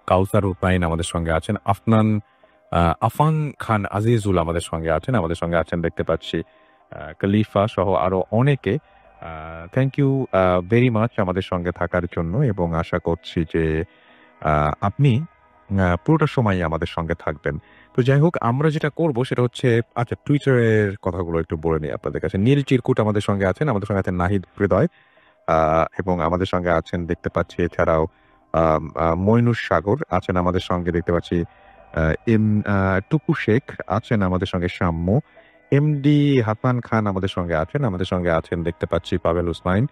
কাউসার হুসাইন আমাদের সঙ্গে আছেন, আফান খান আজিজুল আমাদের সঙ্গে আছেন দেখতে পাচ্ছি, খলিফা সহ আরো অনেকে। থ্যাংক ইউ ভেরি মাচ আমাদের সঙ্গে থাকার জন্য, এবং আশা করছি যে আপনি পুরোটা সময় আমাদের সঙ্গে থাকবেন। তো যাই হোক, আমরা যেটা করব সেটা হচ্ছে, আচ্ছা টুইটারের কথাগুলো একটু বলে নিই আপনাদের কাছে। নীল চিরকুট আমাদের সঙ্গে আছেন নাহিদ হৃদয়, এবং আমাদের সঙ্গে আছেন দেখতে পাচ্ছি এছাড়াও মইনুস সাগর আছেন আমাদের সঙ্গে দেখতে পাচ্ছি, টুকু শেখ আছেন আমাদের সঙ্গে, সাম্য, এমডি হাসান খান আমাদের সঙ্গে আছেন দেখতে পাচ্ছি, পাভেল হুসাইন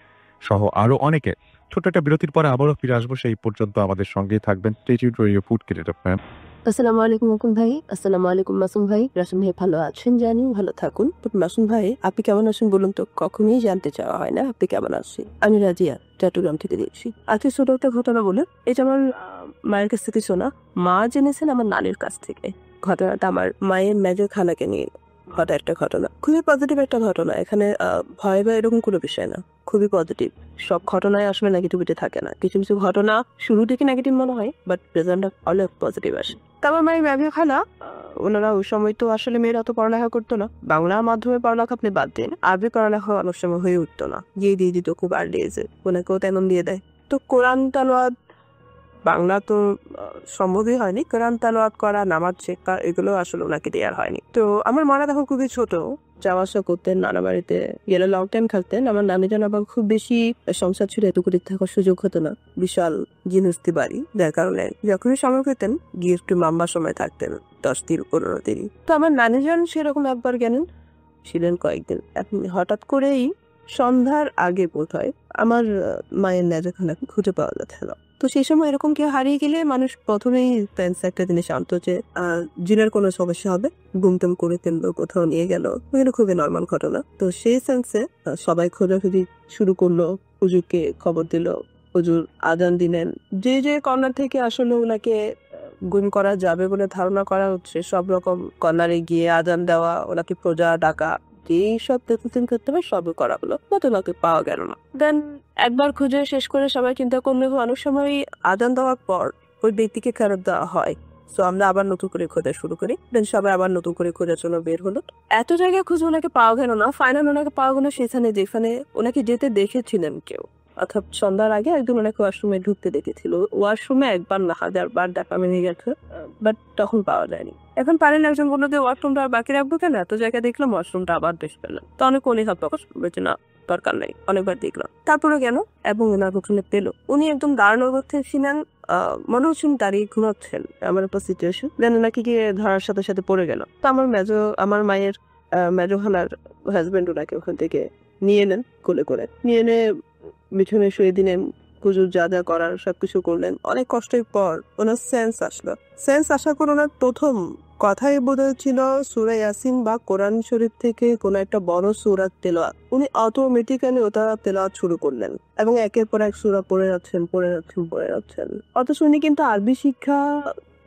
সহ আরো অনেকে। ছোট্ট একটা বিরতির পরে আবারও ফিরে আসবো, সেই পর্যন্ত আমাদের সঙ্গেই থাকবেন। Stay tuned to food creator fan. আসসালামু আলাইকুম অকুল ভাই। আসসালামু আলাইকুম মাসুম ভাই। রাসুম ভাই ভালো আছেন জানি, ভালো থাকুন। মাসুম ভাই আপনি কেমন আছেন বলুন তো? কখনোই জানতে চাওয়া হয় না আপনি কেমন আছেন। আমি রাজিয়া, চট্টগ্রাম থেকে দেখছি। আজকে ছোট একটা ঘটনা বলে, এটা আমার মায়ের কাছ থেকে শোনা। মা জেনেছেন আমার নানির কাছ থেকে। ঘটনাটা আমার মায়ের মেজর খালাকে নিয়ে ঘটা একটা ঘটনা, খুবই পজিটিভ একটা ঘটনা। এখানে ভয় বা এরকম কোনো বিষয় না, খুবই পজিটিভ। সব ঘটনায় আসলে নেগেটিভিটি থাকে না, কিছু কিছু ঘটনা শুরু থেকে নেগেটিভ মনে হয়, বাট প্রেজেন্টটা অনেক পজিটিভ আসে। তা আমার মায়ের মেজর খালা, ওনারা ওই সময় তো আসলে মেয়েরা তো পড়ালেখা করতো না, বাংলা মাধ্যমে পড়ালেখা আপনি বাদ দিন, আরবি পড়ালেখা অনেক সময় হয়ে উঠতো না, গিয়ে দিয়ে দিত খুব আর্লি এজে, ওনাকেও তেমন দিয়ে দেয়। তো কোরআন তালাওয়াত, বাংলা তো সম্ভবই হয়নি, কোরআন তালাওয়াত করা, নামাজ শেখা, এগুলো আসলে ওনাকে দেওয়ার হয়নি। তো আমার মারা তখন খুবই ছোট, যাওয়া আসা করতেন, নানা বাড়িতে গেলে লং টাইম থাকতেন। আমার নানি জান আবার খুব বেশি সংসার ছিল, এতটুকু থাকার সুযোগ হতো না, বিশাল জিনিসটি বাড়ি, যার কারণে যখনই সময় পেতেন গিয়ে একটু লম্বা সময় থাকতেন, 10 দিন 15 দিন। তো আমার নানি জান সেরকম একবার গেলেন, ছিলেন কয়েকদিন। এখন হঠাৎ করেই সন্ধ্যার আগে বোধ হয় আমার মায়ের নেজাখানা খুঁজে পাওয়া যাচ্ছে না। তো সেই সময় এরকম কেউ হারিয়ে গেলে মানুষ প্রথমেই একটা জিনিস আনতো যে জিনের কোনো সমস্যা হবে, গুমটুম করে ফেললো, কোথাও নিয়ে গেল, এগুলো খুবই নর্মাল ঘটনা। তো সেই সেন্সে সবাই খোঁজাখুঁজি শুরু করলো, হুজুরকে খবর দিল, হুজুর আজান দিলেন। যে যে কর্নার থেকে আসলে ওনাকে গুম করা যাবে বলে ধারণা করা হচ্ছে, সব রকম কর্নারে গিয়ে আজান দেওয়া, ওনাকে প্রজা ডাকা, যেসব প্রতিদিন করতে হবে সবই করা হলো, ওনাকে পাওয়া গেল না। দেন একবার খুঁজে শেষ করে সবাই চিন্তা করলে অনেক সময় আজান দেওয়ার পর ওই ব্যক্তিকে ফেরত দেওয়া হয়। তো আমরা আবার নতুন করে খোঁজা শুরু করি, দেন সবাই আবার নতুন করে খোঁজার জন্য বের হলো। এত জায়গায় খুঁজে ওনাকে পাওয়া গেল না, ফাইনাল ওনাকে পাওয়া গেল সেখানে যেখানে ওনাকে যেতে দেখেছিলেন কেউ, অর্থাৎ সন্ধ্যার আগে একদম ওনাকে ওয়াশরুমে ঢুকতে দেখেছিল। ওয়াশরুমে একবার না 1000 বার দেখা মিলে গেছে, বাট তখন পাওয়া যায়নি। এখন পারেন একজন বললো যে ওয়াশরুমটা বাকি রাখবো কেন, এত জায়গায় দেখলাম ওয়াশরুমটা আবার দেখে ফেললাম। তো অনেক অনীহা প্রকাশ করবে না, দরকার নেই, অনেকবার দেখলাম। তারপরে কেন এবং ওনার ওখানে পেলো, উনি একদম দাঁড়ানোর অবস্থায় ছিলেন, মনে হচ্ছেন দাঁড়িয়ে ঘুমাচ্ছেন, আমার একটা সিচুয়েশন। দেন ওনাকে গিয়ে ধরার সাথে সাথে পড়ে গেল। তো আমার মায়ের মেজো খালার হাজবেন্ড ওনাকে ওখান থেকে নিয়ে নেন, কোলে করে নিয়ে এনে বিছানায় শুয়ে দিলেন, কুজুর যা যা করার সবকিছু করলেন। অনেক কষ্টের পর ওনার সেন্স আসলো। সেন্স আসার পর ওনার প্রথম কথাই বোধহয় ছিল সূরা ইয়াসিন বা কোরআন শরীফ থেকে কোনো একটা বড় সূরা তেলাওয়াত। উনি অটোমেটিক্যালি ওটা তেলাওয়াত শুরু করলেন এবং একের পর এক সূরা পড়ে যাচ্ছেন। অথচ উনি কিন্তু আরবি শিক্ষা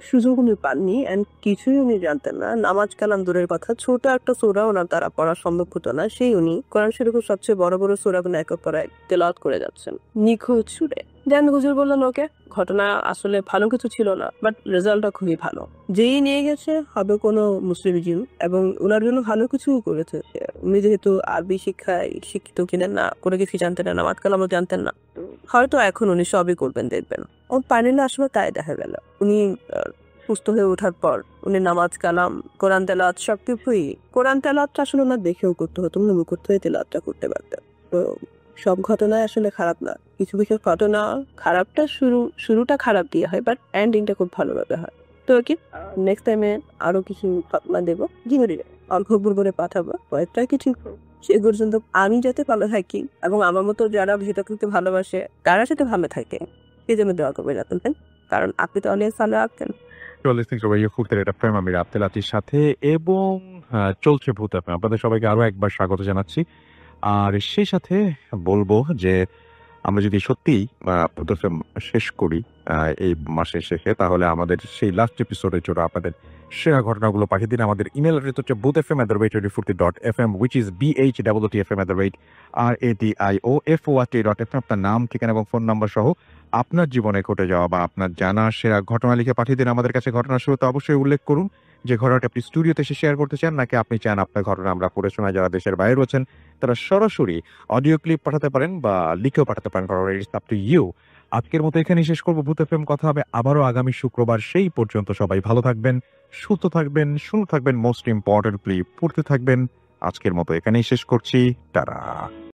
সুযোগ উনি পাননি এন্ড কিছুই উনি জানতেন না। নামাজ কালাম দূরের কথা, ছোট একটা সূরা ওনার দ্বারা পড়া সম্ভব হতো না। সেই উনি কোরআন শরীফের সবচেয়ে বড় বড় সূরাগুলো একের পর এক তেলাওয়াত করে যাচ্ছেন নিখুঁত সুরে। দেন হুজুর বললেন ওকে, ঘটনা আসলে ভালো কিছু ছিল না, বাট রেজাল্টটা খুবই ভালো। যেই নিয়ে গেছে হবে কোনো মুসলিম জিন এবং ওনার জন্য ভালো কিছু করেছে। উনি যেহেতু আরবি শিক্ষায় শিক্ষিত কিনা না, কোনো কিছু জানতেন না, নামাজ কালামও জানতেন না, হয়তো এখন উনি সবই করবেন, দেখবেন। ও পারেন আসলে তাই দেখা গেল। উনি সুস্থ হয়ে ওঠার পর উনি নামাজ কালাম কোরআন তেলাওয়াত সবকিছুই, কোরআন তেলাওয়াতটা আসলে ওনার দেখেও করতে হতো, উনি মুখস্থ হয়ে তেলাওয়াতটা করতে পারতেন। তো সব ঘটনাই আসলে খারাপ না, কিছু কিছু ঘটনা খারাপটা শুরুটা খারাপ দিয়ে হয়, বাট এন্ডিংটা খুব ভালোভাবে হয়। তো কি নেক্সট টাইমে আরো কিছু ঘটনা দেবো, জিনিস অল্প করে পাঠাবো, কয়েকটা কি ঠিক হোক। সে পর্যন্ত আমি যাতে ভালো থাকি এবং আমার মতো যারা ভিডিও করতে ভালোবাসে তারা যাতে ভালো থাকে এই জন্য দোয়া করবেন আপনাদের, কারণ আপনি তো অনেক ভালো আছেন। ফুর্তের এটা প্রেম আমি রাপ্তেল আতির সাথে এবং চলছে ভূত FM। আপনাদের সবাইকে আরো একবার স্বাগত জানাচ্ছি। আর সেই সাথে বলবো যে আমরা যদি সত্যি ভূত FM শেষ করি এই মাসের শেষে, তাহলে আমাদের সেই লাস্ট এপিসোডের জন্য আপনাদের সেরা ঘটনাগুলো পাঠিয়ে দিন। আমাদের ইমেল অ্যাড্রেস হচ্ছে bootfm@radio40.fm, which is BHTTFM@radio.FM। আপনার নাম, ঠিকানা এবং ফোন নাম্বার সহ আপনার জীবনে ঘটে যাওয়া বা আপনার জানা সেরা ঘটনা লিখে পাঠিয়ে দিন আমাদের কাছে। ঘটনার শুরুতে অবশ্যই উল্লেখ করুন যে ঘটনাটা আপনি স্টুডিওতে এসে শেয়ার করতে চান, নাকি আপনি চান আপনার ঘটনা আমরা পড়ে শোনাই। যারা দেশের বাইরে রয়েছেন তারা সরাসরি অডিও ক্লিপ পাঠাতে পারেন বা লিখেও পাঠাতে পারেন। It's up to you. আজকের মতো এখানেই শেষ করবো ভূত FM। কথা হবে আবারও আগামী শুক্রবার। সেই পর্যন্ত সবাই ভালো থাকবেন, সুস্থ থাকবেন, শুনতে থাকবেন, মোস্ট ইম্পর্টেন্টলি পড়তে থাকবেন। আজকের মতো এখানেই শেষ করছি। টাটা।